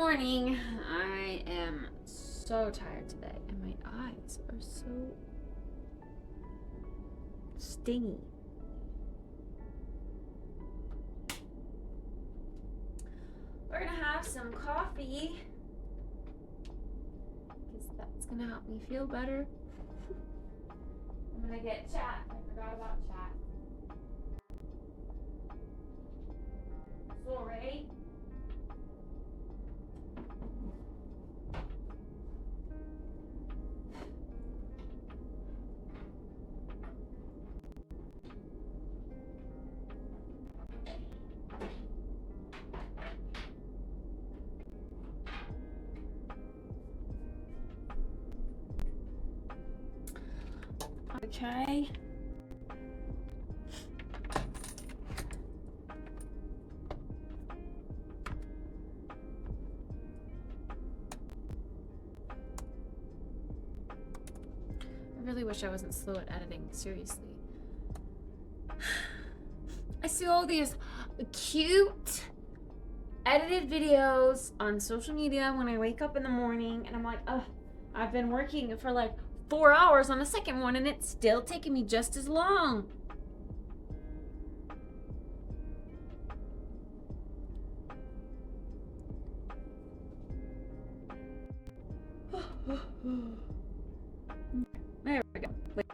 morning. I am so tired today, and my eyes are so stingy. We're gonna have some coffee because that's gonna help me feel better. I'm gonna get chat. I forgot about chat. Sorry. Okay. I really wish I wasn't slow at editing, seriously. I see all these cute edited videos on social media when I wake up in the morning, and I'm like, ugh, I've been working for like 4 hours on the second one and it's still taking me just as long. There we go. Wait,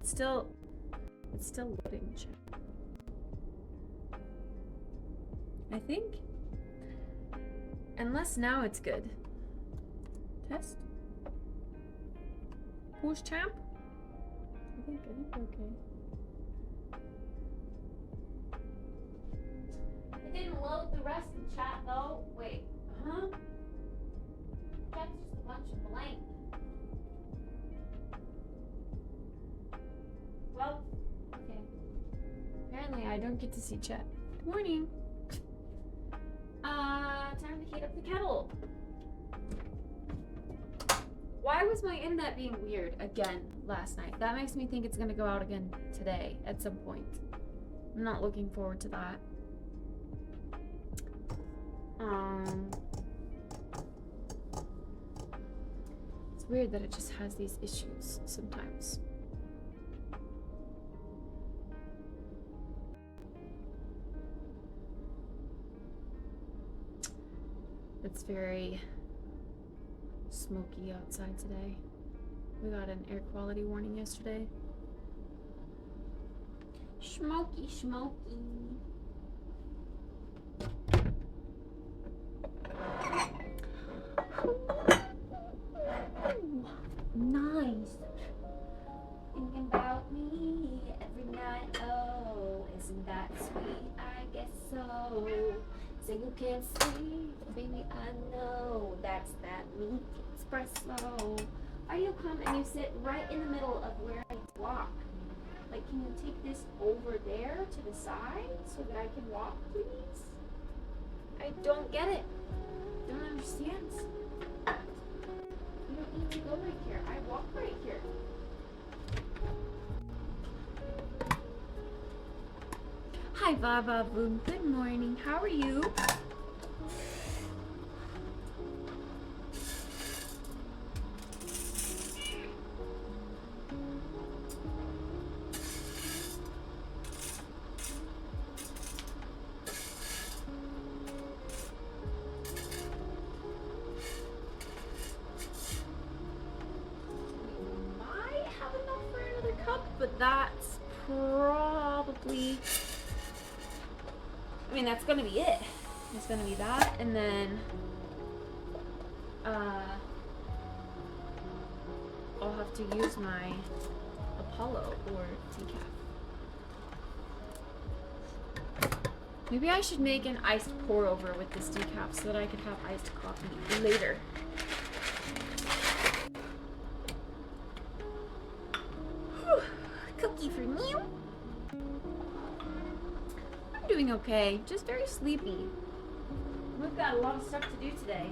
it's still loading. I think. Unless now it's good. Test. Push champ? I think okay. It didn't load the rest of the chat though. Wait, huh? Chat's just a bunch of blank. Well, okay. Apparently I don't get to see chat. Good morning. Time to heat up the kettle. Why was my internet being weird again last night? That makes me think it's gonna go out again today at some point. I'm not looking forward to that. It's weird that it just has these issues sometimes. It's very smoky outside today. We got an air quality warning yesterday. Smoky, smoky. Nice. Thinking about me every night. Oh, isn't that sweet? I guess so. So you can't sleep, baby, I know that's that meat espresso. Or you come and you sit right in the middle of where I walk. Like, can you take this over there to the side so that I can walk, please? I don't get it. Don't understand. You don't need to go right here. I walk right here. Hi, Baba Boom. Good morning. How are you? We might have enough for another cup, but that's probably... I mean, that's gonna be it. It's gonna be that, and then I'll have to use my Apollo or decaf. Maybe I should make an iced pour over with this decaf so that I could have iced coffee later. Whew. Cookie for me. Doing okay, just very sleepy. We've got a lot of stuff to do today.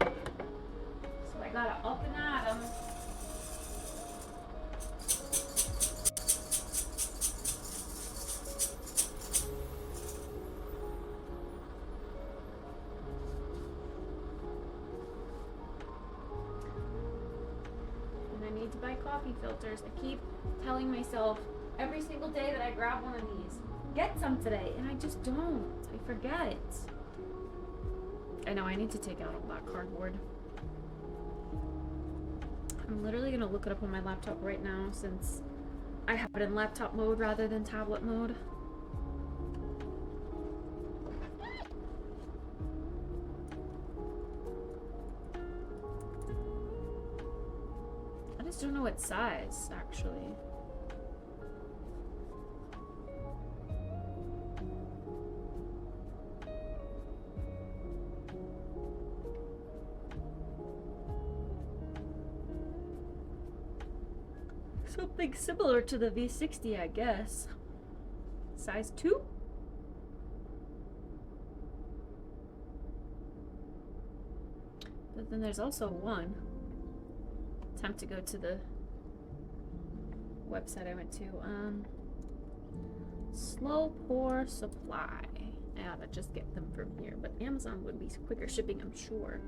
So I gotta up and at 'em. need to buy coffee filters. I keep telling myself every single day that I grab one of these, get some today, and I just don't. I forget. I know, I need to take out all that cardboard. I'm literally gonna look it up on my laptop right now since I have it in laptop mode rather than tablet mode. I just don't know what size, actually. Something similar to the V60, I guess. Size 2? But then there's also 1. Time to go to the website I went to. Slow pour supply. I ought to just get them from here, but Amazon would be quicker shipping, I'm sure.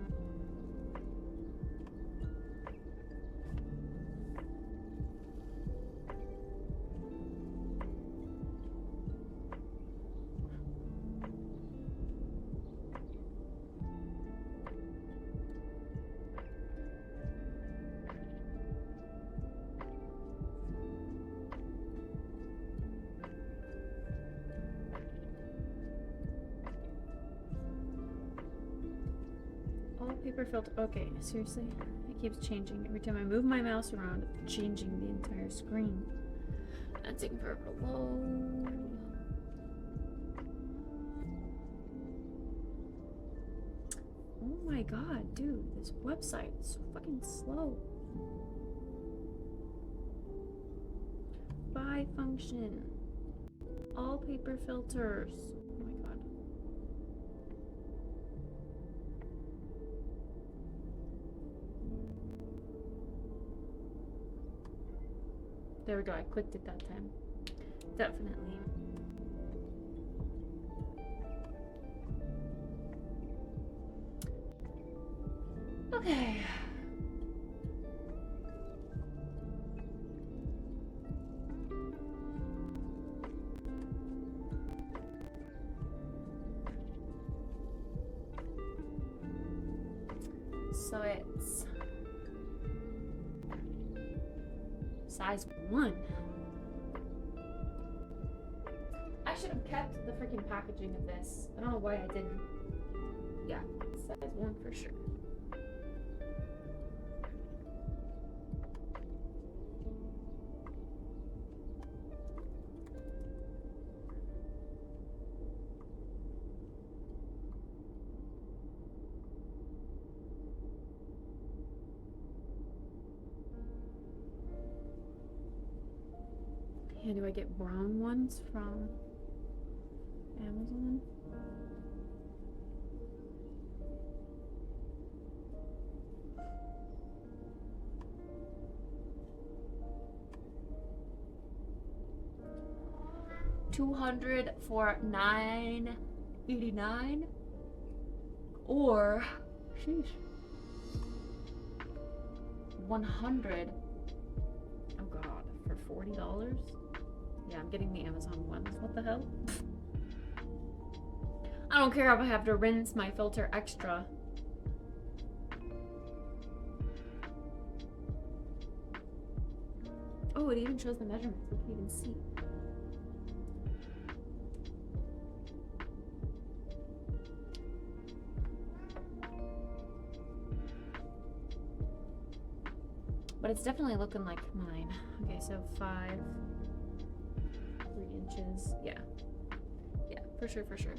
Paper filter. Okay, seriously? It keeps changing. Every time I move my mouse around, it's changing the entire screen. That's taking forever to load. Oh my god, dude, this website is so fucking slow. Buy function. All paper filters. Oh my god. There we go, I clicked it that time. Definitely. Okay. So it's size 1. I should have kept the freaking packaging of this. I don't know why I didn't. Yeah, size 1 for sure. Yeah, do I get brown ones from Amazon? $200 for $9.89, or sheesh, 100. Oh god, for $40. Yeah, I'm getting the Amazon ones. What the hell? I don't care if I have to rinse my filter extra. Oh, it even shows the measurements. We can even see. But it's definitely looking like mine. Okay, so 5, 3 inches. Yeah. Yeah, for sure, for sure.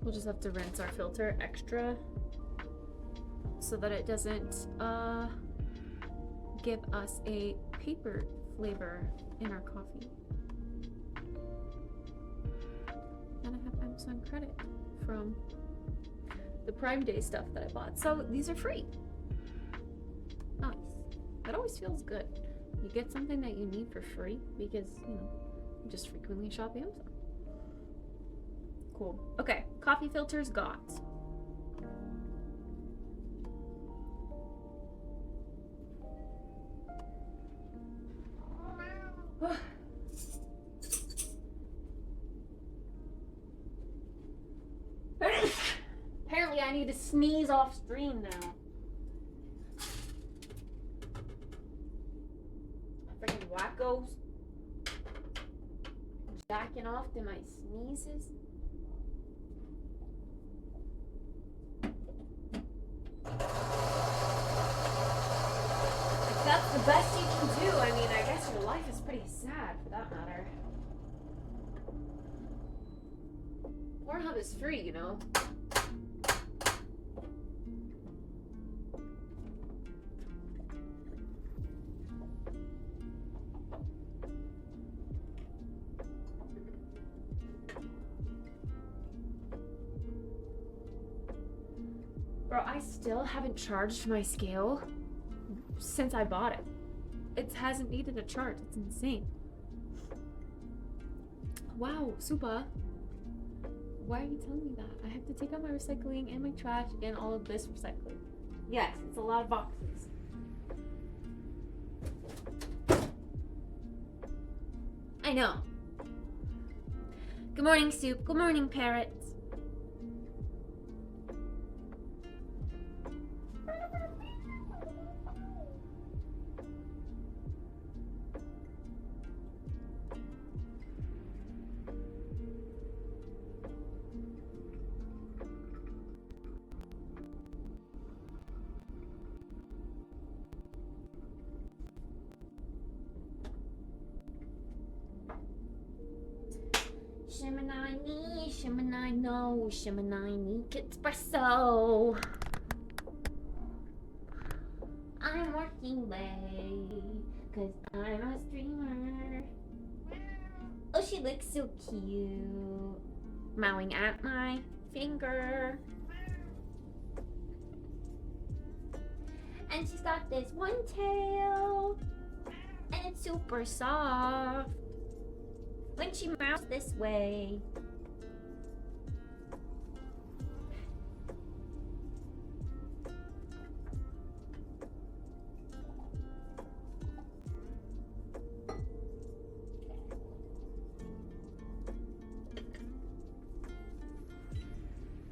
We'll just have to rinse our filter extra so that it doesn't give us a paper flavor in our coffee. And I have Amazon credit from the Prime Day stuff that I bought. So these are free. always feels good. You get something that you need for free because, you know, you just frequently shop Amazon. Cool. Okay, coffee filters got. Apparently I need to sneeze off stream now. Freaking wackos. Jacking off to my sneezes. If that's the best you can do, I mean, I guess your life is pretty sad for that matter. Pornhub is free, you know. Bro, I still haven't charged my scale since I bought it. It hasn't needed a charge. It's insane. Wow, Supa. Why are you telling me that? I have to take out my recycling and my trash and all of this recycling. Yes, it's a lot of boxes. I know. Good morning, Soup. Good morning, Parrots. Shimanai, Shimanai, no, Shimanai, Kittspresso. I'm working late, cause I'm a streamer. Oh, she looks so cute. Mowing at my finger. And she's got this one tail, and it's super soft when she mows this way.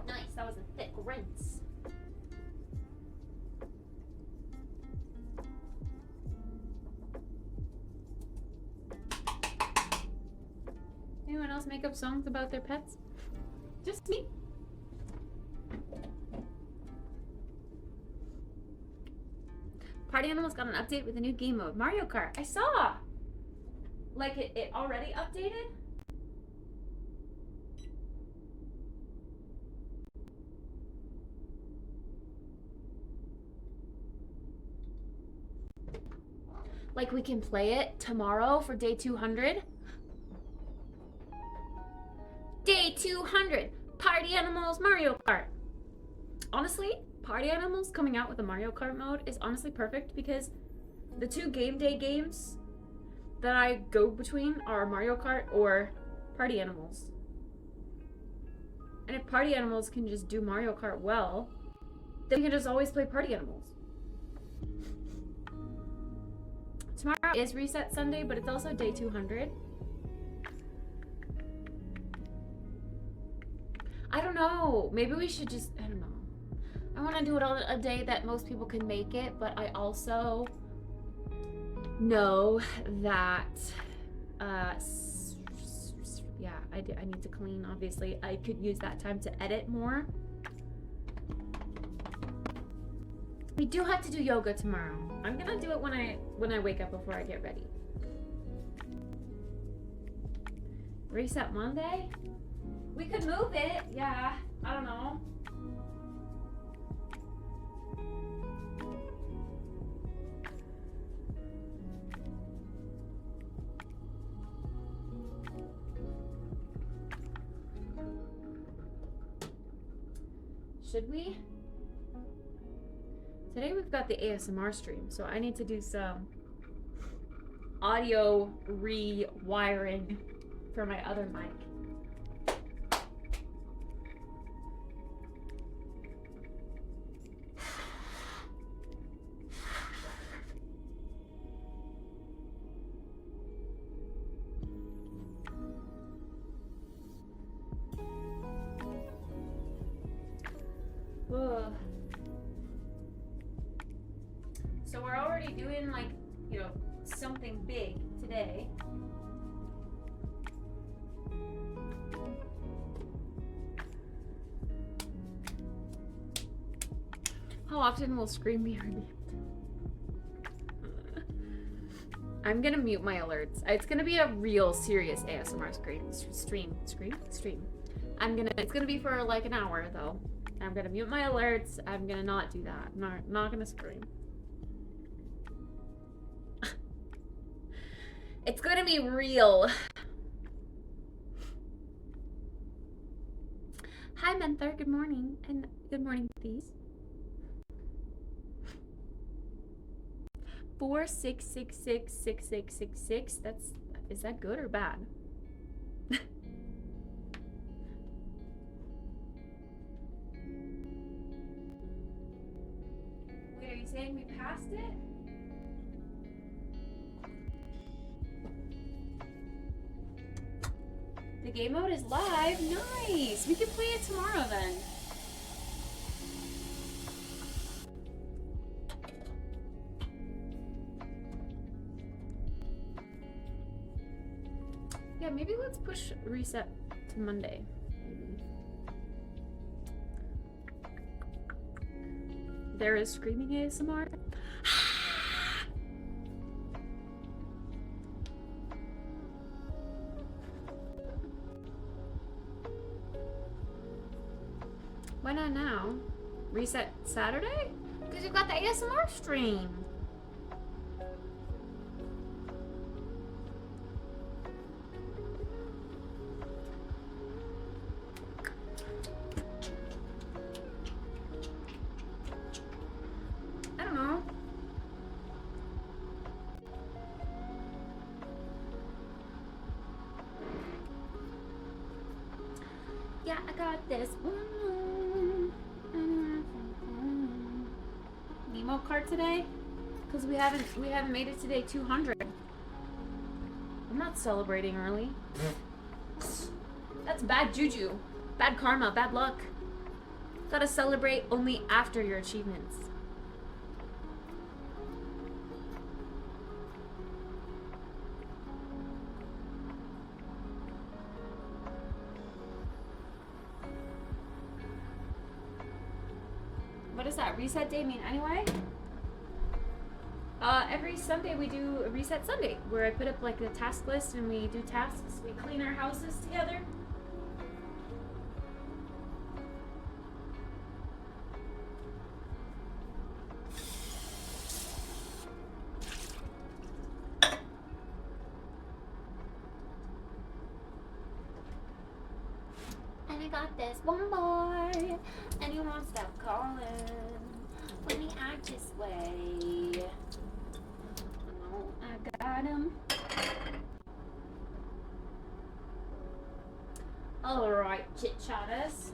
Nice, that was a thick rinse. Anyone else make up songs about their pets? Just me. Party Animals got an update with a new game mode. Mario Kart. I saw! Like it already updated? Like we can play it tomorrow for day 200? Day 200, Party Animals Mario Kart. Honestly, Party Animals coming out with a Mario Kart mode is honestly perfect because the two game day games that I go between are Mario Kart or Party Animals. And if Party Animals can just do Mario Kart well, then we can just always play Party Animals. Tomorrow is Reset Sunday, but it's also day 200. I don't know. Maybe we should just, I don't know. I want to do it on a day that most people can make it, but I also know that, yeah, I need to clean, obviously. I could use that time to edit more. We do have to do yoga tomorrow. I'm gonna do it when I wake up before I get ready. Reset Monday? We could move it, yeah. I don't know. Should we? Today we've got the ASMR stream, so I need to do some audio rewiring for my other mic. Ugh. So we're already doing, like, you know, something big today. How often will Scream be redeemed? I'm gonna mute my alerts. It's gonna be a real serious ASMR stream. It's gonna be for like an hour though. I'm gonna mute my alerts. I'm gonna not do that. I'm not gonna scream. It's gonna be real. Hi Menther, good morning. And good morning, please. 46666666. Is that good or bad? Wait, are you saying we passed it? The game mode is live. Nice. We can play it tomorrow then. Yeah, maybe let's push reset to Monday. Maybe. There is screaming ASMR. Why not now? Reset Saturday? Because you've got the ASMR stream. I don't know. Yeah, I got this. Nemo card today? Because we haven't made it today 200. I'm not celebrating early. That's bad juju. Bad karma, bad luck. Gotta celebrate only after your achievements. What does that reset day mean anyway? Every Sunday we do a reset Sunday where I put up like a task list and we do tasks. We clean our houses together. And I got this one boy, and he won't stop calling when he acts this way. Oh, I got him. Alright, chit-chatters.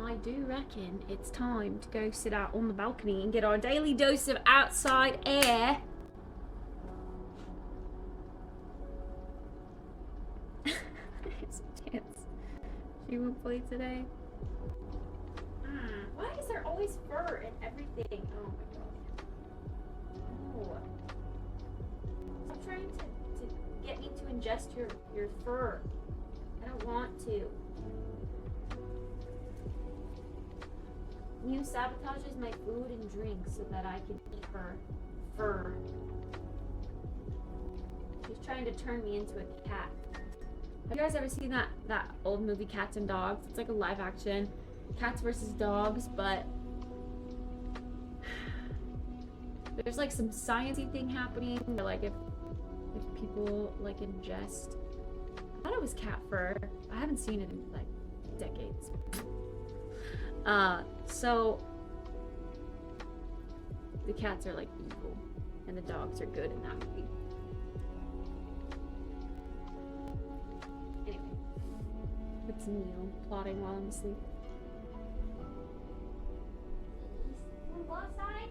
I do reckon it's time to go sit out on the balcony and get our daily dose of outside air. There's a chance she won't play today. Why is there always fur in everything? Oh my god. Oh. Stop trying to get me to ingest your fur. I don't want to. Mew sabotages my food and drink so that I can eat her fur. She's trying to turn me into a cat. Have you guys ever seen that old movie Cats and Dogs? It's like a live action cats versus dogs, but there's like some sciencey thing happening where like if people like ingest, I thought it was cat fur. I haven't seen it in like decades. So the cats are like evil and the dogs are good in that movie. Anyway, it's Neil plotting while I'm asleep. Wanna go outside?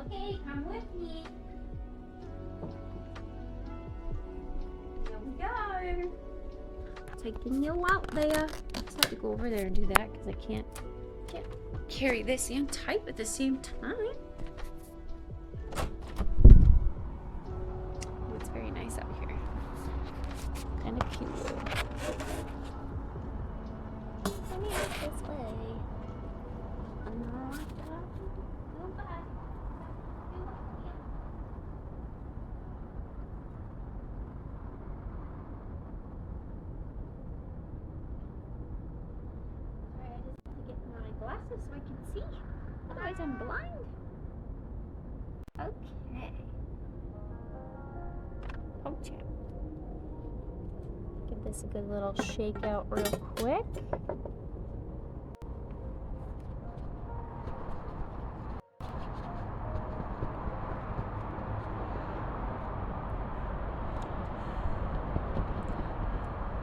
Okay, come with me. Here we go. Taking you out there. I just have to go over there and do that because I can't carry this and type at the same time. Oh, it's very nice out here. Kind of cute. Let me look this way. Glasses so I can see. Otherwise I'm blind. Okay. Okay. Give this a good little shake out real quick.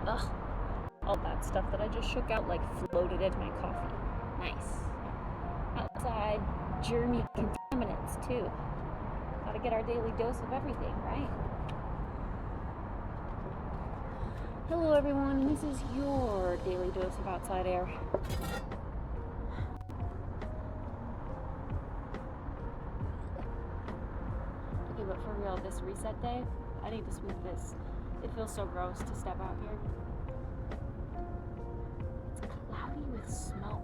Ugh. All that stuff that I just shook out like floated into my coffee. Nice. Outside germy contaminants too. Gotta get our daily dose of everything, right? Hello everyone, this is your daily dose of outside air. Okay, but for real, this reset day, I need to sweep this. It feels so gross to step out here. It's cloudy with smoke.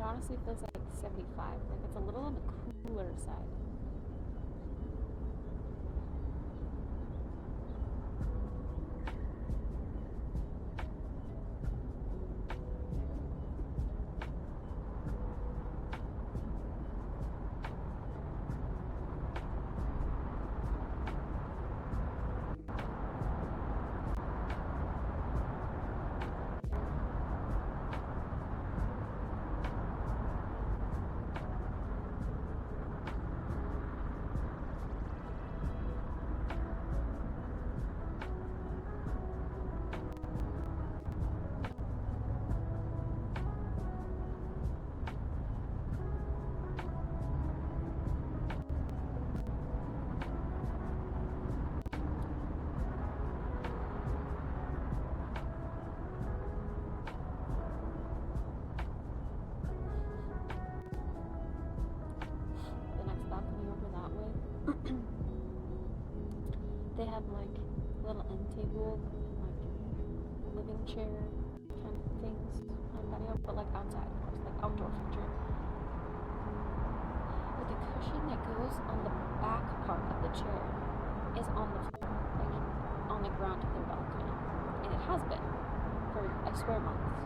Honestly feels like 75. Like it's a little on the cooler side. They have like little end table and like living chair kind of things on the patio, but like outside, of course, like outdoor feature. But the cushion that goes on the back part of the chair is on the floor, like on the ground of their balcony, and it has been for, I swear, months.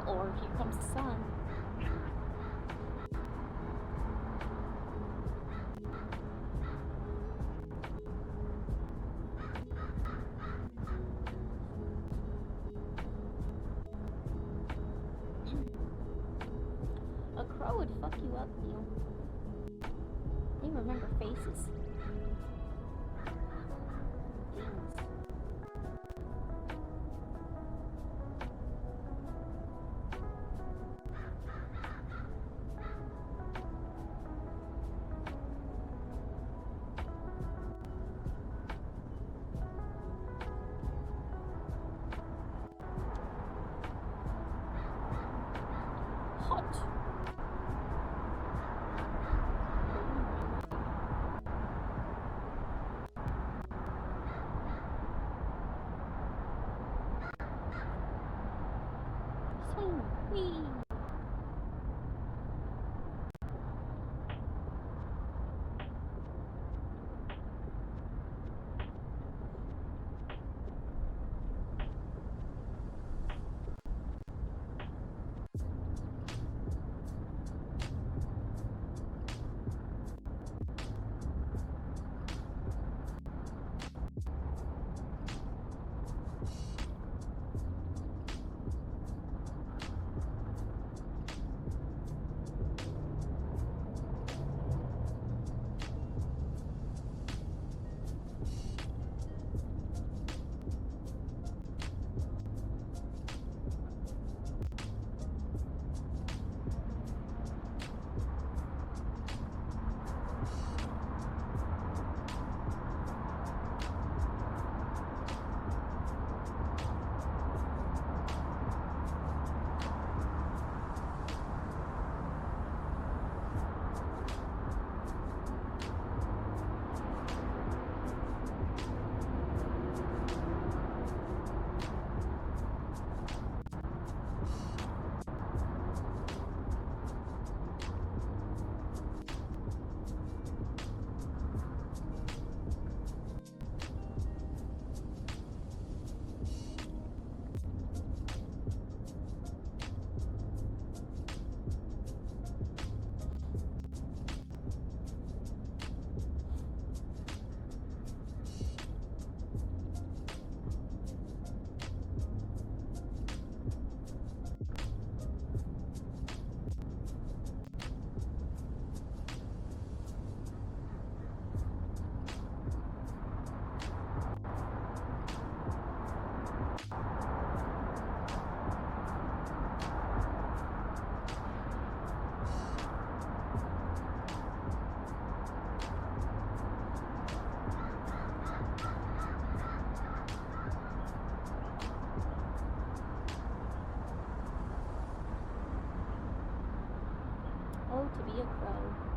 Or here comes the sun. A crow would fuck you up, Neil. You remember faces. Things. Hot. Swing. Whee. Oh, to be a crow.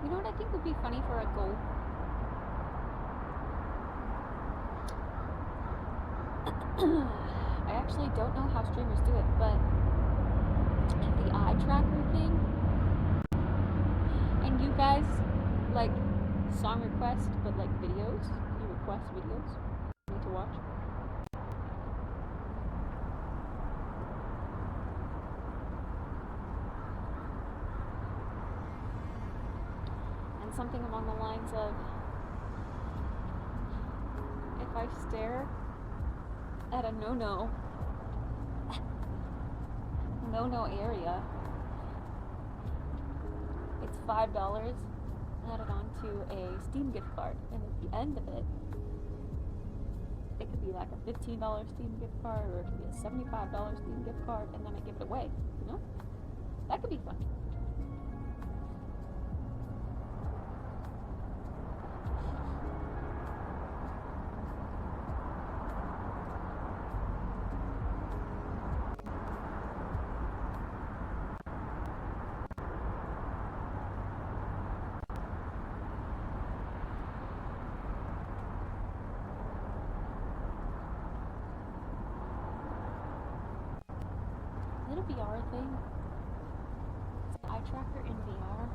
You know what I think would be funny for a goal? I actually don't know how streamers do it, but the eye tracker thing, and you guys like song request, but like videos. You request videos for me to watch. And something along the lines of, if I stare at a no-no area, it's $5 added onto a Steam gift card, and at the end of it, it could be like a $15 Steam gift card, or it could be a $75 Steam gift card, and then I give it away. You know, that could be fun. Is it a VR thing? Is the eye tracker in VR?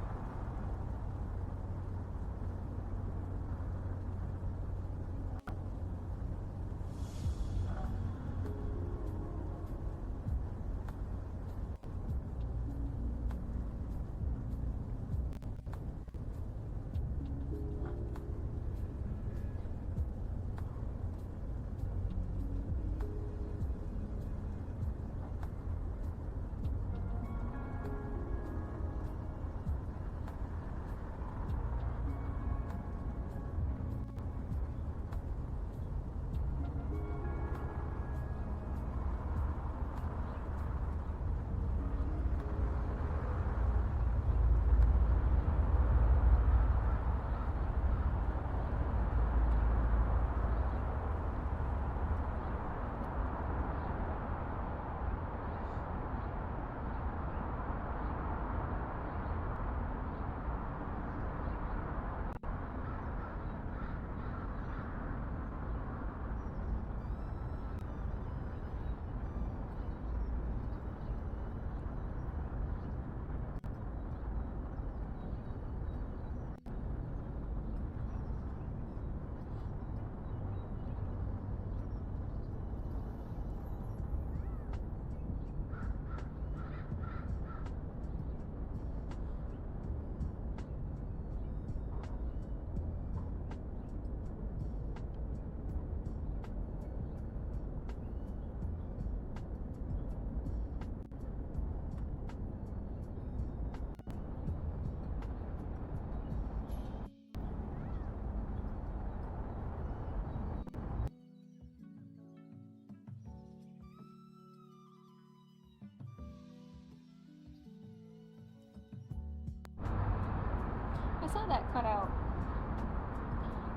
I saw that cut out.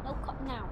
No cut now.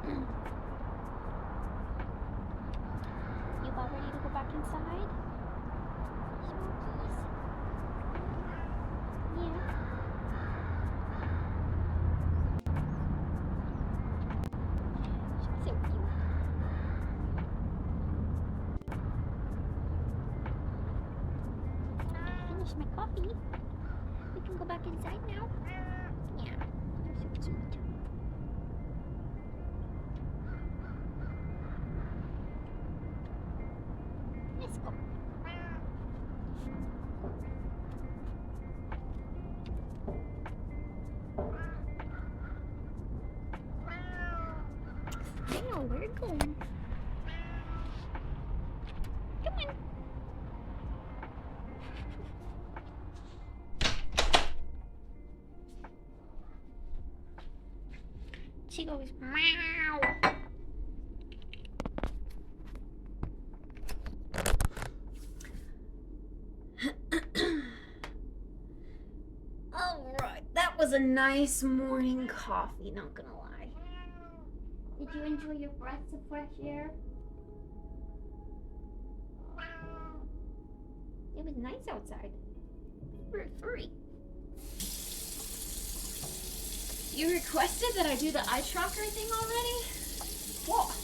You about ready to go back inside? Smokies? Yeah. She's so cute. I finished my coffee. We can go back inside now. Yeah, you're so cute. Let's go. I know where to go. Come on. She goes meow. Alright, that was a nice morning coffee, not gonna lie. Did you enjoy your breaths of fresh air? It was nice outside. We're free. You requested that I do the eye tracker thing already? What?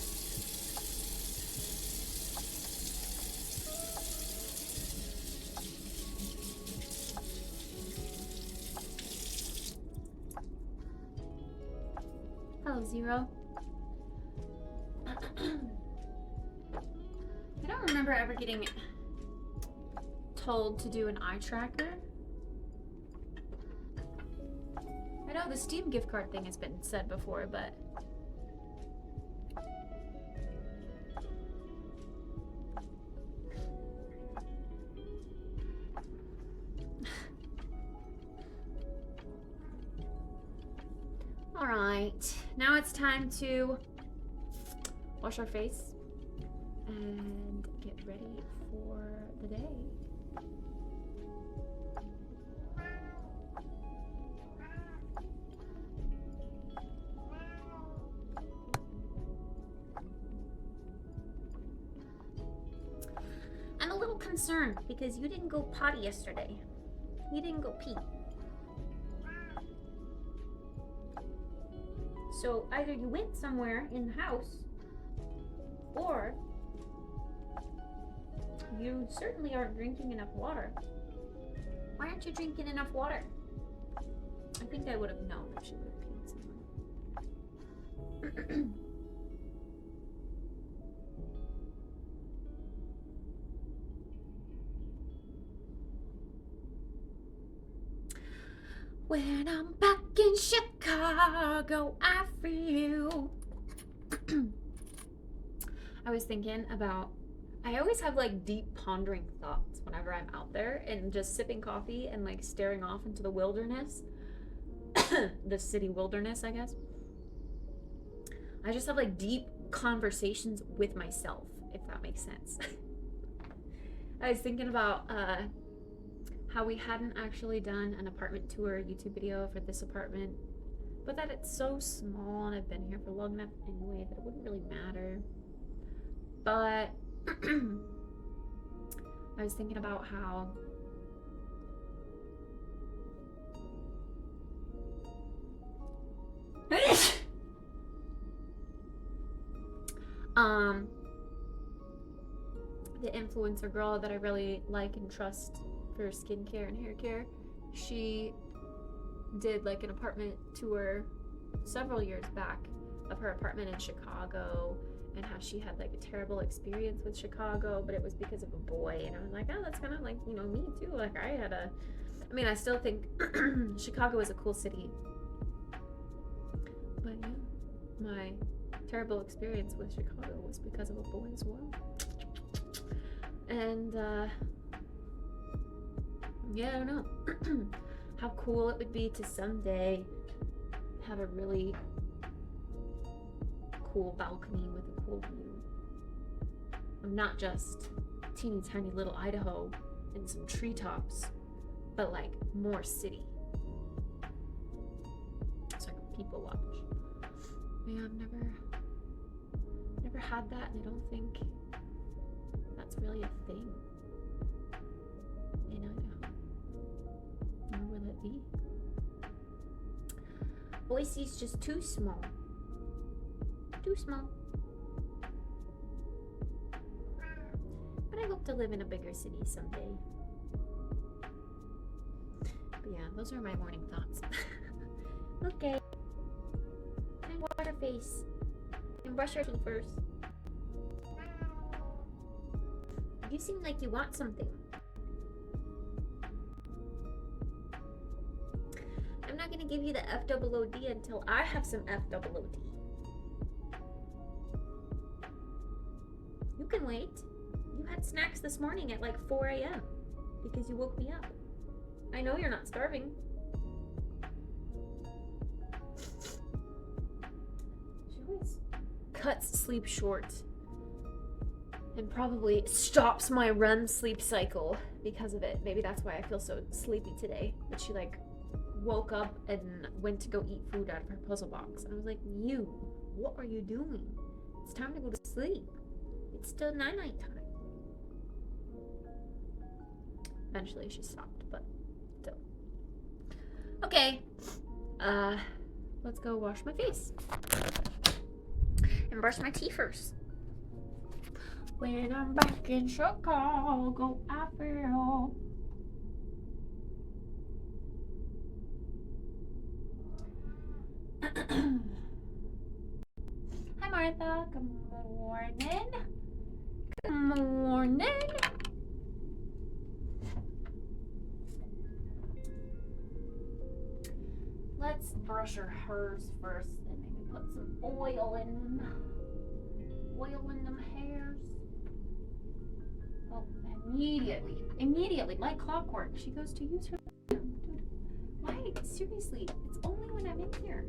Hello, Zero. I don't remember ever getting told to do an eye tracker. I know the Steam gift card thing has been said before, but all right, now it's time to wash our face and get ready for the day. I'm a little concerned because you didn't go potty yesterday. You didn't go pee. So either you went somewhere in the house, or you certainly aren't drinking enough water. Why aren't you drinking enough water? I think I would have known if she would have peed somewhere. When I'm back in Chicago, I feel. I was thinking about, I always have like deep pondering thoughts whenever I'm out there and just sipping coffee and like staring off into the wilderness. The city wilderness, I guess. I just have like deep conversations with myself, if that makes sense. I was thinking about how we hadn't actually done an apartment tour YouTube video for this apartment, but that it's so small and I've been here for long enough anyway that it wouldn't really matter. But I was thinking about how the influencer girl that I really like and trust for skincare and hair care, she did like an apartment tour several years back of her apartment in Chicago and how she had like a terrible experience with Chicago, but it was because of a boy. And I was like, oh, that's kind of like, you know, me too. Like I mean, I still think Chicago is a cool city, but yeah, my terrible experience with Chicago was because of a boy as well. And yeah, I don't know how cool it would be to someday have a really cool balcony with a cool view of not just teeny tiny little Idaho and some treetops, but like more city, so I can people watch. Yeah, I've never had that, and I don't think that's really a thing. In Idaho. Nor will it be. Boise's just too small. Too small. But I hope to live in a bigger city someday. But yeah, those are my morning thoughts. Okay. Can I wash your face? And brush your teeth first. You seem like you want something. I'm not gonna give you the FOOD until I have some FOOD. You can wait. You had snacks this morning at like 4 a.m. because you woke me up. I know you're not starving. She always cuts sleep short and probably stops my REM sleep cycle because of it. Maybe that's why I feel so sleepy today. But she like woke up and went to go eat food out of her puzzle box. And I was like, you, what are you doing? It's time to go to sleep. It's still night time. Eventually she stopped, but still. Okay. Let's go wash my face. And brush my teeth first. When I'm back in Chicago, I feel. Hi Martha, good morning. Good morning. Let's brush our hairs first and maybe put some oil in them. Oil in them hairs. Oh, immediately, like clockwork, she goes to use her. Dude, why? Seriously, it's only when I'm in here.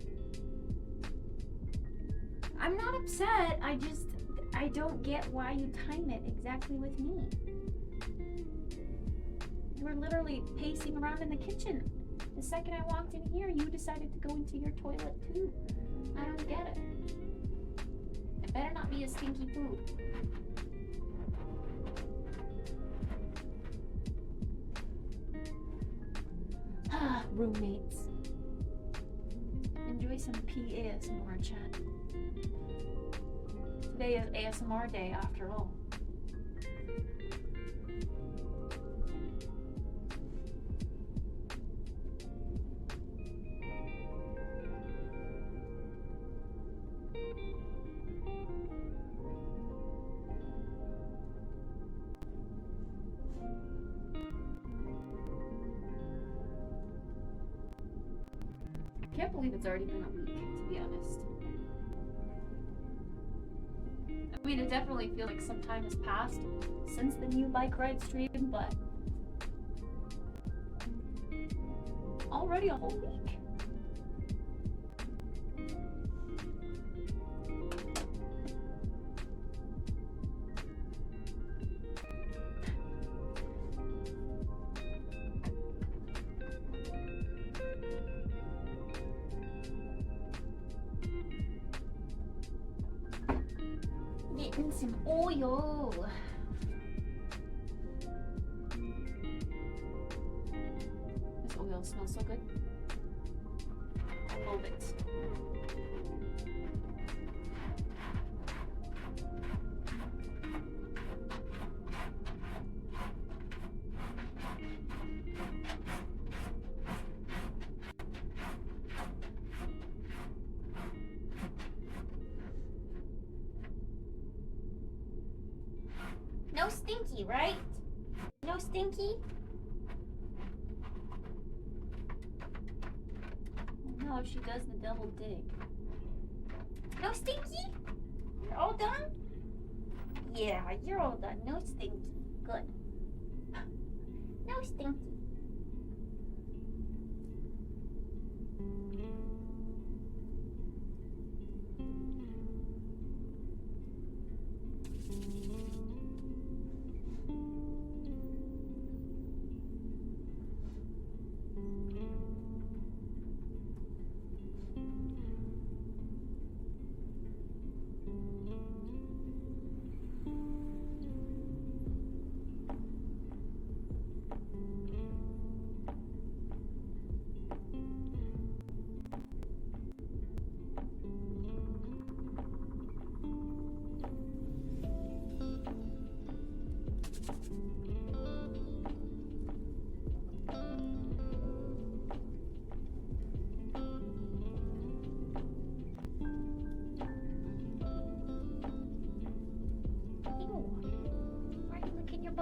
I'm not upset. I don't get why you time it exactly with me. You were literally pacing around in the kitchen. The second I walked in here, you decided to go into your toilet too. I don't get it. It better not be a stinky food. Roommates. Enjoy some PASMR chat. Today is ASMR day after all. I can't believe it's already been a week, to be honest. I mean, it definitely feels like some time has passed since the new bike ride stream, but already a whole week. Getting some oil. This oil smells so good. I love it. No stinky, right? No stinky? No, if she does the double dig. No stinky? You're all done? Yeah, you're all done. No stinky. Good. No stinky.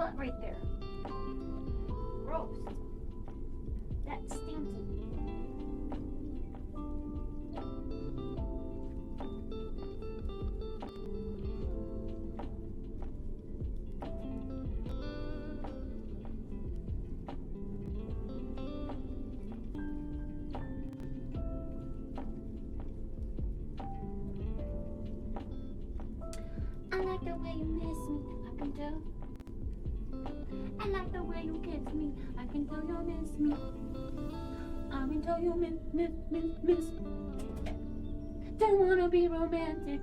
butt right there. Gross. That's stinky. I like the way you miss me, I can tell. I like the way you kiss me, I can tell you miss me. I can tell you miss. Don't wanna be romantic.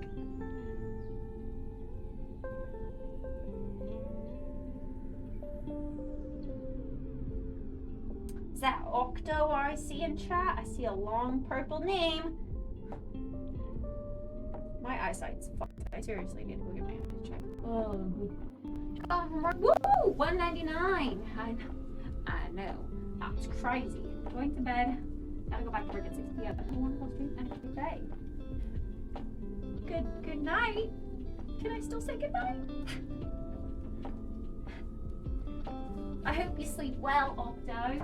Is that Octo I see in chat? I see a long purple name. My eyesight's fucked. I seriously need to go get my eyes checked. Oh, woo! 199. I know. That's crazy. Going to bed. Gotta go back to work at 6 p.m. I want to go stream every day. Good night. Can I still say good night? I hope you sleep well, Octo.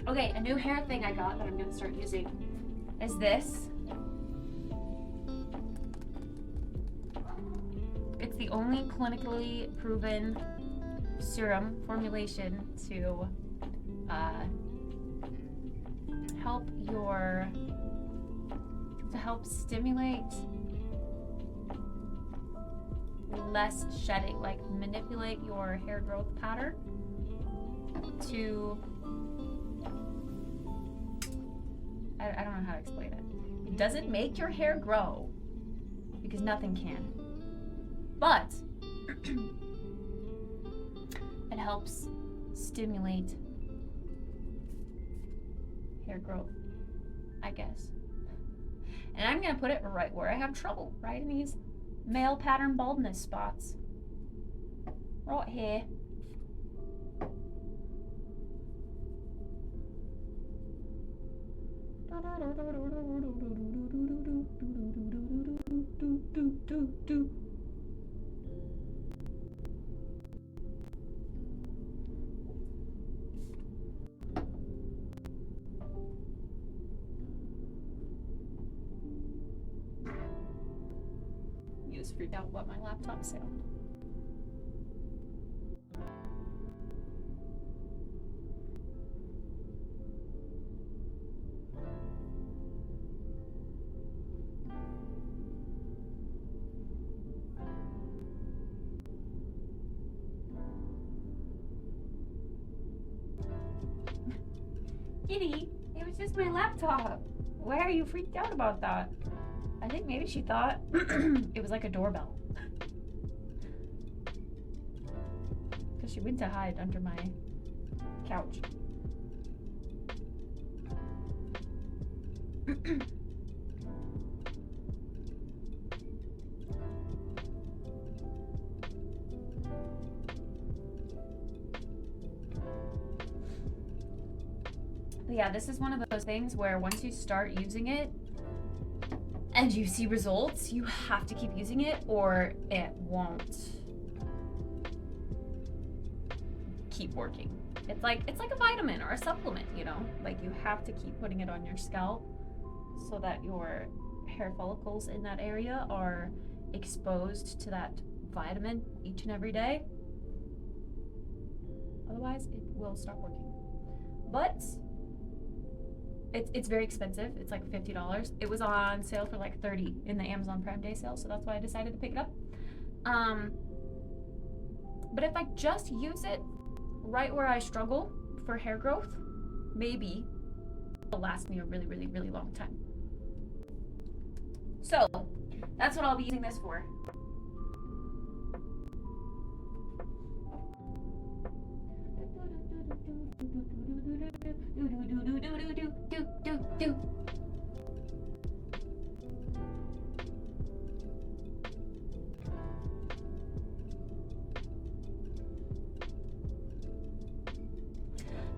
Okay, a new hair thing I got that I'm gonna start using is this. It's the only clinically proven serum formulation to help stimulate less shedding, like manipulate your hair growth pattern to, I don't know how to explain it. It doesn't make your hair grow because nothing can, but it helps stimulate hair growth, I guess. And I'm gonna put it right where I have trouble, right in these male pattern baldness spots. Right here. You just freaked out what my laptop sound. Kitty, it was just my laptop. Why are you freaked out about that? I think maybe she thought it was like a doorbell. Because she went to hide under my couch. But yeah, this is one of those things where once you start using it and you see results, you have to keep using it or it won't keep working. It's like a vitamin or a supplement, you know? Like you have to keep putting it on your scalp so that your hair follicles in that area are exposed to that vitamin each and every day. Otherwise, it will stop working. But it's very expensive. It's like $50. It was on sale for like $30 in the Amazon Prime Day sale, so that's why I decided to pick it up. But if I just use it right where I struggle for hair growth, maybe it'll last me a really, really, really long time. So that's what I'll be using this for.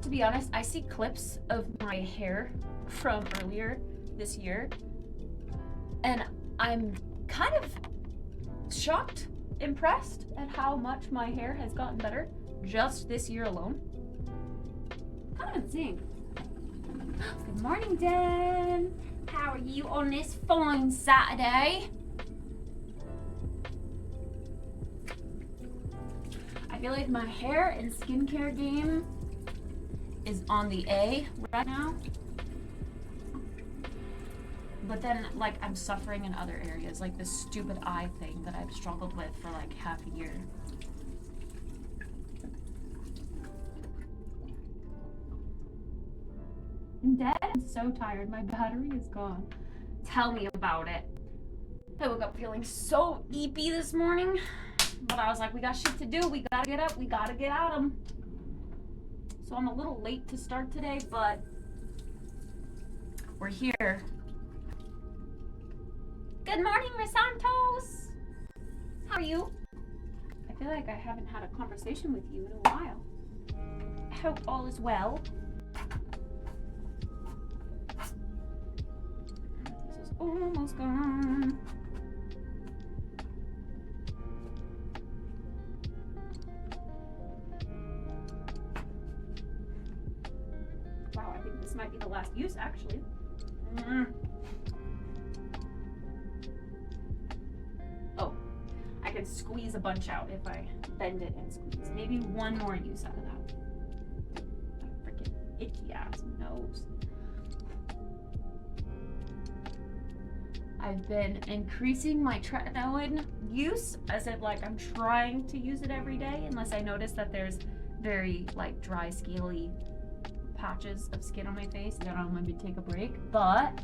To be honest, I see clips of my hair from earlier this year, and I'm kind of shocked impressed at how much my hair has gotten better just this year alone. Kind of insane. Good morning, Dan. How are you on this fine Saturday? I feel like my hair and skincare game is on the A right now. But then, like, I'm suffering in other areas, like this stupid eye thing that I've struggled with for like half a year. I'm dead. I'm so tired. My battery is gone. Tell me about it. I woke up feeling so eepy this morning, but I was like, we got shit to do. We gotta get up. We gotta get at 'em. So I'm a little late to start today, but we're here. Good morning, Risantos. How are you? I feel like I haven't had a conversation with you in a while. I hope all is well. This is almost gone. Wow, I think this might be the last use, actually. Oh, I can squeeze a bunch out if I bend it and squeeze. Maybe one more use out of that. Freaking itchy ass nose. I've been increasing my tretinoin use, as if like I'm trying to use it every day, unless I notice that there's very like dry, scaly patches of skin on my face, and then I'll maybe take a break. But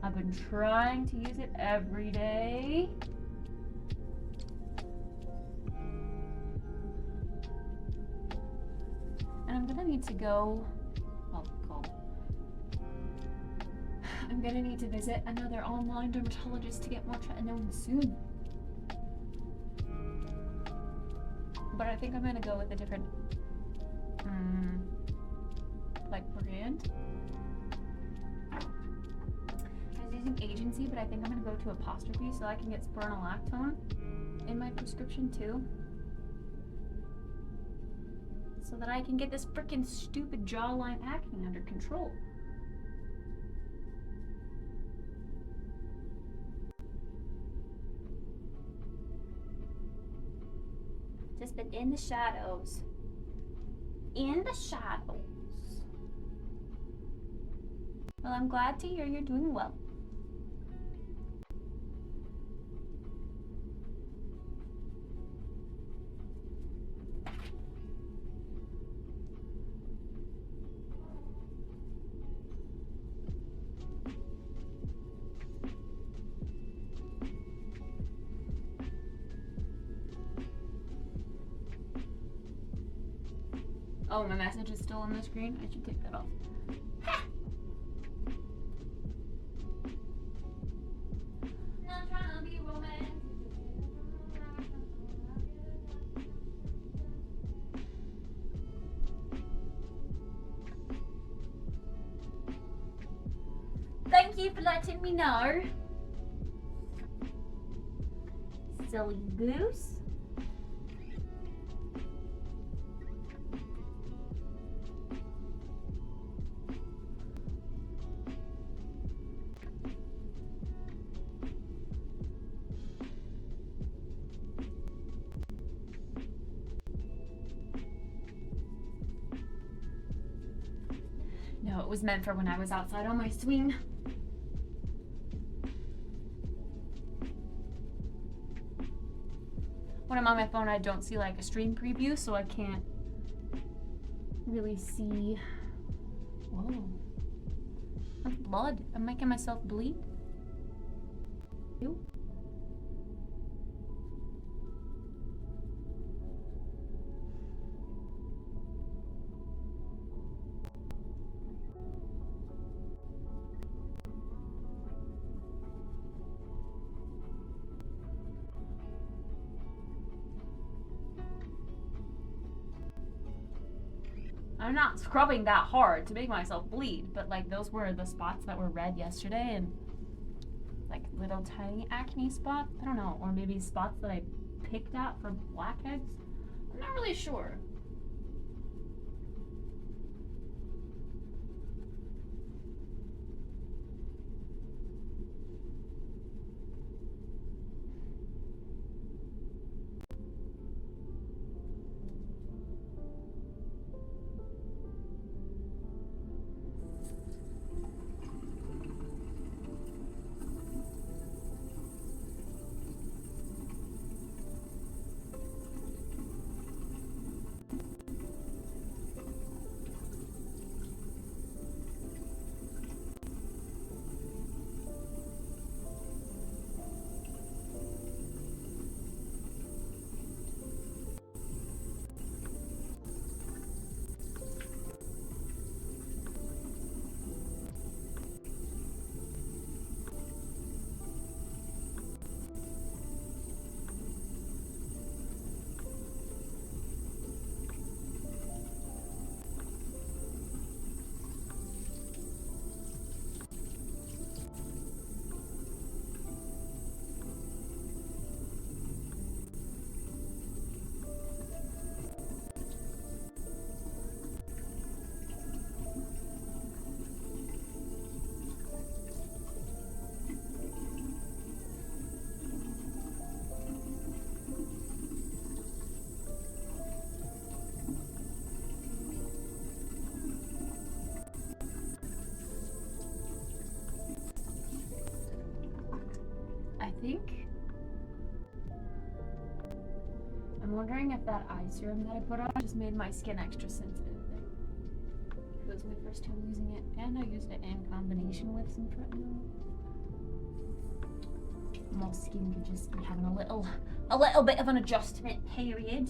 I've been trying to use it every day. And I'm gonna need to go, I'm gonna need to visit another online dermatologist to get more tretinoin soon. But I think I'm gonna go with a different, like brand. I was using Agency, but I think I'm gonna go to Apostrophe so I can get spironolactone in my prescription too. So that I can get this frickin' stupid jawline acne under control. Just been in the shadows. In the shadows. Well, I'm glad to hear you're doing well. Oh, my message is still on the screen. I should take that off. Not trying to be romantic. Thank you for letting me know. Silly goose. No, it was meant for when I was outside on my swing. When I'm on my phone, I don't see like a stream preview, so I can't really see. Whoa. That's blood. I'm making myself bleed. Ew. I'm not scrubbing that hard to make myself bleed, but like those were the spots that were red yesterday, and like little tiny acne spots. I don't know, or maybe spots that I picked at for blackheads? I'm not really sure. I'm wondering if that eye serum that I put on just made my skin extra sensitive. It was my first time using it, and I used it in combination with some tretinoin. My skin could just be having a little bit of an adjustment period.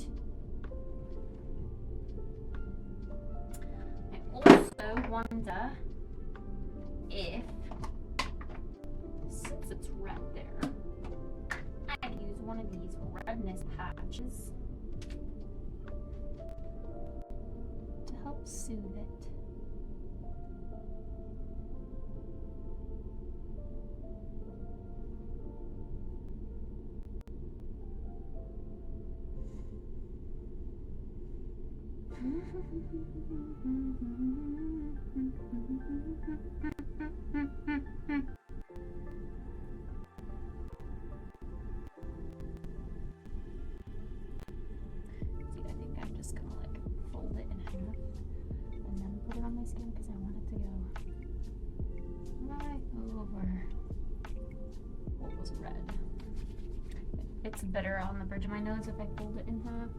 I also wonder if, since it's red there, I could use one of these redness patches to help soothe it. See, I think I'm just gonna like fold it in half and then put it on my skin because I want it to go right over what was red. It's better on the bridge of my nose if I fold it in half.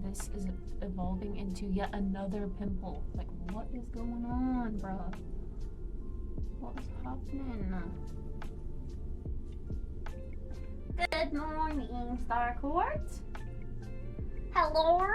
This is evolving into yet another pimple. Like, what is going on, bruh? What is happening? Good morning, Starcourt. Hello?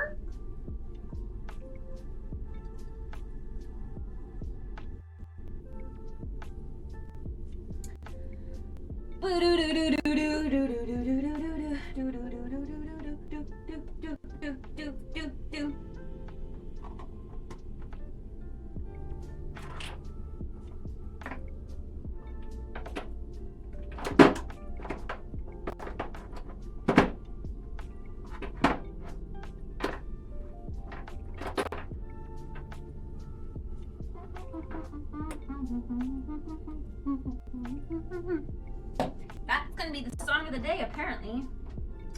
That's gonna be the song of the day, apparently.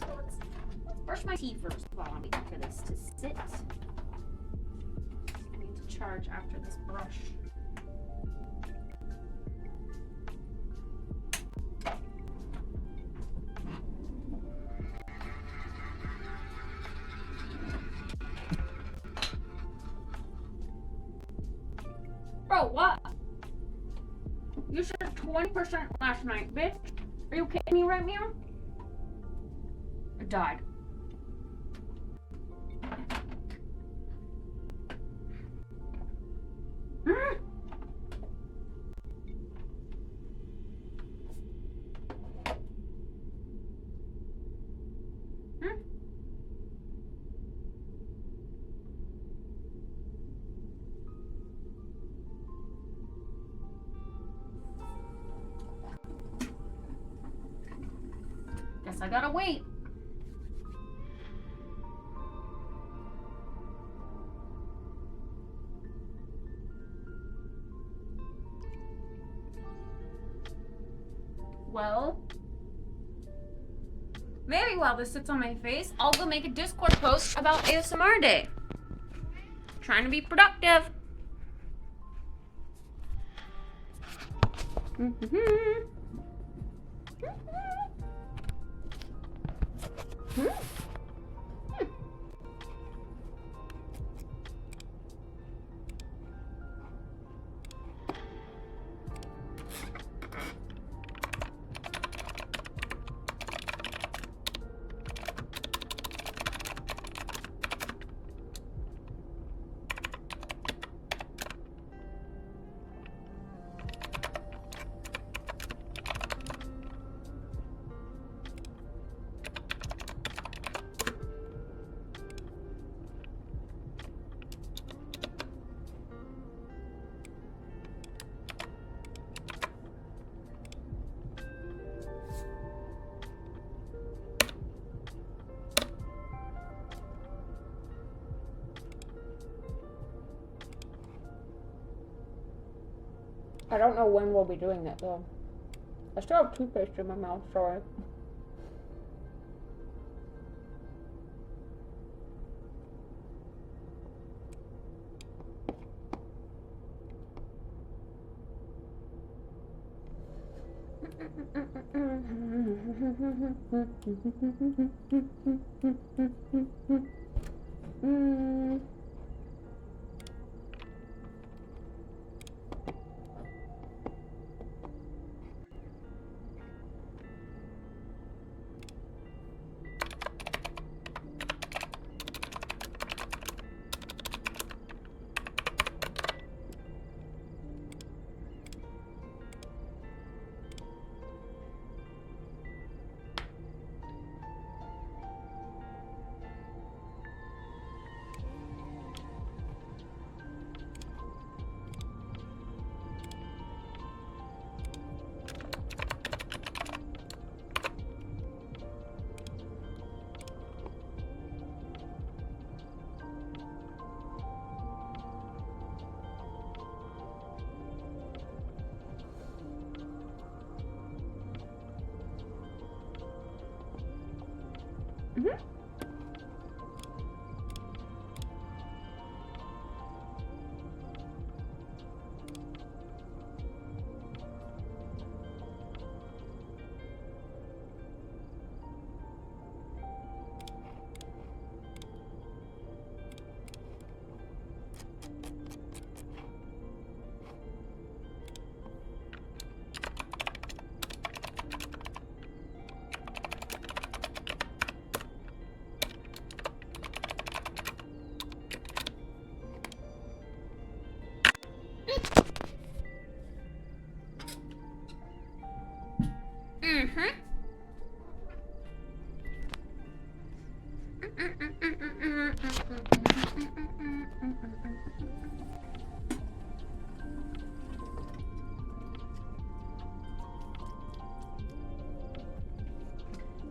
Let's brush my teeth first of all. I'm waiting for this to sit. I need to charge after this brush. Bro, what? You said 20% last night, bitch. Are you kidding me right now? I died. Guess I gotta wait. Well, maybe while this sits on my face, I'll go make a Discord post about ASMR Day. Trying to be productive. I don't know when we'll be doing that though. I still have toothpaste in my mouth, sorry.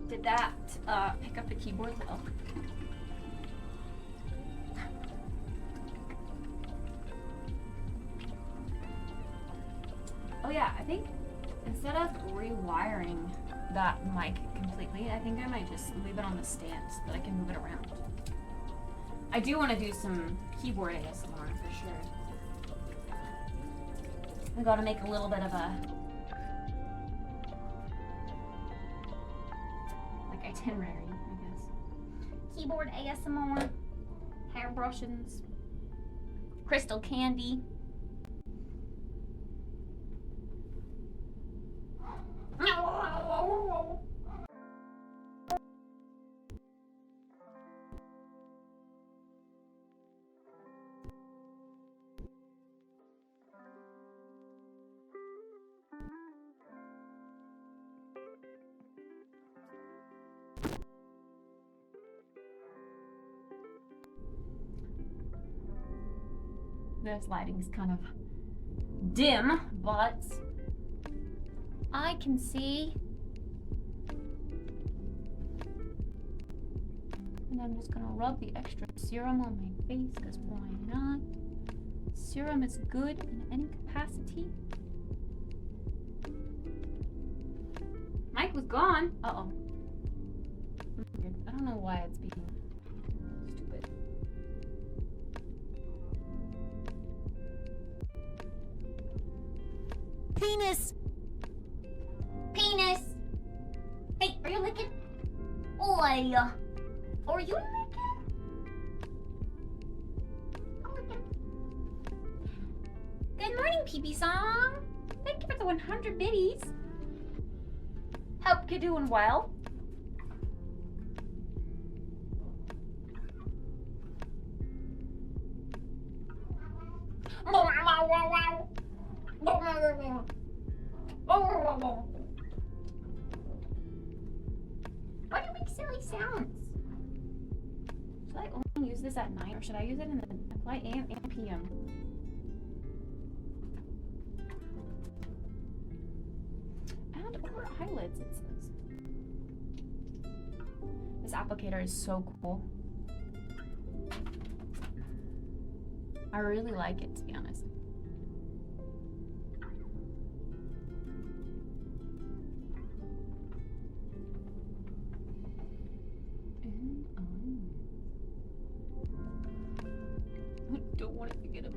Did that pick up the keyboard though? Oh yeah, I think instead of rewiring that mic completely, I think I might just leave it on the stand so that I can move it around. I do want to do some keyboard ASMR for sure. I gotta make a little bit of a itinerary, I guess. Keyboard ASMR, hair brushes, crystal candy. This lighting's kind of dim, but I can see And I'm just gonna rub the extra serum on my face, because why not? Serum is good in any capacity. Mike was gone. Uh-oh. I don't know why it's being stupid. Penis! Penis! Hey, are you licking? Oi! Are you licking? I'm licking. Good morning, Pee-Pee Song. Thank you for the 100 biddies. Hope you're doing well. Why do you make silly sounds? Should I only use this at night, or should I use it in the light AM and PM? And over eyelids, it says. This applicator is so cool. I really like it, to be honest. I don't want it to get in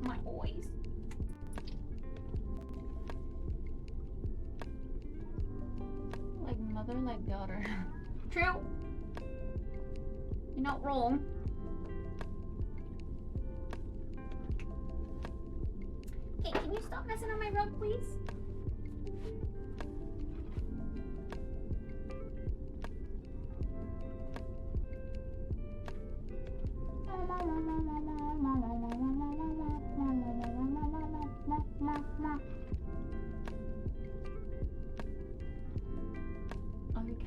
my eyes. Like mother, like daughter. True. You're not wrong. Okay, can you stop messing on my rug, please?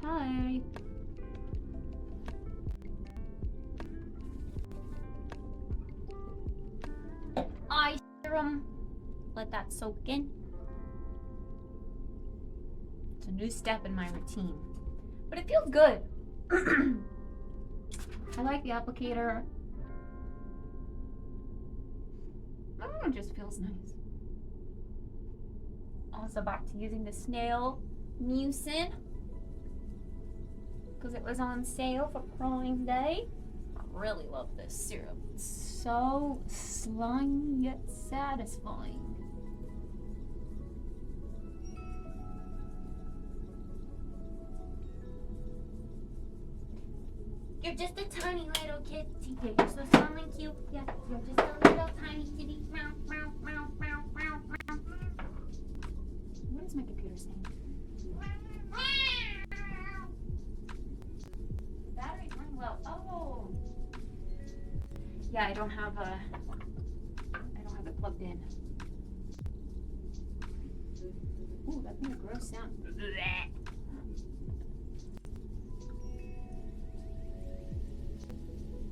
Okay. Eye serum. Let that soak in. It's a new step in my routine. But it feels good. I like the applicator. I don't know, it just feels nice. Also back to using the snail mucin, because it was on sale for Prime Day. I really love this syrup. It's so slimy yet satisfying. You're just a tiny little kitty pig. You're so small and cute. Yeah, you're just a little tiny kitty. Meow, meow, meow, meow, meow, meow. What is my computer saying? The battery's running low. Oh. Yeah, I don't have it plugged in. Ooh, that made a gross sound.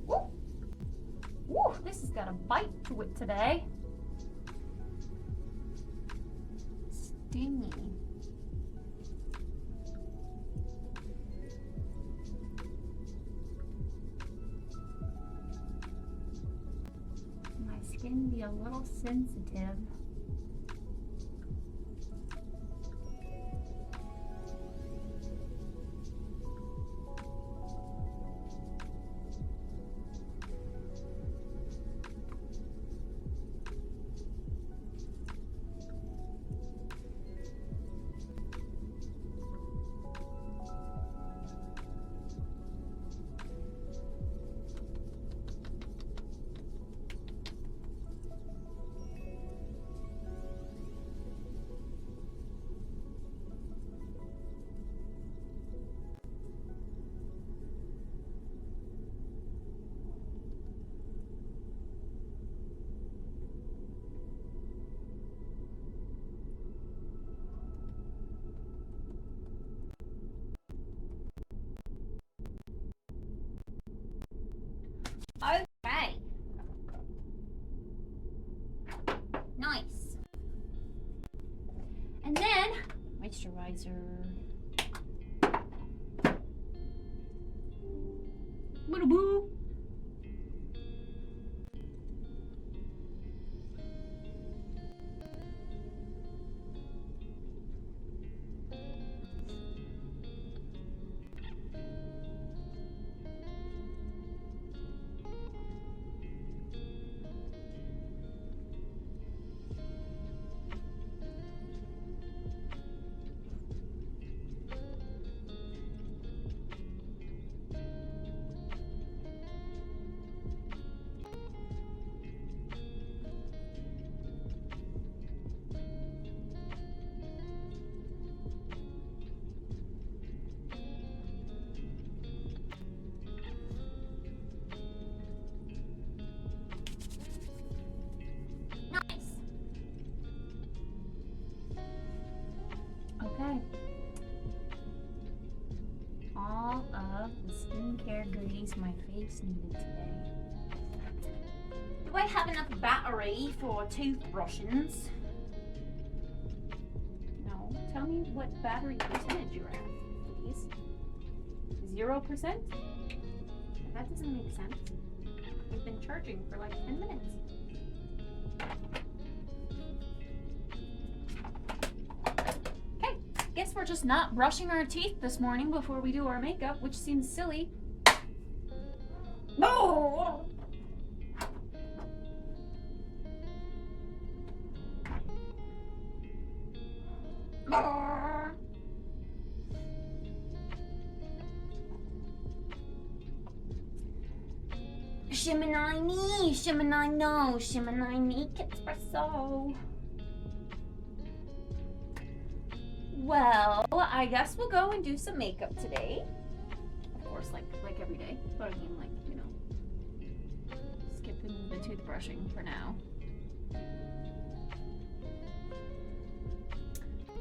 Woo! Woo! This has got a bite to it today. Stingy. My skin be a little sensitive. Okay. Nice. And then, Moisturizer. Little boo. Nice. Okay. All of the skincare goodies my face needed today. Do I have enough battery for toothbrushings? No. Tell me what battery percentage you're at, please. 0%? That doesn't make sense. We've been charging for like 10 minutes. Okay, guess we're just not brushing our teeth this morning before we do our makeup, which seems silly. Oh! Shimini me, Shimini no, Shimini me, Kittspresso. Well, I guess we'll go and do some makeup today. Of course, like every day. But I mean, like, you know, skipping the toothbrushing for now.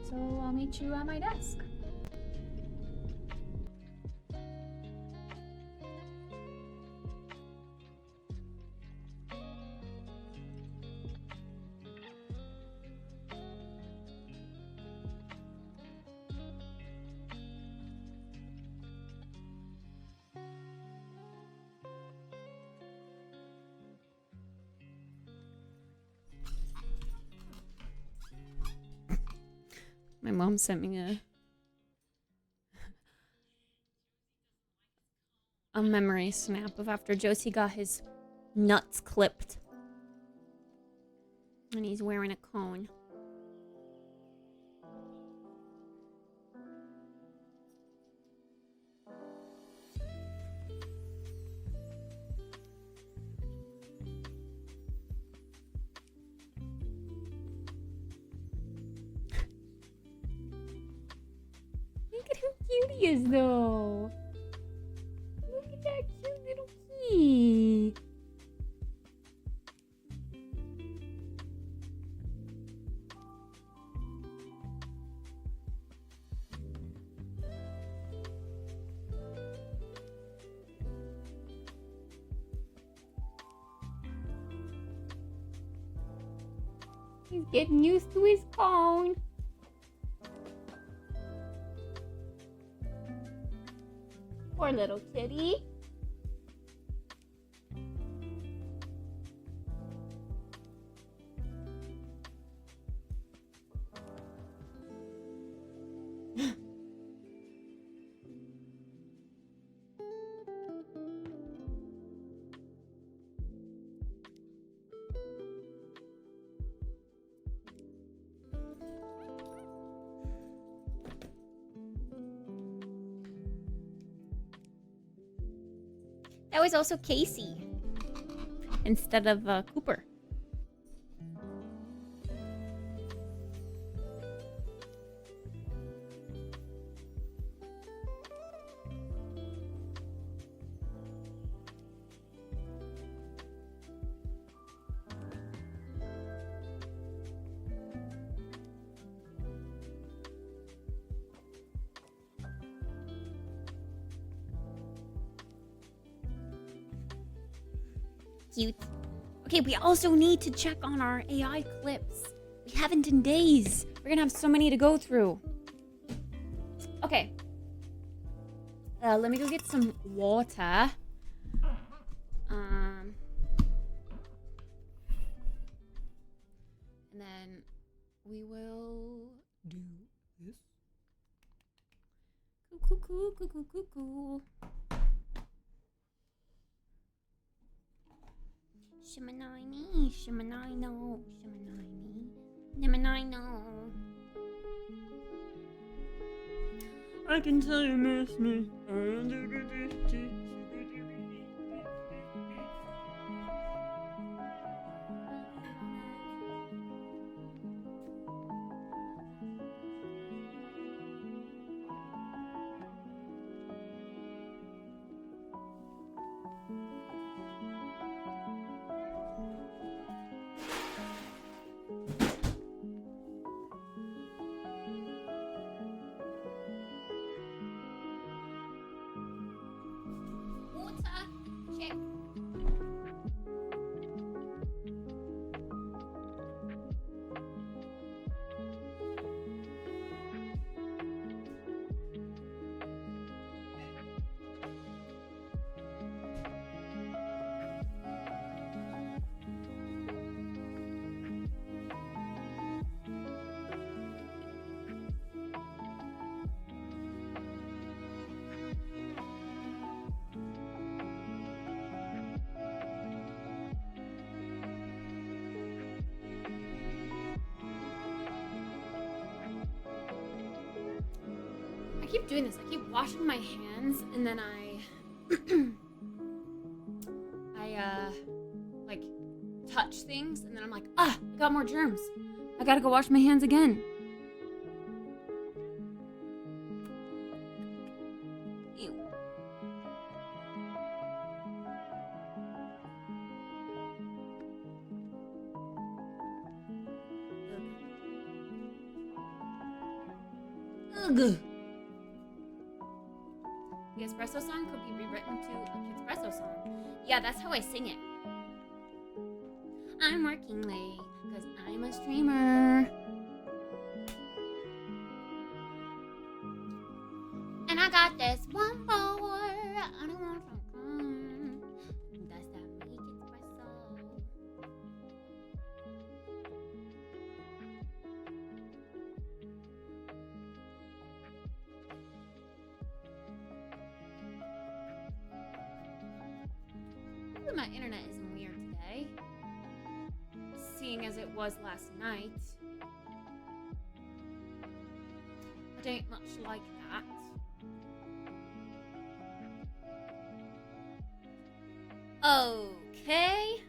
So I'll meet you at my desk. My mom sent me a memory snap of after Josie got his nuts clipped. And he's wearing a cone. Look at how cute he is, though. Look at that cute little key. He's getting used to his cone. Poor little kitty. That was also Casey instead of Cooper. Cute. Okay, we also need to check on our AI clips. We haven't in days. We're gonna have so many to go through. Okay. Let me go get some water. we will do this. Cool. Shimanini, shimanino, shimanini, nimanino. I can tell you miss me. Check. I keep doing this. I keep washing my hands, and then I like touch things, and then I'm like, I got more germs. I gotta go wash my hands again. Ew. Ugh. The Espresso song could be rewritten to a Kittspresso song. Yeah, that's how I sing it. I'm working late because I'm a streamer. And I got this one forward. I don't want some. That's that make Kittspresso. My internet isn't weird today, seeing as it was last night. It ain't much like that. Okay.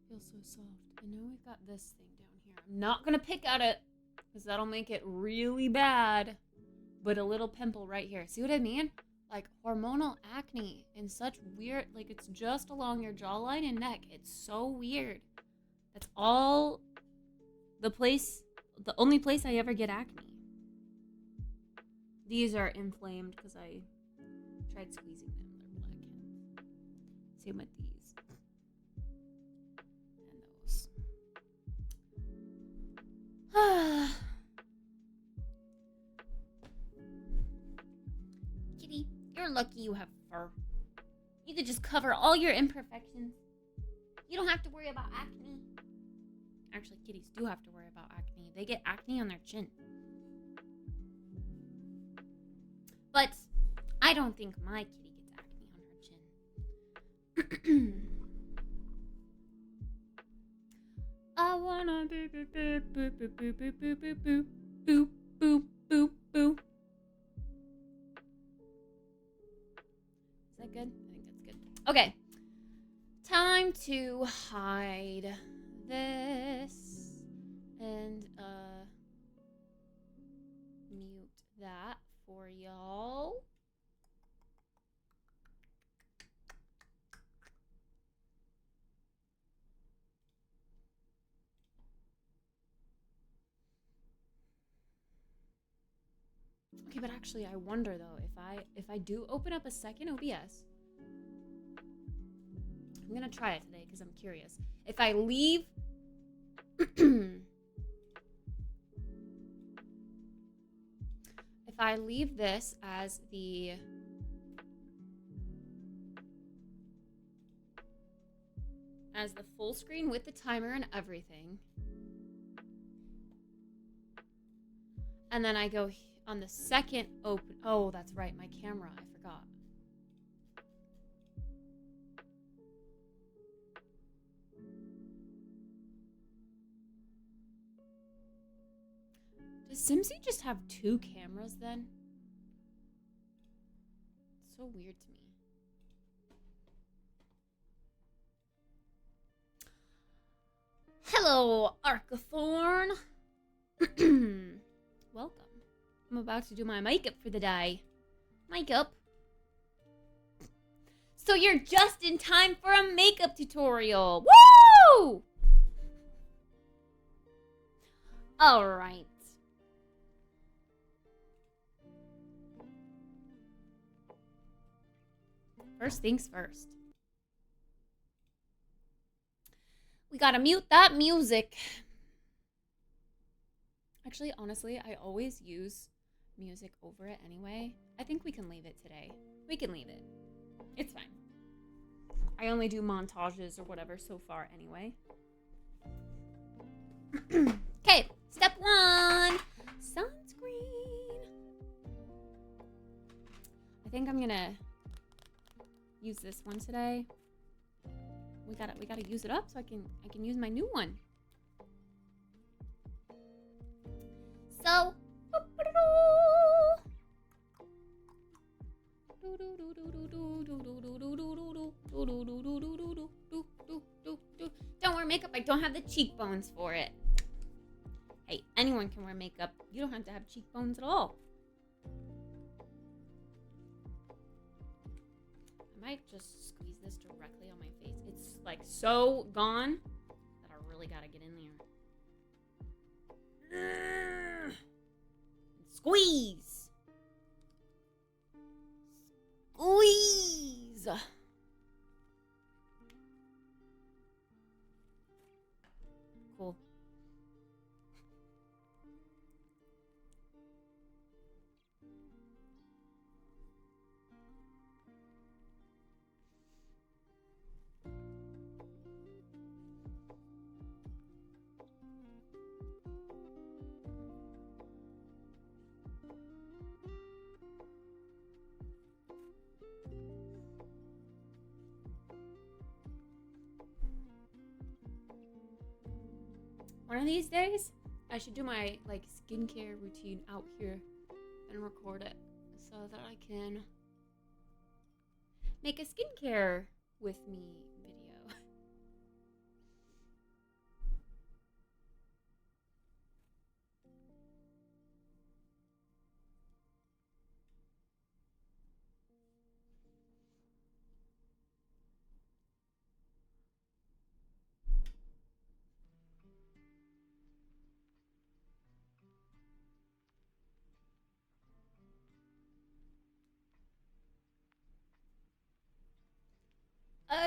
Feels so soft. And now we've got this thing down here. I'm not gonna pick at it because that'll make it really bad. But a little pimple right here. See what I mean? Like hormonal acne in such weird, like it's just along your jawline and neck. It's so weird. That's all the only place I ever get acne. These are inflamed because I tried squeezing them. They're black. Same with these. Kitty, you're lucky you have fur. You could just cover all your imperfections. You don't have to worry about acne. Actually, kitties do have to worry about acne. They get acne on their chin. But I don't think my kitty gets acne on her chin. I wanna boop boop boop boop boop boop boop boop boop boop boop boop boop. Is that good? I think that's good. Okay. Time to hide this and mute that for y'all. Okay, but actually, I wonder though if I do open up a second OBS, I'm gonna try it today because I'm curious. If I leave, I leave this as the full screen with the timer and everything, and then I go on the second open, oh, that's right, my camera, I forgot. Does SimC just have 2 cameras then? It's so weird to me. Hello, Arcathorn. Welcome. I'm about to do my makeup for the day. Makeup. So you're just in time for a makeup tutorial. Woo! All right. First things first. We gotta mute that music. Actually, honestly, I always use music over it anyway. I think we can leave it today. We can leave it. It's fine. I only do montages or whatever so far anyway. Okay, step 1. Sunscreen. I think I'm gonna use this one today. We gotta use it up so I can use my new one. So don't wear makeup. I don't have the cheekbones for it. Hey, anyone can wear makeup. You don't have to have cheekbones at all. I might just squeeze this directly on my face. It's like so gone that I really gotta get in there. Squeeze. Squeeze. Cool. One of these days, I should do my like skincare routine out here and record it so that I can make a skincare with me video.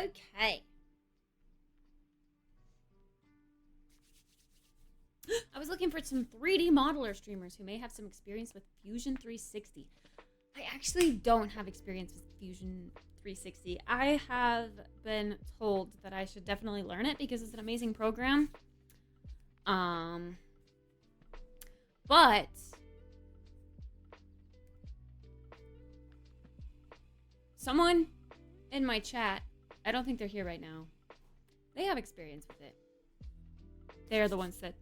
Okay. I was looking for some 3D modeler streamers who may have some experience with Fusion 360. I actually don't have experience with Fusion 360. I have been told that I should definitely learn it because it's an amazing program. But someone in my chat, I don't think they're here right now, they have experience with it. They're the ones that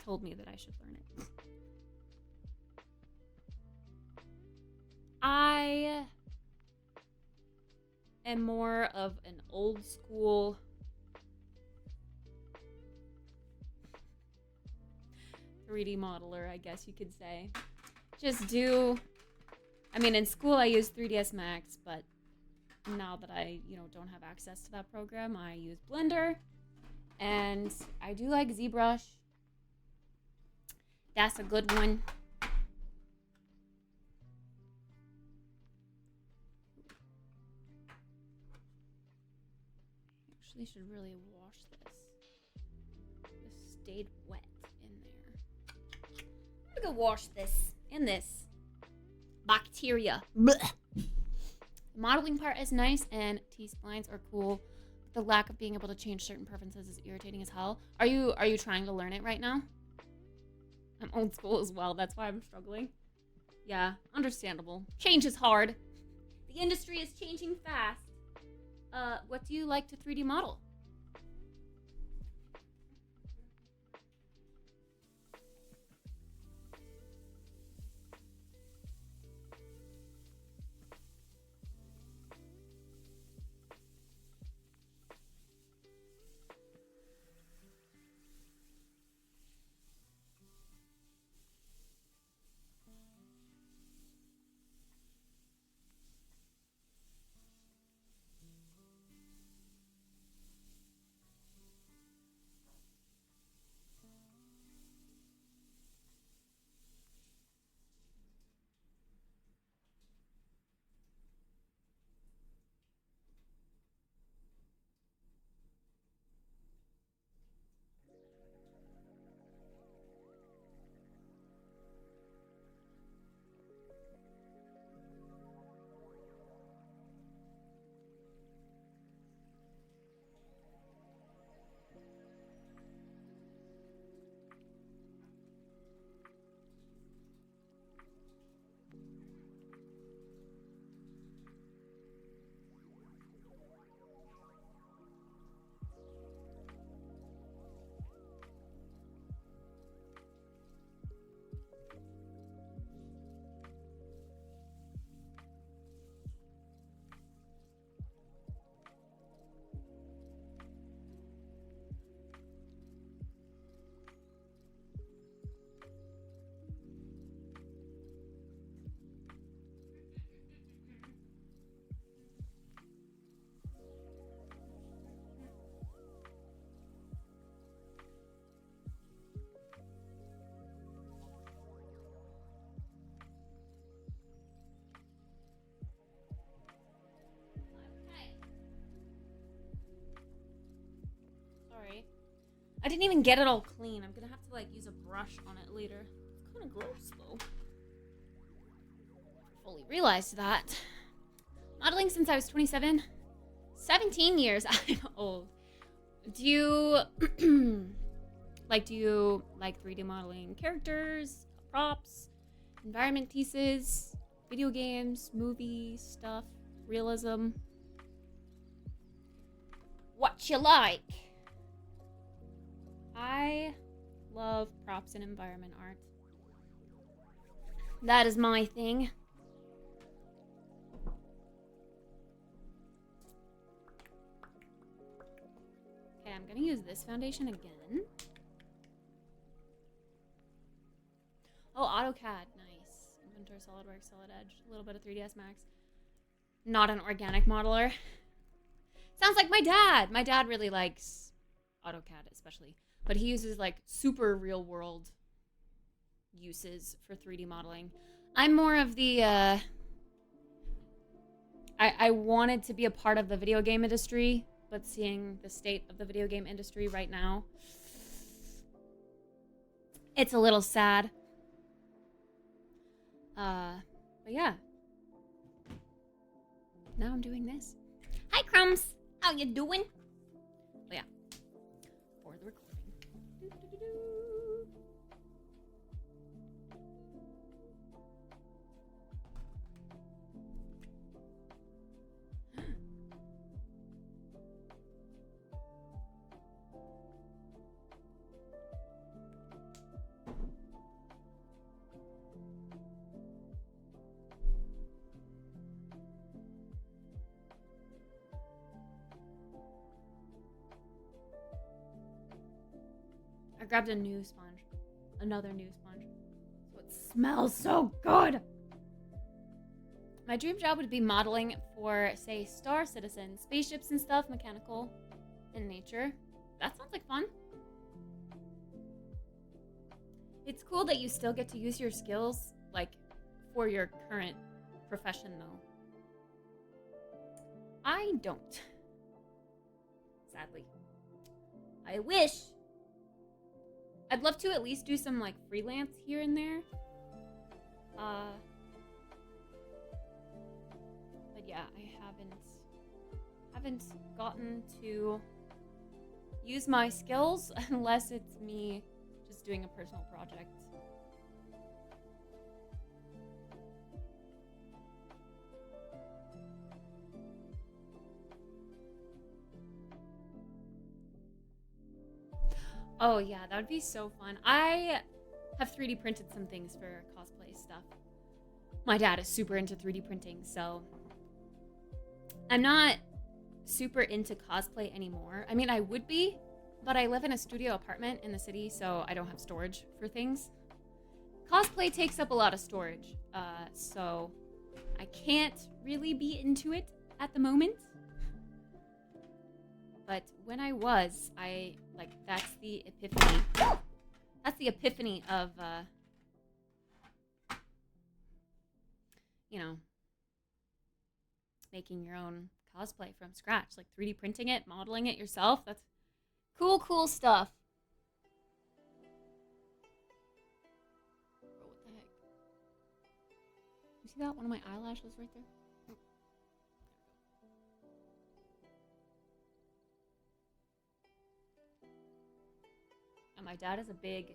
told me that I should learn it. I am more of an old school .3D modeler, I guess you could say. I mean, in school I used 3ds Max, but now that I, don't have access to that program, I use Blender, and I do like ZBrush. That's a good one. Actually should really wash this. This stayed wet in there. I'm gonna go wash this and this. bacteria. Blech. The modeling part is nice and T-splines are cool. The lack of being able to change certain preferences is irritating as hell. Are you trying to learn it right now? I'm old school as well. That's why I'm struggling. Yeah, understandable. Change is hard. The industry is changing fast. What do you like to 3D model? Sorry. I didn't even get it all clean. I'm gonna have to like use a brush on it later. It's kind of gross though. Never fully realized that. Modeling since I was 27. 17 years. I'm old. Do you like 3D modeling characters, props, environment pieces, video games, movies, stuff, realism? What you like? I love props and environment art. That is my thing. Okay, I'm gonna use this foundation again. Oh, AutoCAD, nice. Inventor, SolidWorks, Solid Edge, a little bit of 3ds Max. Not an organic modeler. Sounds like my dad. My dad really likes AutoCAD especially. But he uses like super real world uses for 3D modeling. I'm more of the, I wanted to be a part of the video game industry, but seeing the state of the video game industry right now, it's a little sad. But yeah. Now I'm doing this. Hi, Crumbs. How you doing? But yeah. For the recording. I grabbed a new sponge. Another new sponge. So it smells so good! My dream job would be modeling for, say, Star Citizen, spaceships and stuff, mechanical in nature. That sounds like fun. It's cool that you still get to use your skills, like, for your current profession, though. I don't. Sadly. I wish. I'd love to at least do some, like, freelance here and there. yeah, I haven't gotten to use my skills unless it's me just doing a personal project. Oh yeah, that would be so fun. I have 3D printed some things for cosplay stuff. My dad is super into 3D printing, so I'm not super into cosplay anymore. I mean, I would be, but I live in a studio apartment in the city, so I don't have storage for things. Cosplay takes up a lot of storage, so I can't really be into it at the moment. But when I was, that's the epiphany. That's the epiphany of, making your own cosplay from scratch. Like 3D printing it, modeling it yourself. That's cool stuff. Bro, what the heck? You see that? One of my eyelashes right there? And my dad is a big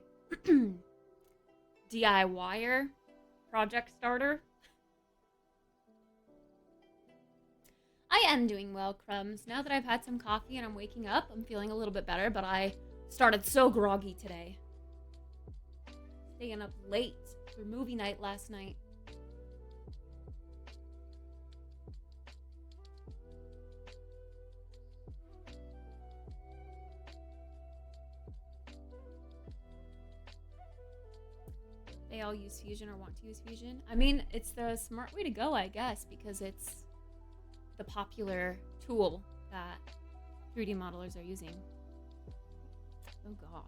DIYer, project starter. I am doing well, Crumbs. Now that I've had some coffee and I'm waking up, I'm feeling a little bit better, but I started so groggy today. Staying up late for movie night last night. They all use Fusion or want to use Fusion. I mean, it's the smart way to go, I guess, because it's the popular tool that 3D modelers are using. Oh god.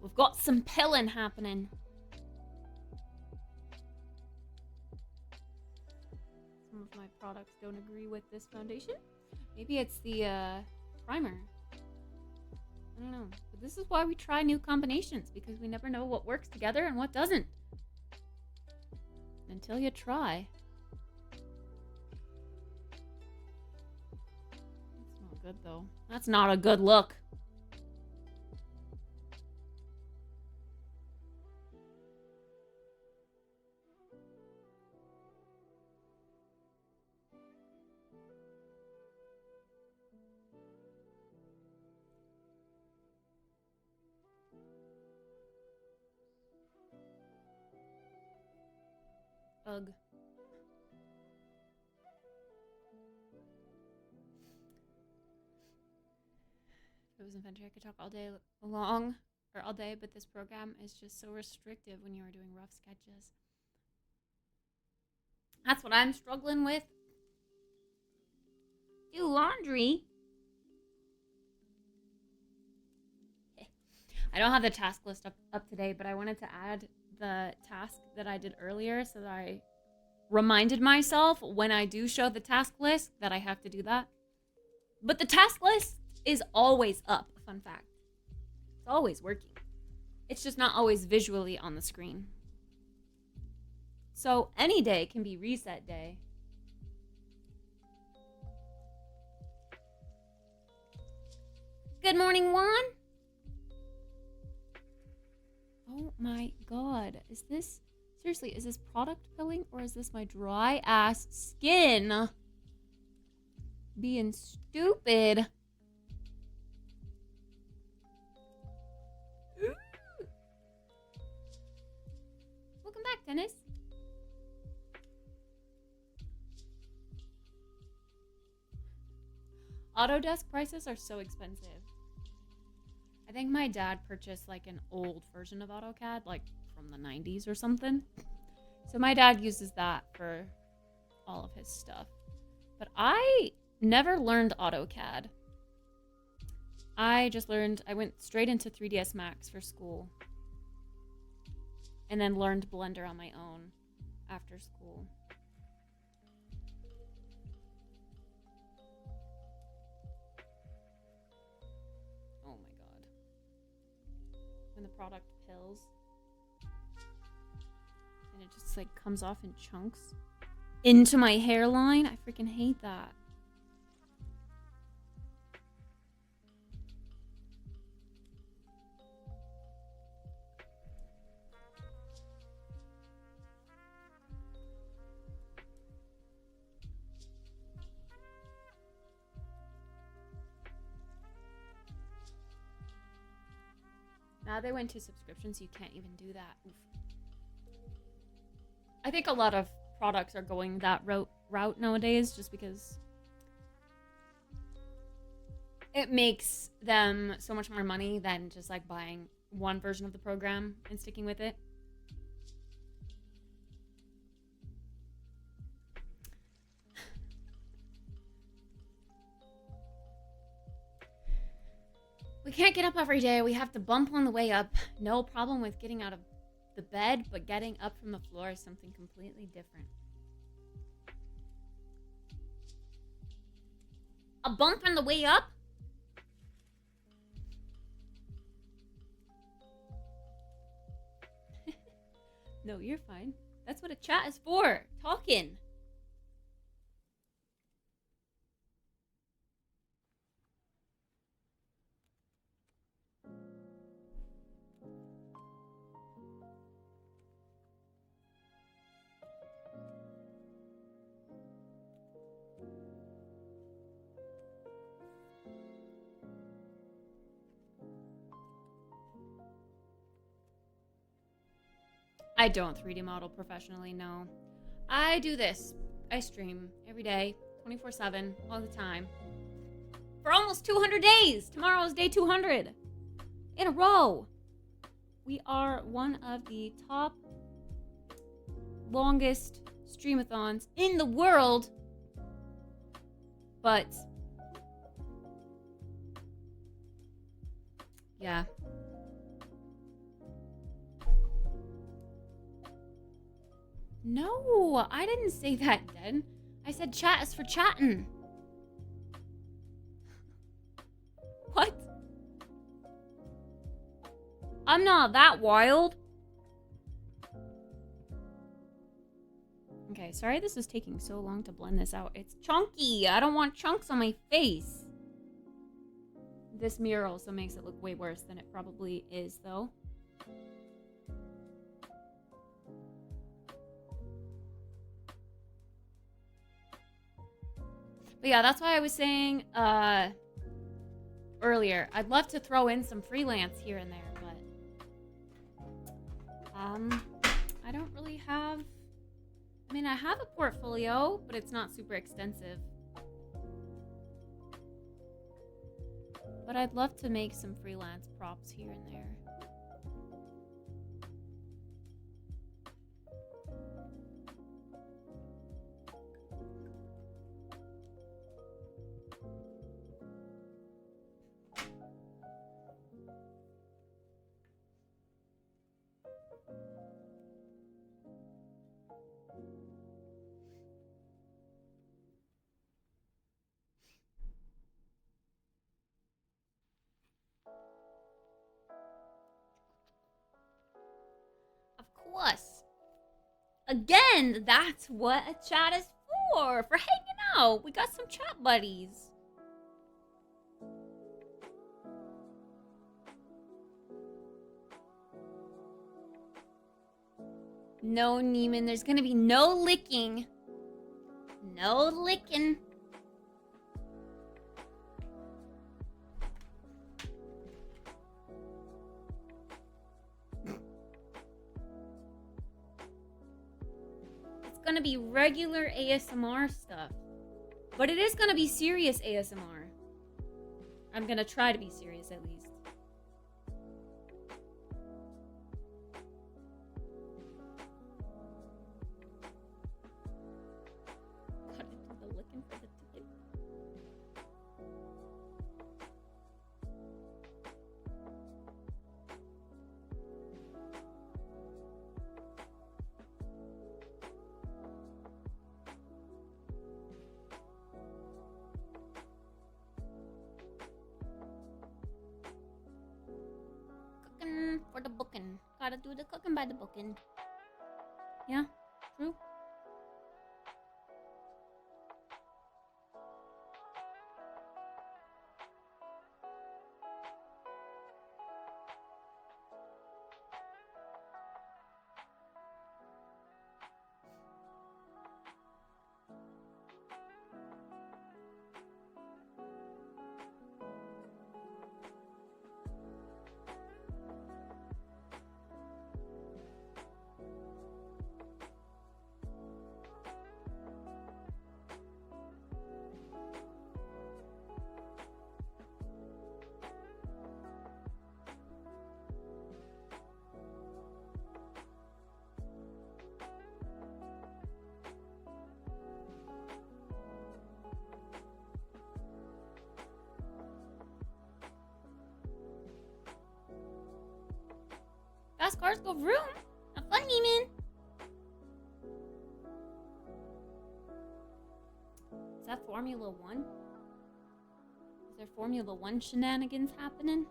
We've got some pilling happening. Some of my products don't agree with this foundation. Maybe it's the primer. I don't know. But this is why we try new combinations, because we never know what works together and what doesn't. Until you try. That's not good, though. That's not a good look. Ugh. If it was inventory, I could talk all day long, or all day, but this program is just so restrictive when you are doing rough sketches. That's what I'm struggling with. Do laundry. I don't have the task list up today, but I wanted to add the task that I did earlier so that I reminded myself when I do show the task list that I have to do that. But the task list is always up, fun fact. It's always working. It's just not always visually on the screen. So any day can be reset day. Good morning, Juan. Oh my god. Is this... Seriously, is this product pilling or is this my dry ass skin being stupid? Ooh. Welcome back, Dennis. Autodesk prices are so expensive. I think my dad purchased like an old version of AutoCAD, like from the 90s or something. So my dad uses that for all of his stuff. But I never learned AutoCAD. I went straight into 3ds Max for school. And then learned Blender on my own after school. when the product pills. And it just like comes off in chunks into my hairline. I freaking hate that. Now they went to subscriptions, so you can't even do that. Oof. I think a lot of products are going that route nowadays just because it makes them so much more money than just like buying one version of the program and sticking with it. We can't get up every day. We have to bump on the way up. No problem with getting out of the bed, but getting up from the floor is something completely different. A bump on the way up? No, you're fine. That's what a chat is for. Talking. I don't 3D model professionally, no. I do this. I stream every day, 24/7, all the time. For almost 200 days! Tomorrow is day 200. In a row. We are one of the top longest streamathons in the world. But yeah. No, I didn't say that, Den. I said chat is for chatting. What? I'm not that wild. Okay, sorry this is taking so long to blend this out. It's chunky. I don't want chunks on my face. This mirror also makes it look way worse than it probably is, though. But yeah, that's why I was saying earlier, I'd love to throw in some freelance here and there, but I don't really have, I mean, I have a portfolio, but it's not super extensive. But I'd love to make some freelance props here and there. Of course. Again, that's what a chat is for hanging out. We got some chat buddies. No, Neiman, there's gonna be no licking. No licking. It's gonna be regular ASMR stuff. But it is gonna be serious ASMR. I'm gonna try to be serious at least. Gotta do the licking for the ticket. Gotta do the cooking by the booking. Yeah, true. Fast cars go vroom. Have fun, Neiman. Is that Formula One? Is there Formula One shenanigans happening?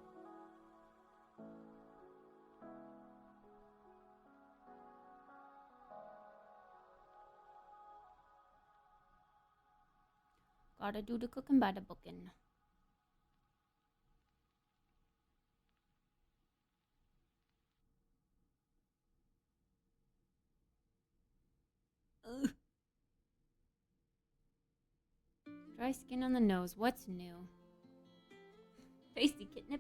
Gotta do the cooking by the booking. Ugh. Dry skin on the nose. What's new? Tasty kitnips.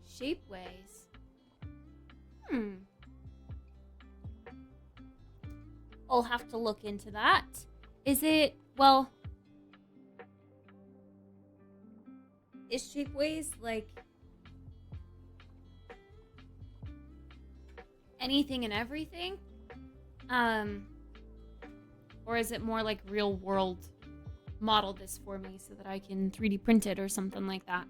Shapeways. I'll have to look into that. Is it, well, is Shapeways like anything and everything? Or is it more like real world model this for me so that I can 3D print it or something like that?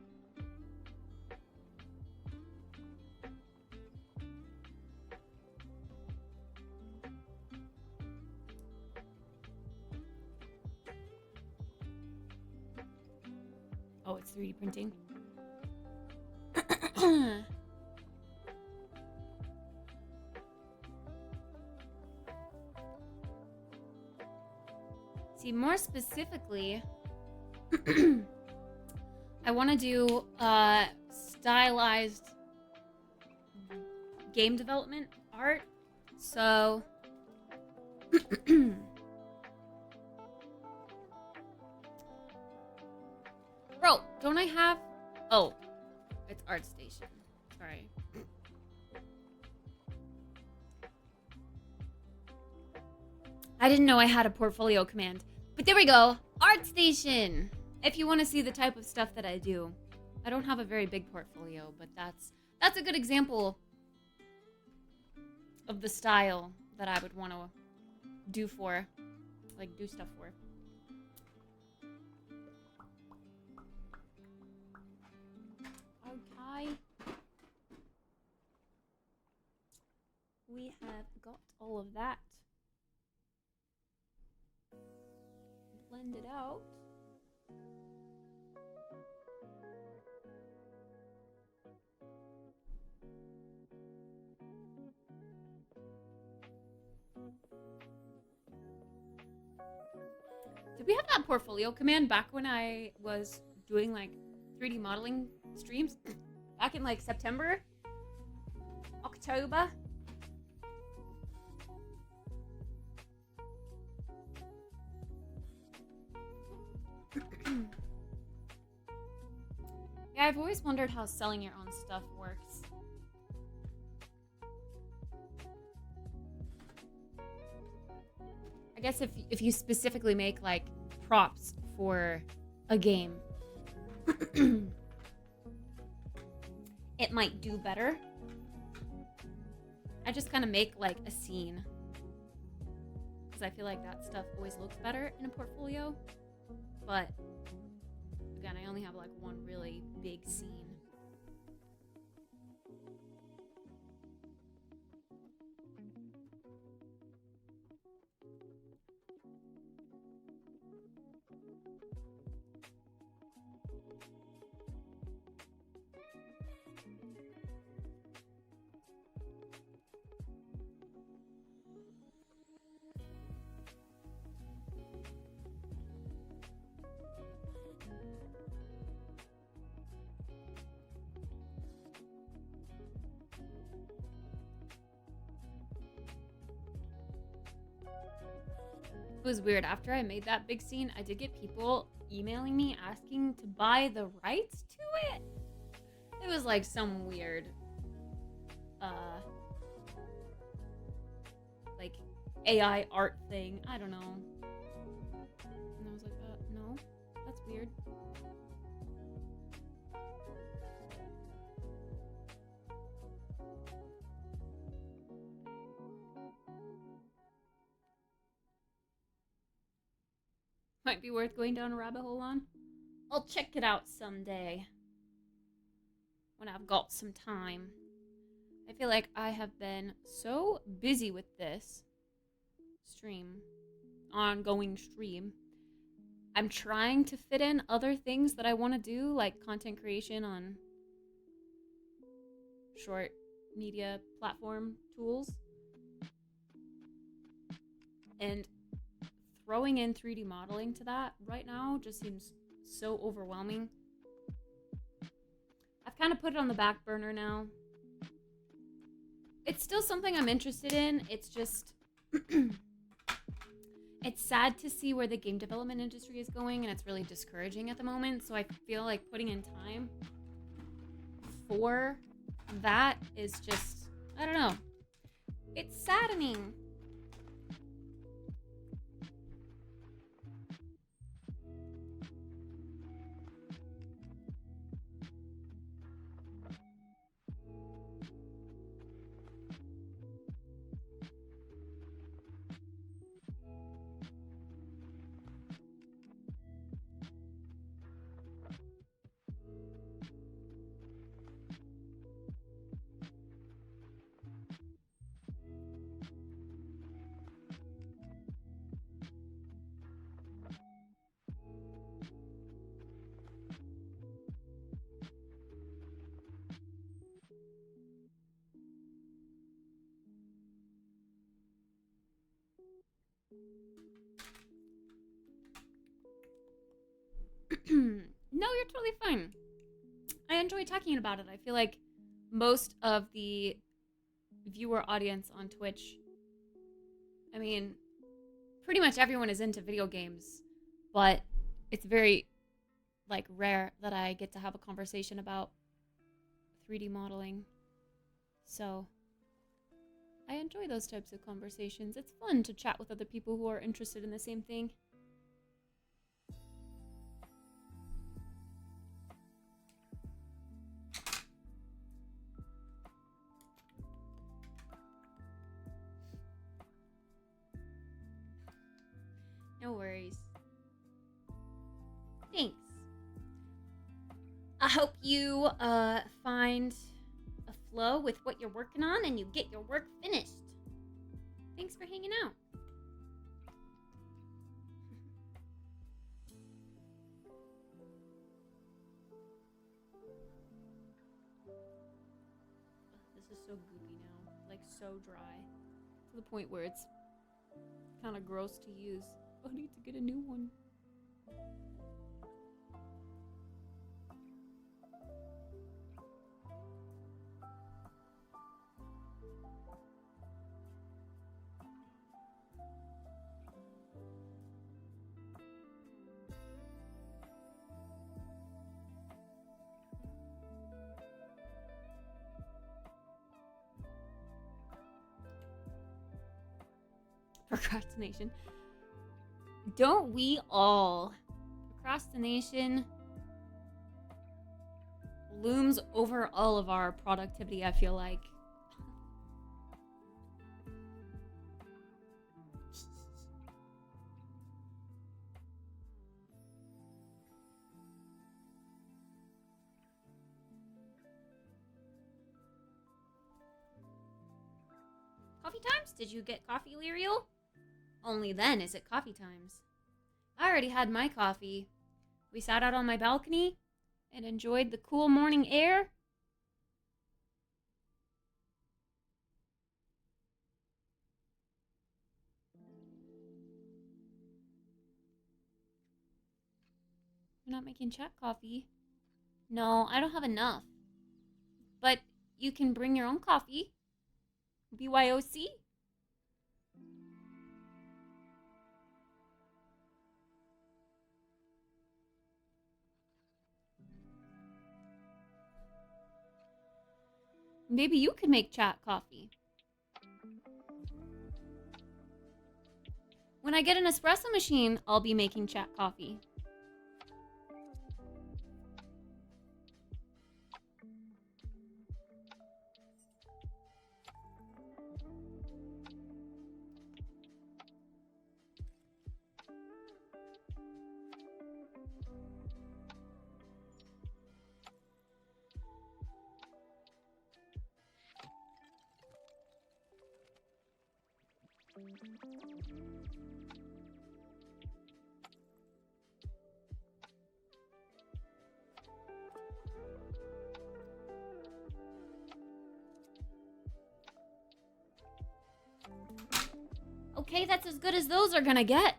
Oh, it's 3D printing. See, more specifically, I want to do stylized game development art. So bro, don't I have... Oh, it's ArtStation. Sorry. I didn't know I had a portfolio command. But there we go. ArtStation! If you want to see the type of stuff that I do. I don't have a very big portfolio, but that's a good example of the style that I would want to do for. Like, do stuff for. Okay. We have got all of that. Blend it out. Did we have that portfolio command back when I was doing like 3D modeling streams? Back in like September? October? Yeah, I've always wondered how selling your own stuff works. I guess if you specifically make like props for a game, it might do better. I just kind of make like a scene because I feel like that stuff always looks better in a portfolio. But again, I only have like one really big scene. It was weird. After I made that big scene, I did get people emailing me asking to buy the rights to it. It was like some weird, like AI art thing. I don't know. And I was like, no, that's weird. Might be worth going down a rabbit hole on. I'll check it out someday. When I've got some time. I feel like I have been so busy with this ongoing stream. I'm trying to fit in other things that I want to do, like content creation on short media platform tools. And throwing in 3D modeling to that right now just seems so overwhelming. I've kind of put it on the back burner now. It's still something I'm interested in. It's just it's sad to see where the game development industry is going, and it's really discouraging at the moment. So I feel like putting in time for that is just, I don't know. It's saddening. No, you're totally fine. I enjoy talking about it. I feel like most of the viewer audience on Twitch, I mean, pretty much everyone is into video games, but it's very, like, rare that I get to have a conversation about 3D modeling. So I enjoy those types of conversations. It's fun to chat with other people who are interested in the same thing. No worries. Thanks. I hope you find a flow with what you're working on and you get your work finished. Thanks for hanging out. This is so goopy now. Like, so dry. To the point where it's kind of gross to use. I need to get a new one. Procrastination. Don't we all? Procrastination looms over all of our productivity, I feel like. Coffee times? Did you get coffee, Lyriel? Only then is it coffee times. I already had my coffee. We sat out on my balcony and enjoyed the cool morning air. You're not making chat coffee? No, I don't have enough. But you can bring your own coffee. BYOC? Maybe you could make chat coffee. When I get an espresso machine, I'll be making chat coffee. Okay, that's as good as those are gonna get.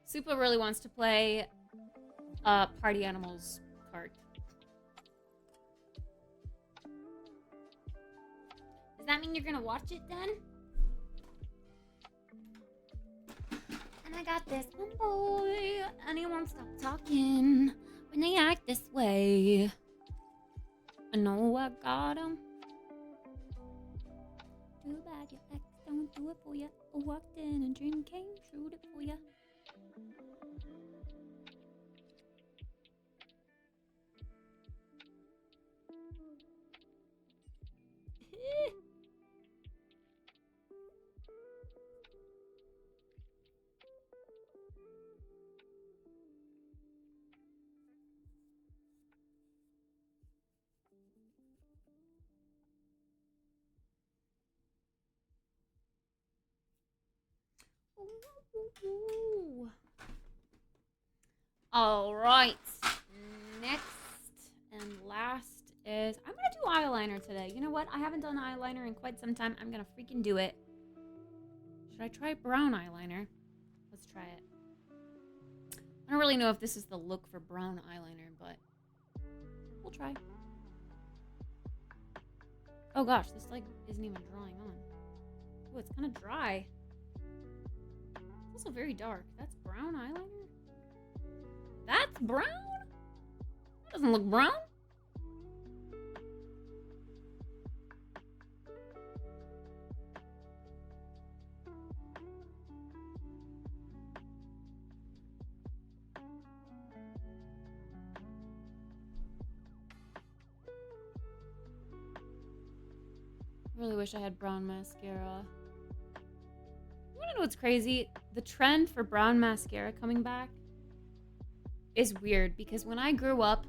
Supa really wants to play Party Animals card. Does that mean you're gonna watch it then? And I got this one boy, and he won't stop talking when they act this way. I know I got him. Too bad your ex don't do it for ya. I walked in and dream came true it for ya. Ooh. All right. Next and last is I'm gonna do eyeliner today. You know what? I haven't done eyeliner in quite some time. I'm gonna freaking do it. Should I try brown eyeliner? Let's try it. I don't really know if this is the look for brown eyeliner, but we'll try. Oh gosh, this like isn't even drawing on. Oh, it's kind of dry. It's also very dark. That's brown eyeliner? That's brown? Doesn't look brown. I really wish I had brown mascara. You wanna know what's crazy? The trend for brown mascara coming back is weird because when I grew up,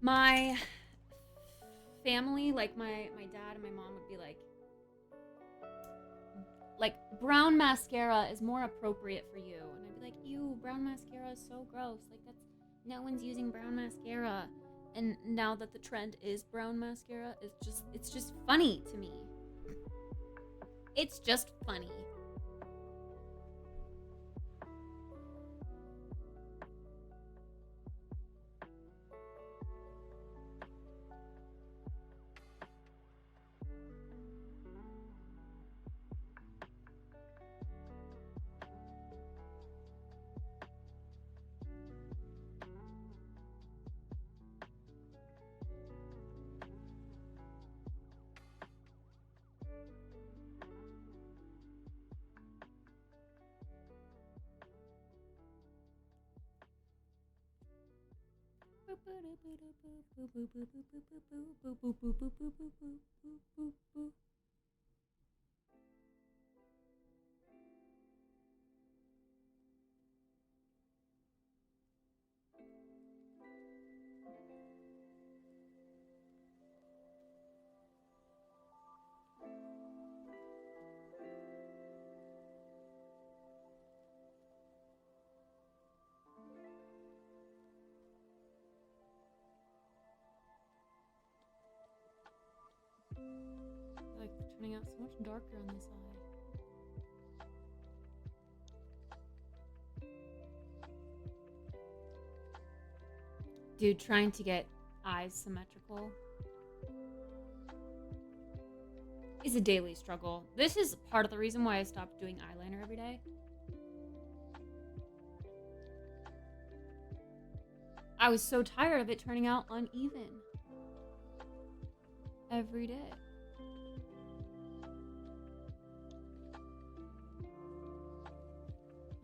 my family, like my dad and my mom would be like brown mascara is more appropriate for you. And I'd be like, ew, brown mascara is so gross. Like no one's using brown mascara. And now that the trend is brown mascara, it's just funny to me. It's just funny. Like turning out so much darker on this eye. Dude, trying to get eyes symmetrical is a daily struggle. This is part of the reason why I stopped doing eyeliner every day. I was so tired of it turning out uneven every day.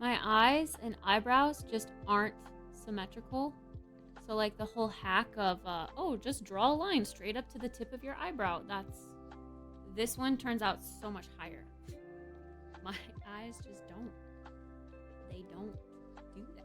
My eyes and eyebrows just aren't symmetrical. So like the whole hack of, oh, just draw a line straight up to the tip of your eyebrow. This one turns out so much higher. My eyes just don't. They don't do that.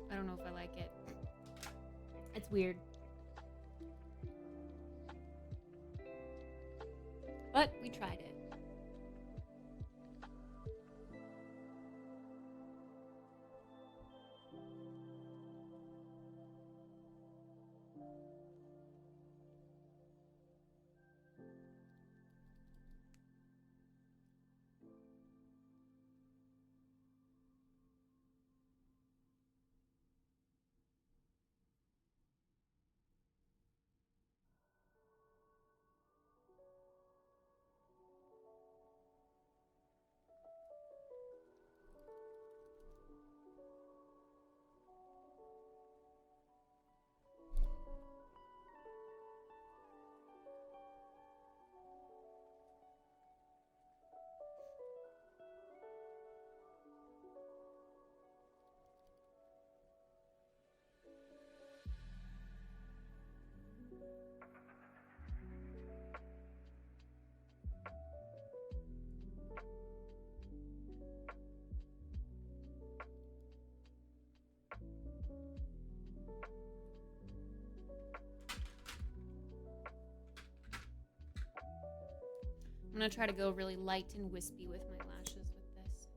I don't know if I like it. It's weird. But we tried it. I'm gonna try to go really light and wispy with my lashes with this.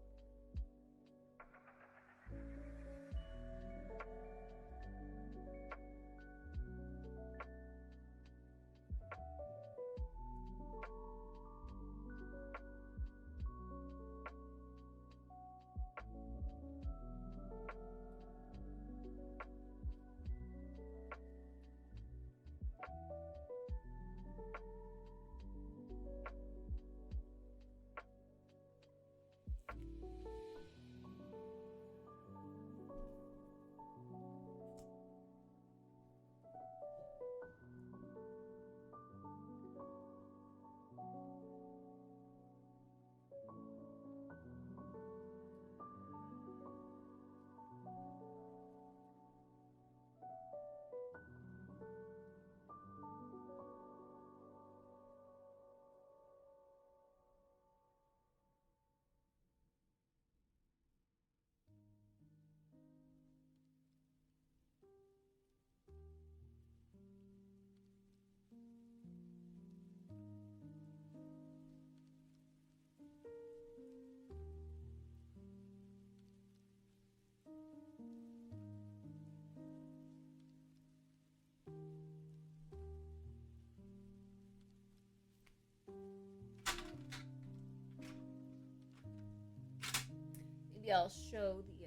maybe I'll show the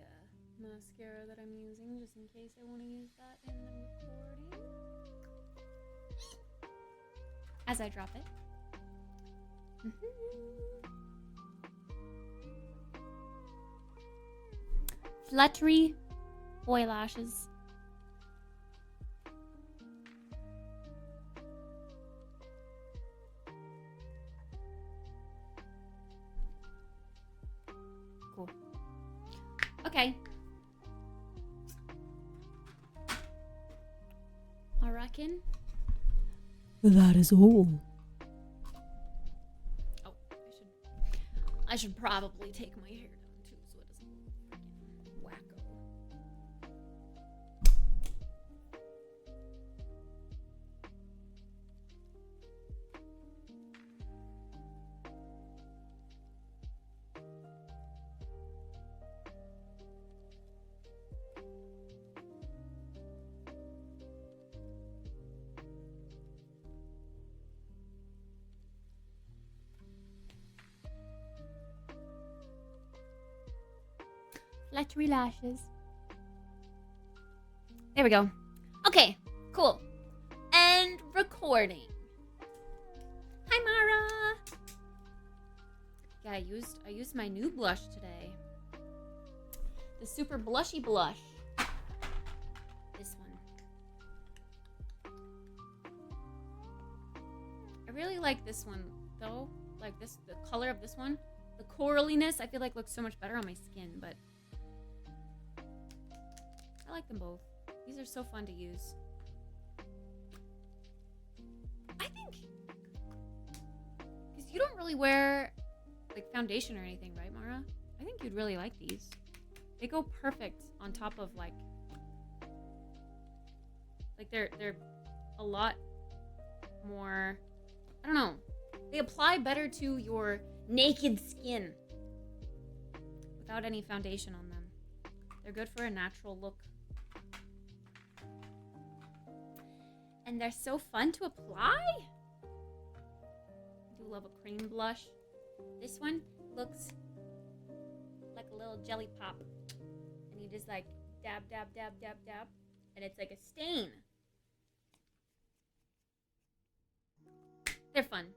mascara that I'm using just in case I want to use that in the recording. As I drop it. Fluttery boy lashes. Cool. Okay. I reckon that is all. Oh, I should probably take my hair down too so it doesn't look freaking wacko. Fluttery lashes. There we go. Okay, cool. And recording. Hi, Mara. Yeah, I used my new blush today. The super blushy blush. This one. I really like this one though. Like this, the color of this one. The coraliness I feel like looks so much better on my skin, but I like them both. These are so fun to use. I think, because you don't really wear like foundation or anything, right, Mara? I think you'd really like these. They go perfect on top of like they're a lot more, I don't know. They apply better to your naked skin without any foundation on them. They're good for a natural look. And they're so fun to apply. I do love a cream blush. This one looks like a little jelly pop. And you just like dab, dab, dab, dab, dab. And it's like a stain. They're fun.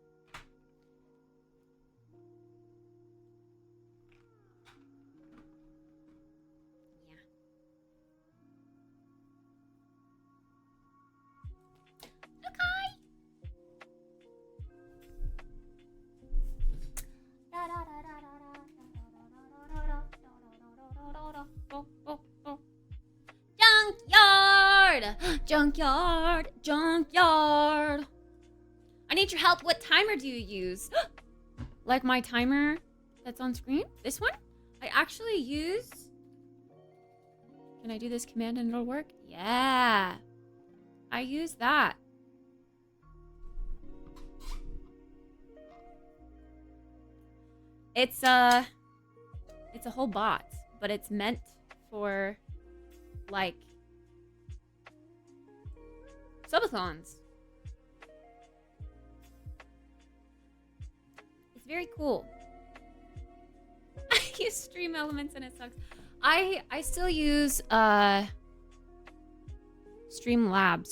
Junkyard, junkyard. I need your help. What timer do you use? Like my timer that's on screen? This one? I actually use... Can I do this command and it'll work? Yeah. I use that. It's a whole bot, but it's meant for like subathons. It's very cool. I use Stream Elements and it sucks. I still use Streamlabs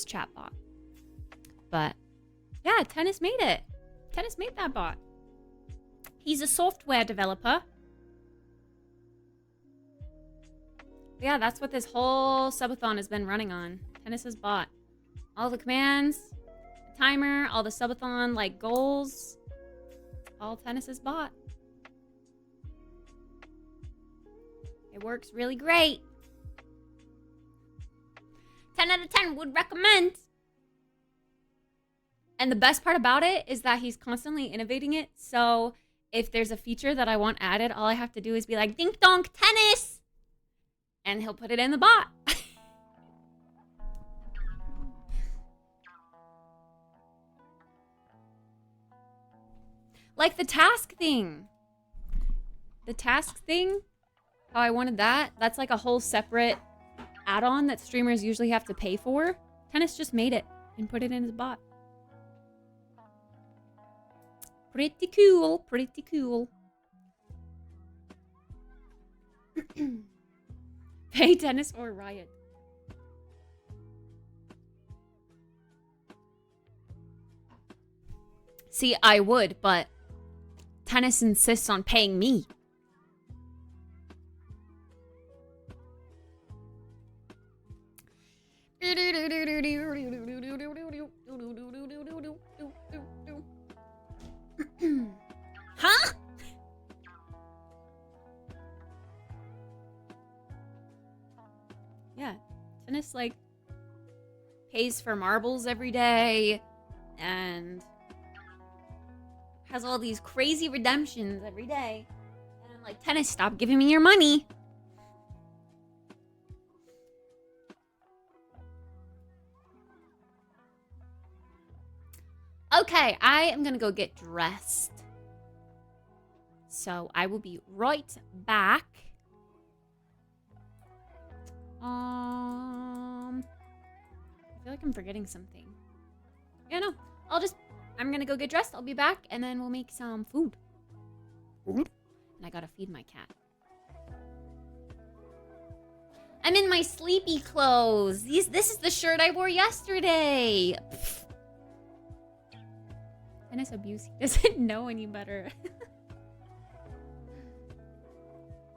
chatbot. But yeah, Tennis made it. Tennis made that bot. He's a software developer. Yeah, that's what this whole subathon has been running on. Tennis's bot. All the commands, the timer, all the subathon like goals. All Tennis's bot. It works really great. 10 out of 10 would recommend. And the best part about it is that he's constantly innovating it. So if there's a feature that I want added, all I have to do is be like, dink donk, Tennis! And he'll put it in the bot. Like the task thing. The task thing, how I wanted that. That's like a whole separate add-on that streamers usually have to pay for. Tennis just made it and put it in his bot. Pretty cool, pretty cool. Pay tennis or riot? See, I would, but tennis insists on paying me. Huh? Yeah, tennis like pays for marbles every day and has all these crazy redemptions every day. And I'm like, tennis, stop giving me your money. Okay, I am gonna go get dressed. So I will be right back. I feel like I'm forgetting something. Yeah, no. I'm gonna go get dressed. I'll be back and then we'll make some food. And I gotta feed my cat. I'm in my sleepy clothes. This is the shirt I wore yesterday. Tennis abuse. He doesn't know any better.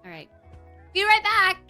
All right. Be right back.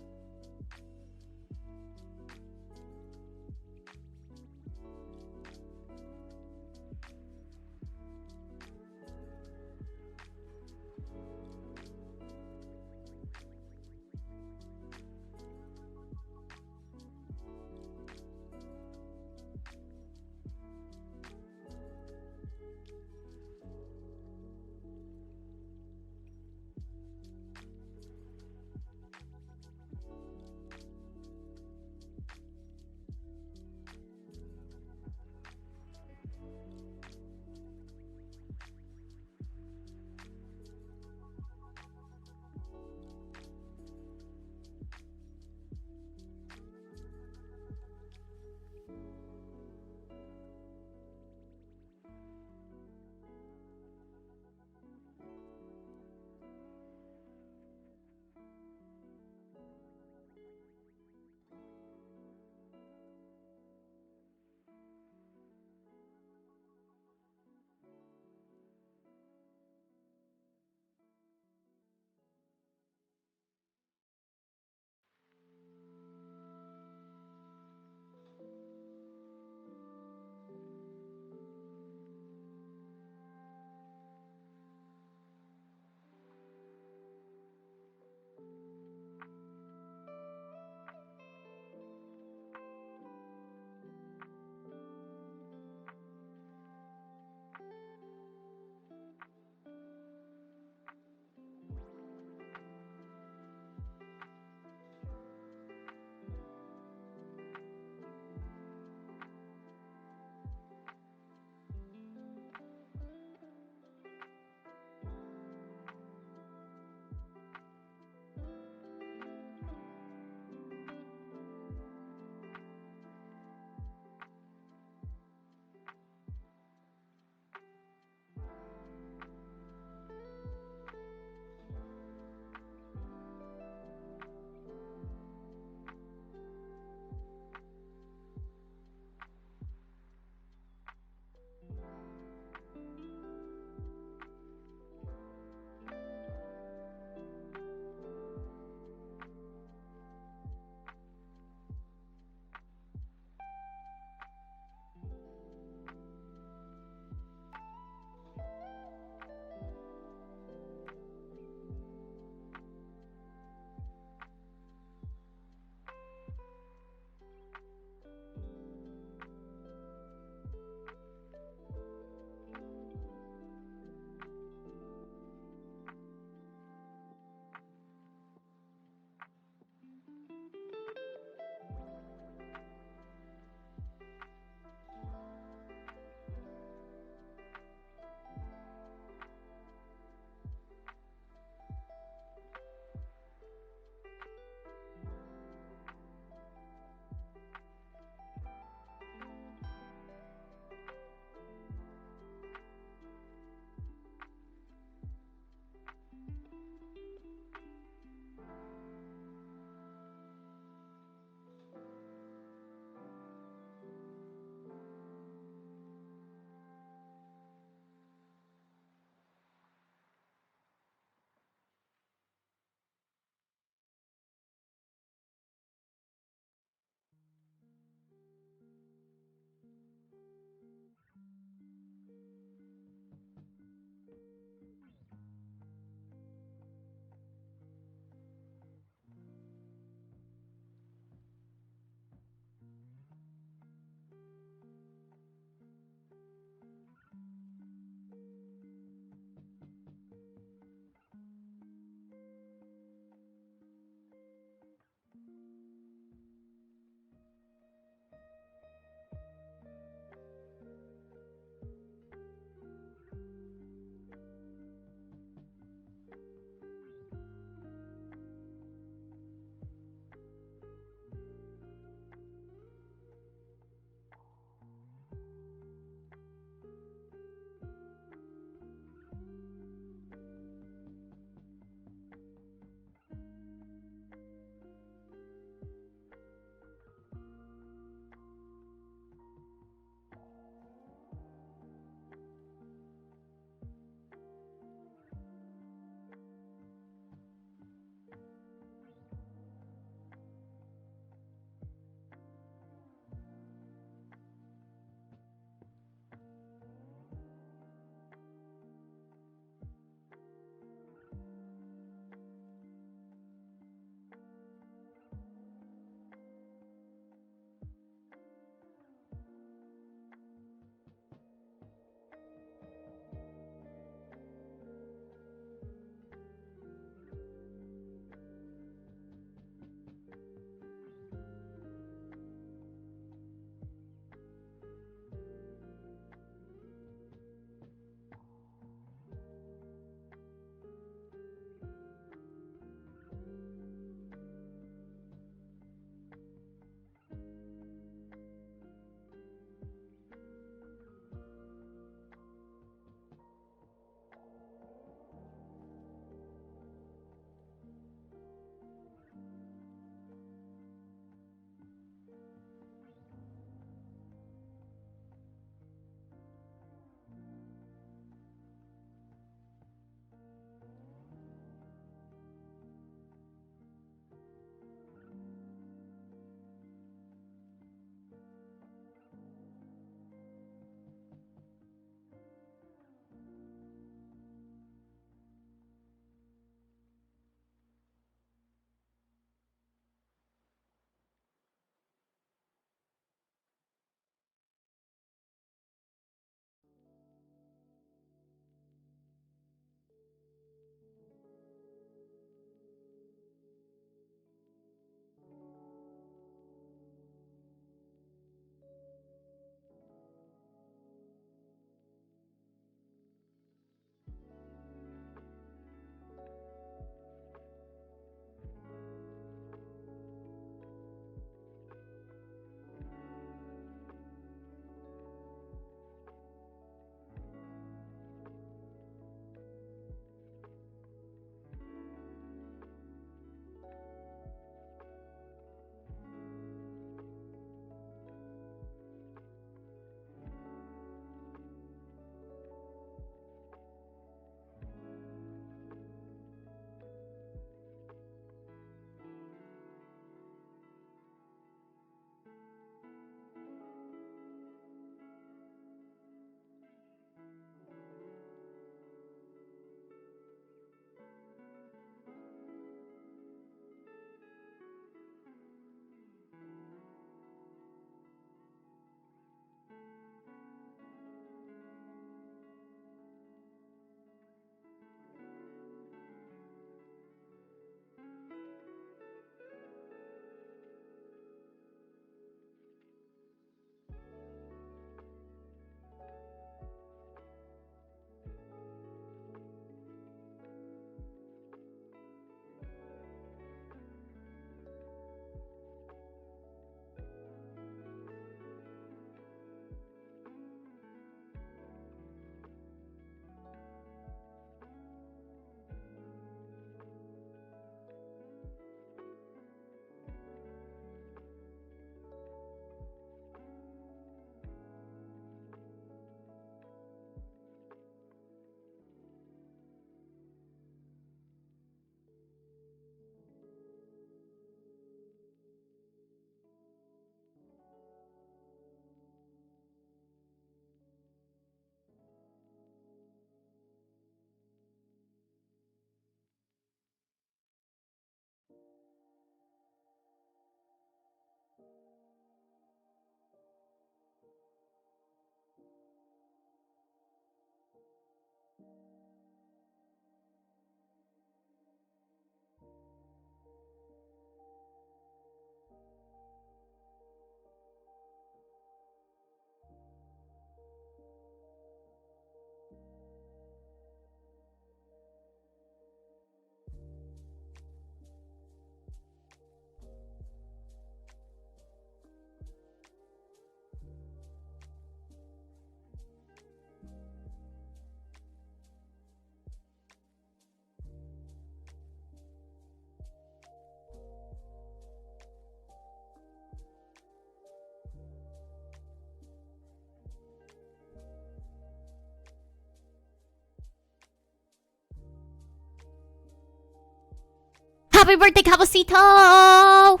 Happy birthday, Cabosito!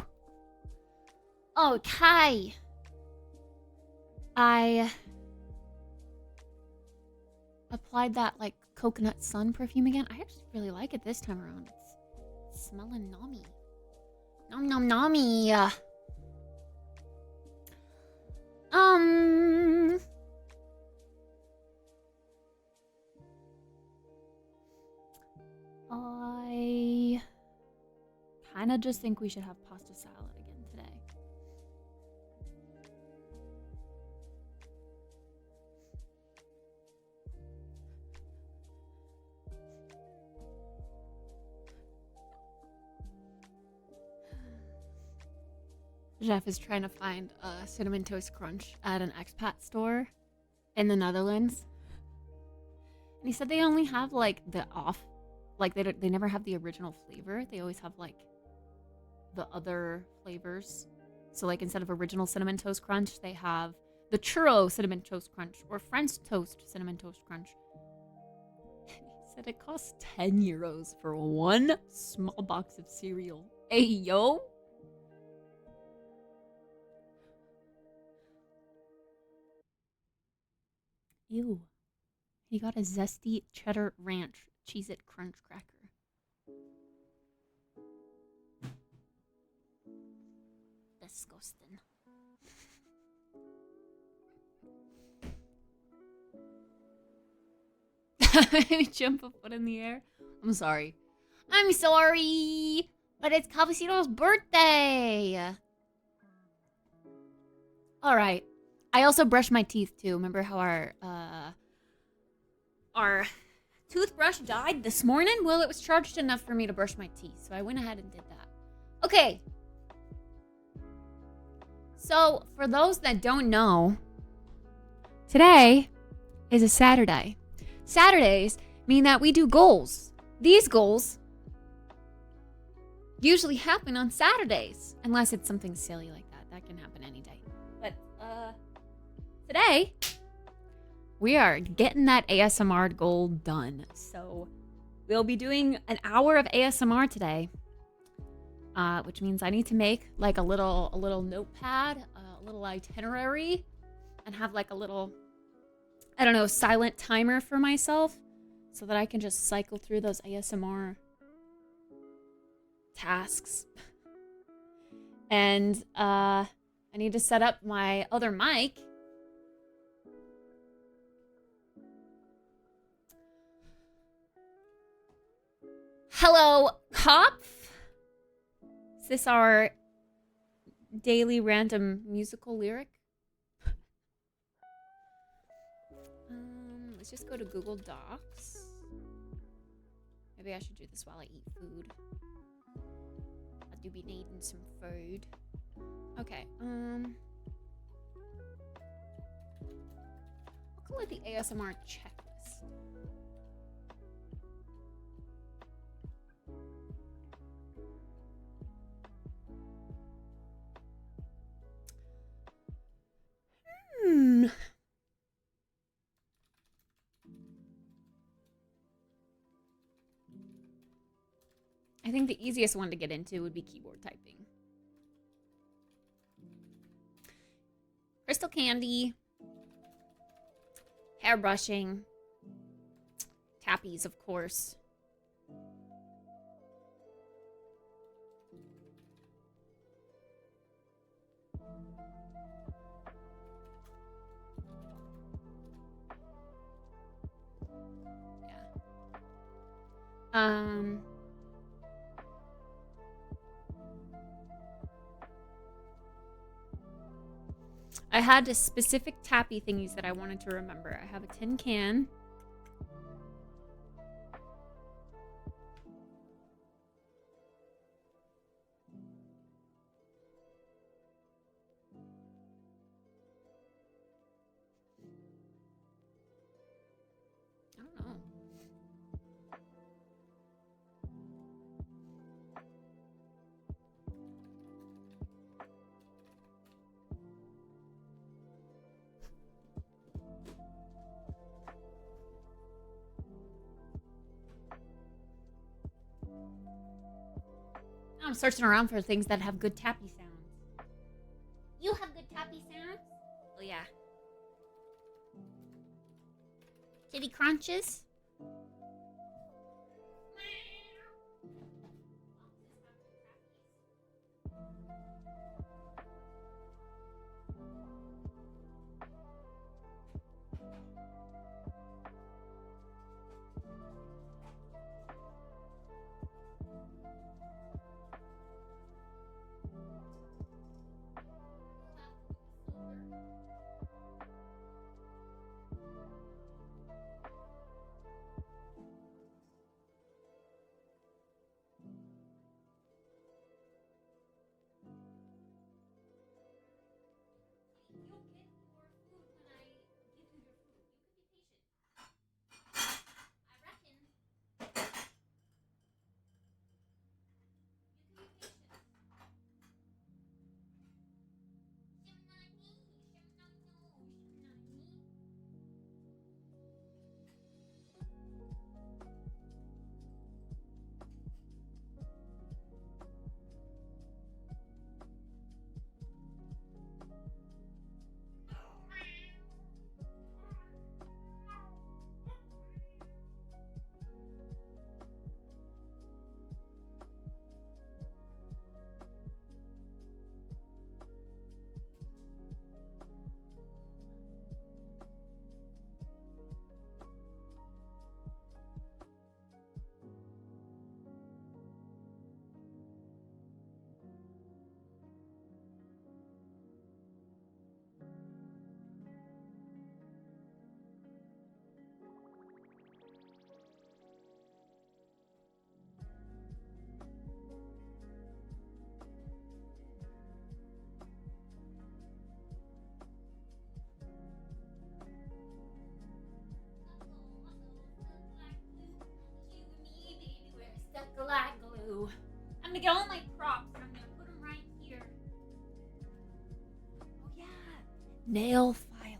Okay. I applied that like coconut sun perfume again. I actually really like it this time around. It's smelling nommy. Nom nom nommy. I kind of just think we should have pasta salad again today. Jeff is trying to find a Cinnamon Toast Crunch at an expat store in the Netherlands. And he said they only have like the off, like they never have the original flavor. They always have like the other flavors. So like instead of original Cinnamon Toast Crunch, they have the churro Cinnamon Toast Crunch or French Toast Cinnamon Toast Crunch. And he said it costs 10 euros for one small box of cereal. Hey, yo. Ew. He got a zesty cheddar ranch Cheez-It Crunch cracker. Disgusting. Jump a foot in the air. I'm sorry. I'm sorry, but it's Cabosito's birthday. All right. I also brushed my teeth too. Remember how our toothbrush died this morning? Well, it was charged enough for me to brush my teeth, so I went ahead and did that. Okay. So, for those that don't know, today is a Saturday. Saturdays mean that we do goals. These goals usually happen on Saturdays, unless it's something silly like that. That can happen any day. But, today, we are getting that ASMR goal done. So we'll be doing an hour of ASMR today, which means I need to make like a little notepad, a little itinerary, and have like a little, I don't know, silent timer for myself so that I can just cycle through those ASMR tasks. And I need to set up my other mic. Hello, Kopf. Is this our daily random musical lyric? Let's just go to Google Docs. Maybe I should do this while I eat food. I do be needing some food. Okay, I'll call it the ASMR checklist. I think the easiest one to get into would be keyboard typing. Crystal candy, hair brushing, tappies, of course. Yeah. I had specific tappy thingies that I wanted to remember. I have a tin can. I don't know. I'm searching around for things that have good tappy sounds. You have good tappy sounds? Oh yeah. Kitty crunches? Like glue. I'm gonna get all my props and I'm gonna put them right here. Oh yeah, nail filing.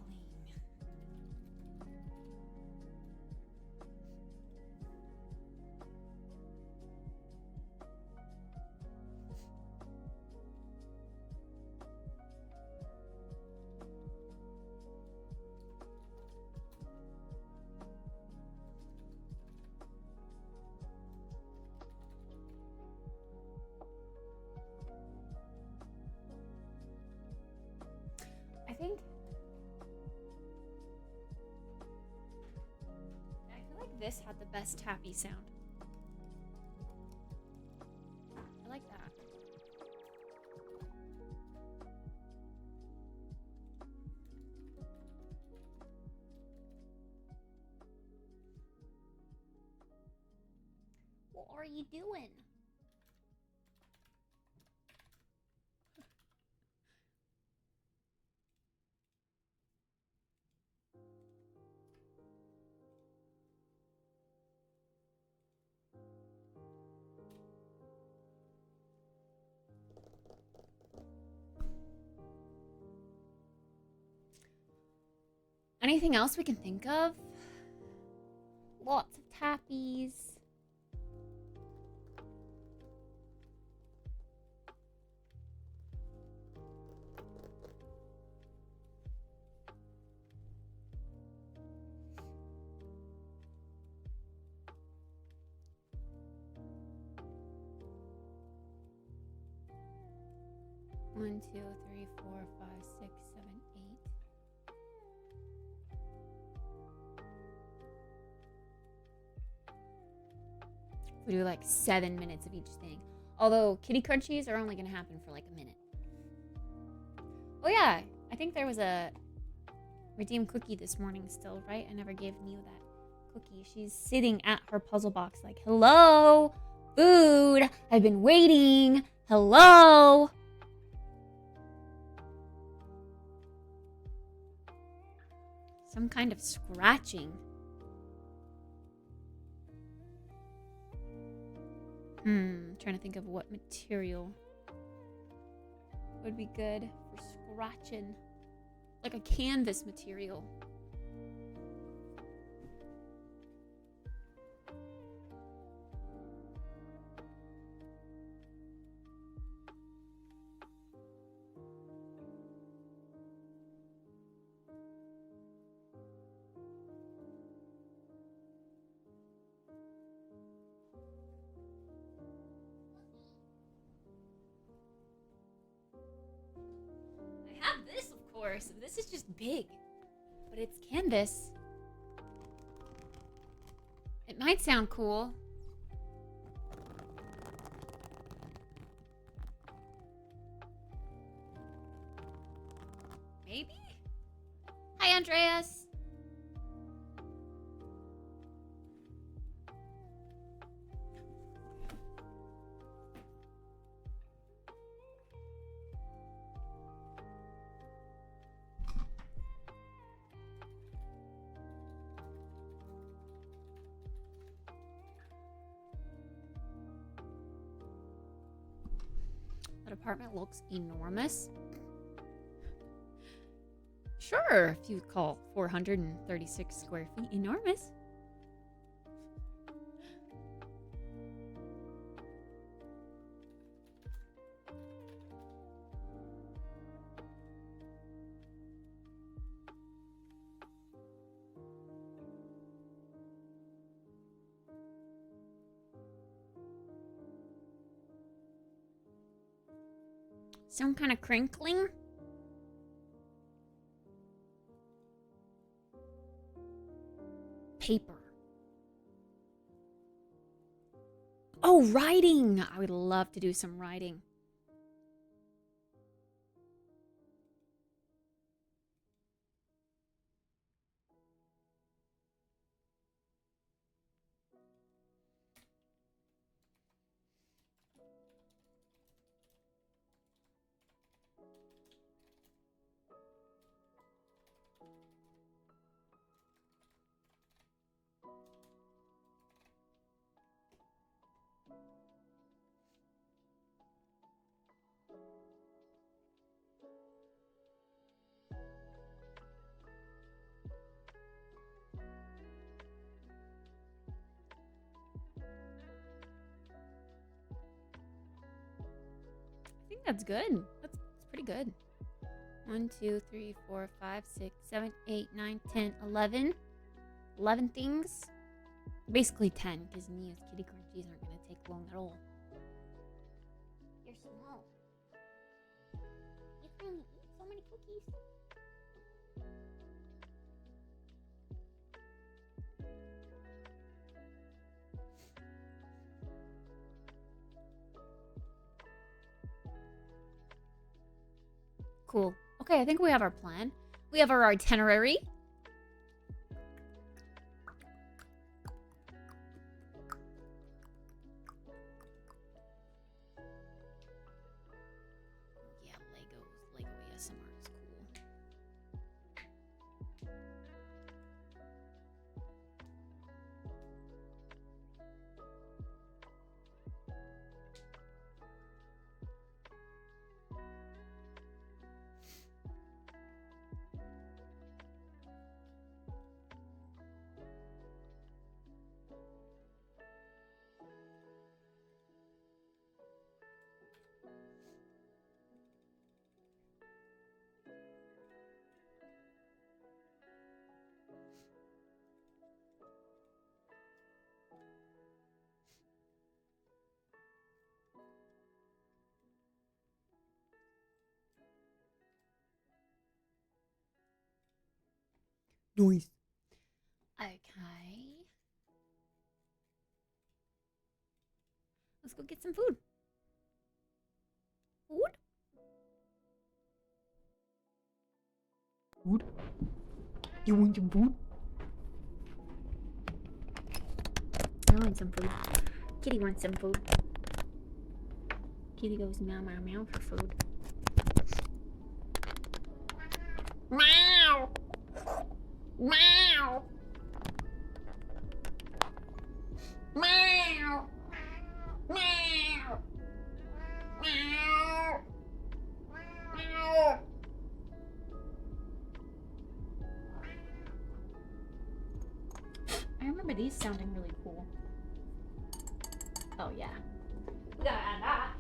I feel like this had the best tappy sound. I like that. What are you doing? Anything else we can think of? Lots of tappies. One, two, three, 4, 5, 6, 7, 8. We do like 7 minutes of each thing. Although kitty crunchies are only gonna happen for like a minute. Oh yeah, I think there was a redeemed cookie this morning still, right? I never gave Mew that cookie. She's sitting at her puzzle box like, hello, food, I've been waiting, hello. Some kind of scratching. Trying to think of what material would be good for scratching. Like a canvas material. floor. So this is just big, but it's canvas. It might sound cool. Maybe? Hi, Andreas. That apartment looks enormous. Sure, if you call 436 square feet enormous. Some kind of crinkling? Paper. Oh, writing! I would love to do some writing. I think that's good. That's pretty good. 1, 2, 3, 4, 5, 6, 7, 8, 9, 10, 11. 11 things. Basically 10, because Nia's kitty crunchies aren't going to take long at all. You're small. You can only eat so many cookies. Cool. Okay, I think we have our plan. We have our itinerary. Yeah, Lego ASMR is cool. Nice. Okay. Let's go get some food. Food? Food? You want some food? I want some food. Kitty wants some food. Kitty goes meow meow meow for food. Meow! Meow! Meow! Meow! Meow! Meow! I remember these sounding really cool. Oh yeah. We gotta add that.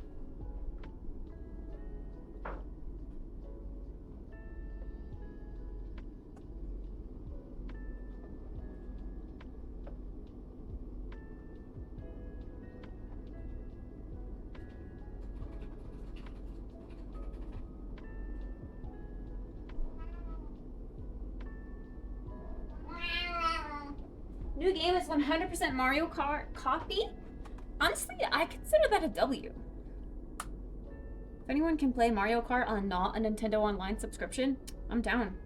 New game is 100% Mario Kart copy. Honestly, I consider that a W. If anyone can play Mario Kart on not a Nintendo Online subscription, I'm down.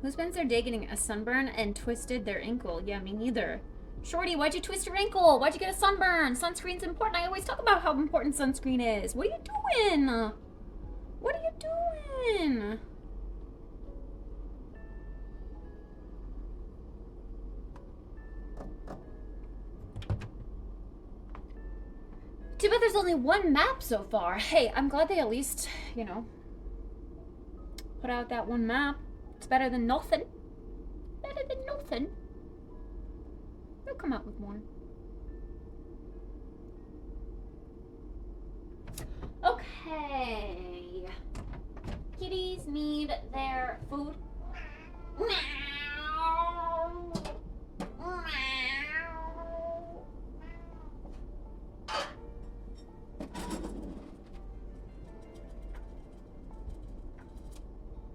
Who spends their day getting a sunburn and twisted their ankle? Yeah, me neither. Shorty, why'd you twist your ankle? Why'd you get a sunburn? Sunscreen's important. I always talk about how important sunscreen is. What are you doing? What are you doing? Too bad there's only one map so far. Hey, I'm glad they at least, you know, put out that one map. It's better than nothing. Better than nothing. They'll come out with more. Okay. Kitties need their food. Meow. Meow.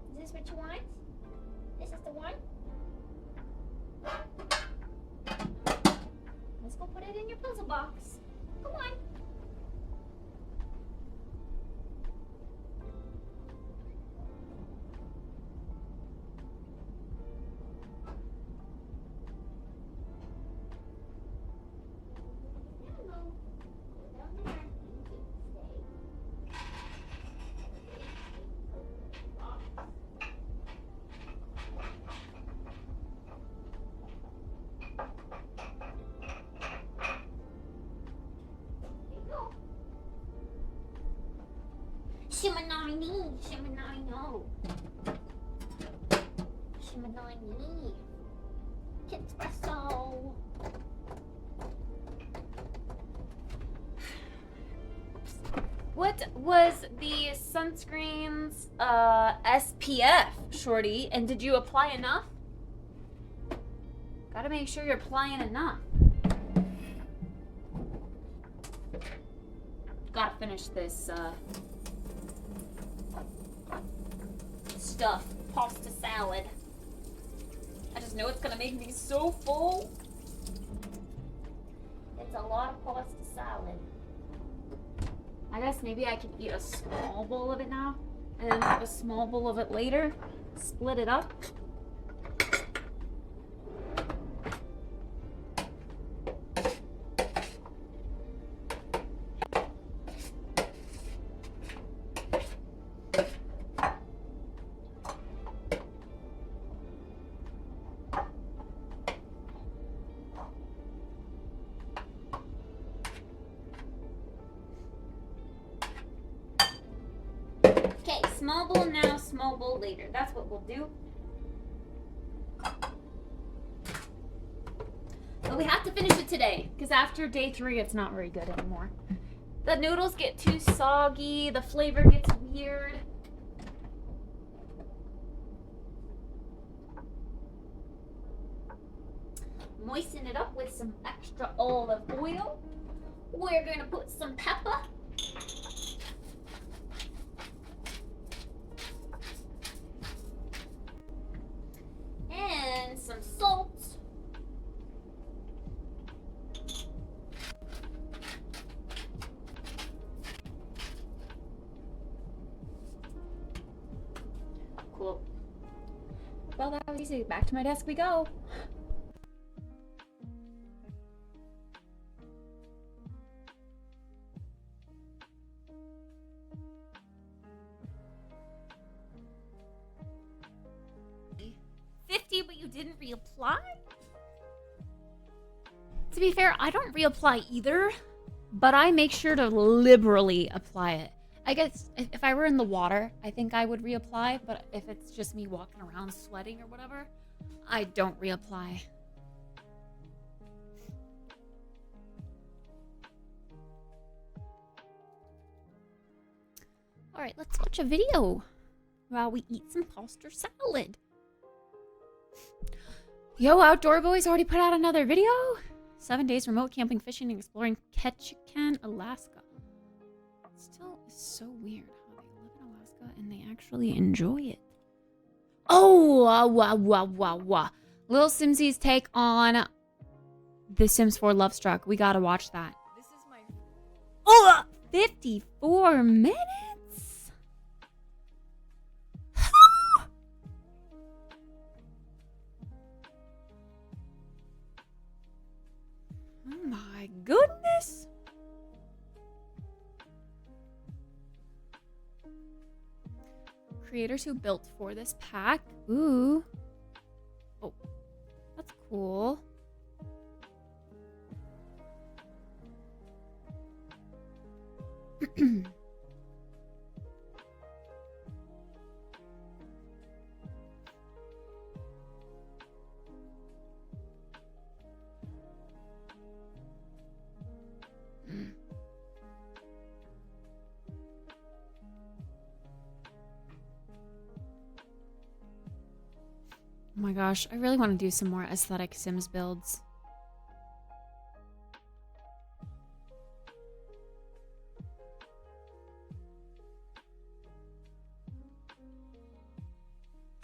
Is this what you want? This is the one? Let's go put it in your puzzle box. Come on. Hello. Go down there. Shimanani, Shimanani, no. Shimanani. Kittspresso. What was the sunscreen's SPF, Shorty? And did you apply enough? Gotta make sure you're applying enough. Gotta finish this stuff. Pasta salad. I just know it's gonna make me so full. It's a lot of pasta salad. I guess maybe I can eat a small bowl of it now and then have a small bowl of it later. Split it up. Small bowl now, small bowl later. That's what we'll do. But we have to finish it today, because after day 3, it's not very good anymore. The noodles get too soggy, the flavor gets weird. Moisten it up with some extra olive oil. We're gonna put some pepper. And some salt. Cool. Well, that was easy. Back to my desk we go. But you didn't reapply? To be fair, I don't reapply either, but I make sure to liberally apply it. I guess if I were in the water, I think I would reapply, but if it's just me walking around sweating or whatever, I don't reapply. Alright, let's watch a video while we eat some pasta salad. Yo, Outdoor Boys already put out another video. 7 days remote camping, fishing, and exploring Ketchikan, Alaska. It still is so weird and they actually enjoy it. Oh, wow. Little Simsies take on The Sims 4 Love Struck. We gotta watch that. This is my 54 minutes? Oh my goodness. Creators who built for this pack. Ooh. Oh, that's cool. Oh my gosh, I really want to do some more aesthetic Sims builds.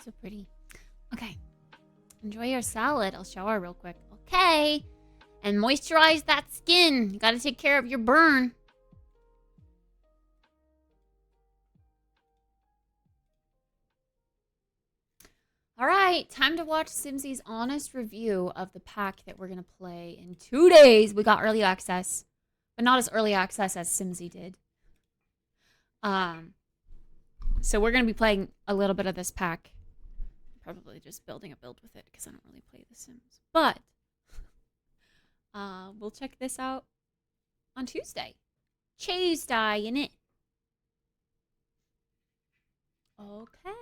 So pretty. Okay. Enjoy your salad. I'll shower real quick. Okay. And moisturize that skin. You gotta take care of your burn. All right, time to watch Simsy's honest review of the pack that we're going to play in 2 days. We got early access, but not as early access as Simsy did. So we're going to be playing a little bit of this pack. Probably just building a build with it because I don't really play The Sims. But we'll check this out on Tuesday. Tuesday, innit? Okay.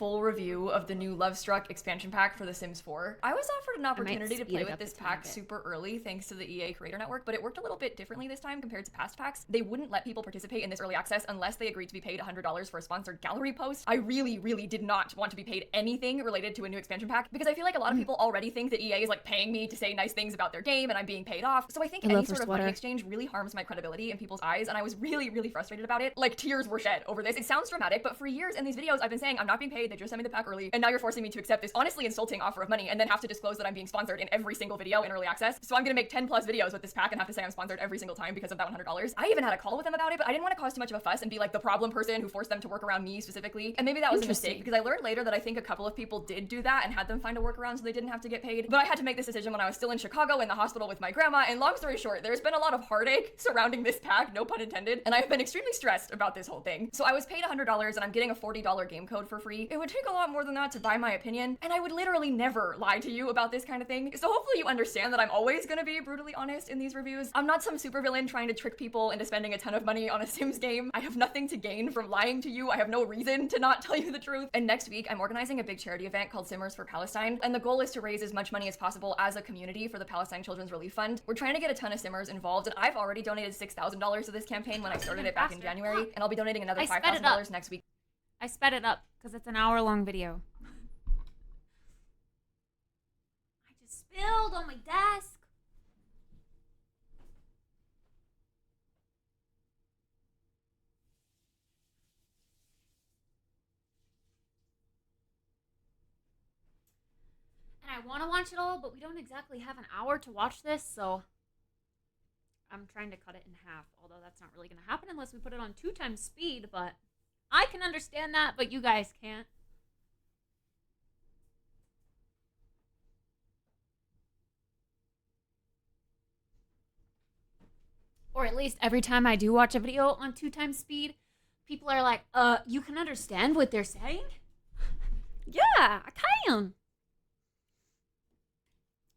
full review of the new Love Struck expansion pack for The Sims 4. I was offered an opportunity to play with this pack super early thanks to the EA Creator Network, but it worked a little bit differently this time compared to past packs. They wouldn't let people participate in this early access unless they agreed to be paid $100 for a sponsored gallery post. I really did not want to be paid anything related to a new expansion pack because I feel like a lot of people already think that EA is like paying me to say nice things about their game and I'm being paid off. So I think any sort of money exchange really harms my credibility in people's eyes, and I was really frustrated about it. Like, tears were shed over this. It sounds dramatic, but for years in these videos I've been saying I'm not being paid, they just sent me the pack early, and now you're forcing me to accept this honestly insulting offer of money and then have to disclose that I'm being sponsored in every single video in early access. So I'm gonna make 10 plus videos with this pack and have to say I'm sponsored every single time because of that $100. I even had a call with them about it, but I didn't want to cause too much of a fuss and be like the problem person who forced them to work around me specifically. And maybe that was a mistake because I learned later that I think a couple of people did do that and had them find a workaround so they didn't have to get paid. But I had to make this decision when I was still in Chicago in the hospital with my grandma, and long story short, there's been a lot of heartache surrounding this pack, no pun intended, and I've been extremely stressed about this whole thing. So I was paid $100 and I'm getting a $40 game code for free. It would take a lot more than that to buy my opinion, and I would literally never lie to you about this kind of thing. So hopefully you understand that I'm always gonna be brutally honest in these reviews. I'm not some supervillain trying to trick people into spending a ton of money on a Sims game. I have nothing to gain from lying to you. I have no reason to not tell you the truth. And next week, I'm organizing a big charity event called Simmers for Palestine, and the goal is to raise as much money as possible as a community for the Palestine Children's Relief Fund. We're trying to get a ton of Simmers involved, and I've already donated $6,000 to this campaign when I started it back in January, and I'll be donating another $5,000 next week. I sped it up because it's an hour-long video. I just spilled on my desk. And I want to watch it all, but we don't exactly have an hour to watch this, so I'm trying to cut it in half, although that's not really going to happen unless we put it on 2 times speed, but I can understand that, but you guys can't. Or at least every time I do watch a video on 2 times speed, people are like, you can understand what they're saying? Yeah, I can.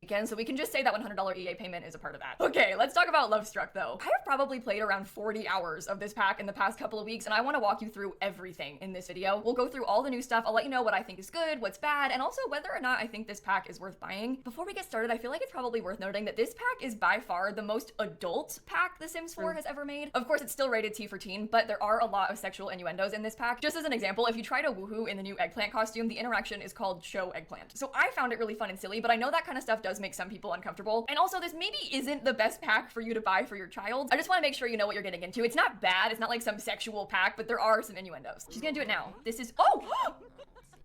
Again, so we can just say that $100 EA payment is a part of that. Okay, let's talk about Love Struck though. I have probably played around 40 hours of this pack in the past couple of weeks, and I want to walk you through everything in this video. We'll go through all the new stuff. I'll let you know what I think is good, what's bad, and also whether or not I think this pack is worth buying. Before we get started, I feel like it's probably worth noting that this pack is by far the most adult pack The Sims 4 has ever made. Of course, it's still rated T for teen, but there are a lot of sexual innuendos in this pack. Just as an example, if you try to woohoo in the new eggplant costume, the interaction is called show eggplant. So I found it really fun and silly, but I know that kind of stuff does does make some people uncomfortable. And also, this maybe isn't the best pack for you to buy for your child. I just want to make sure you know what you're getting into. It's not bad. It's not like some sexual pack, but there are some innuendos. She's gonna do it now. This is, oh!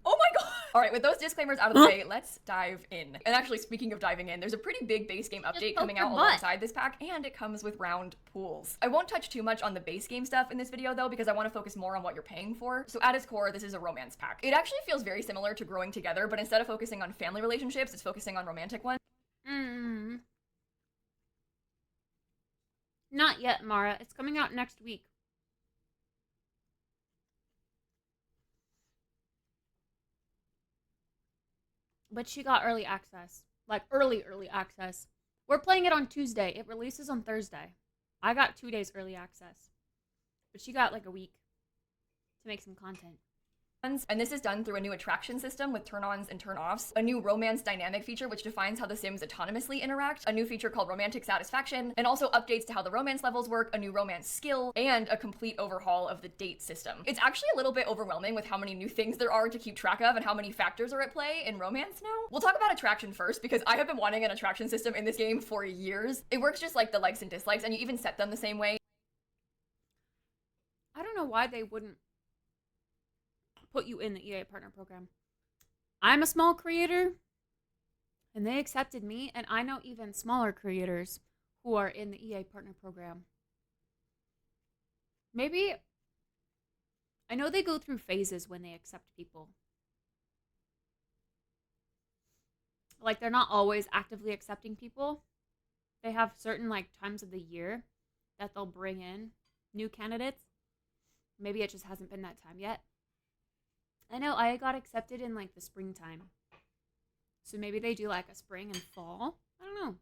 Oh my god! All right, with those disclaimers out of the way, let's dive in. And actually, speaking of diving in, there's a pretty big base game update coming out alongside this pack, and it comes with round pools. I won't touch too much on the base game stuff in this video though, because I want to focus more on what you're paying for. So at its core, this is a romance pack. It actually feels very similar to Growing Together, but instead of focusing on family relationships, it's focusing on romantic ones. Not yet, Mara. It's coming out next week. But she got early access. Like, early access. We're playing it on Tuesday. It releases on Thursday. I got 2 days early access. But she got, like, a week to make some content. And this is done through a new attraction system with turn-ons and turn-offs, a new romance dynamic feature which defines how the Sims autonomously interact, a new feature called romantic satisfaction, and also updates to how the romance levels work, a new romance skill, and a complete overhaul of the date system. It's actually a little bit overwhelming with how many new things there are to keep track of and how many factors are at play in romance now. We'll talk about attraction first, because I have been wanting an attraction system in this game for years. It works just like the likes and dislikes, and you even set them the same way. I don't know why they wouldn't put you in the EA partner program. I'm a small creator, and they accepted me, and I know even smaller creators who are in the EA partner program. Maybe, I know they go through phases when they accept people. Like, they're not always actively accepting people. They have certain, like, times of the year that they'll bring in new candidates. Maybe it just hasn't been that time yet. I know I got accepted in, like, the springtime. So maybe they do, like, a spring and fall. I don't know.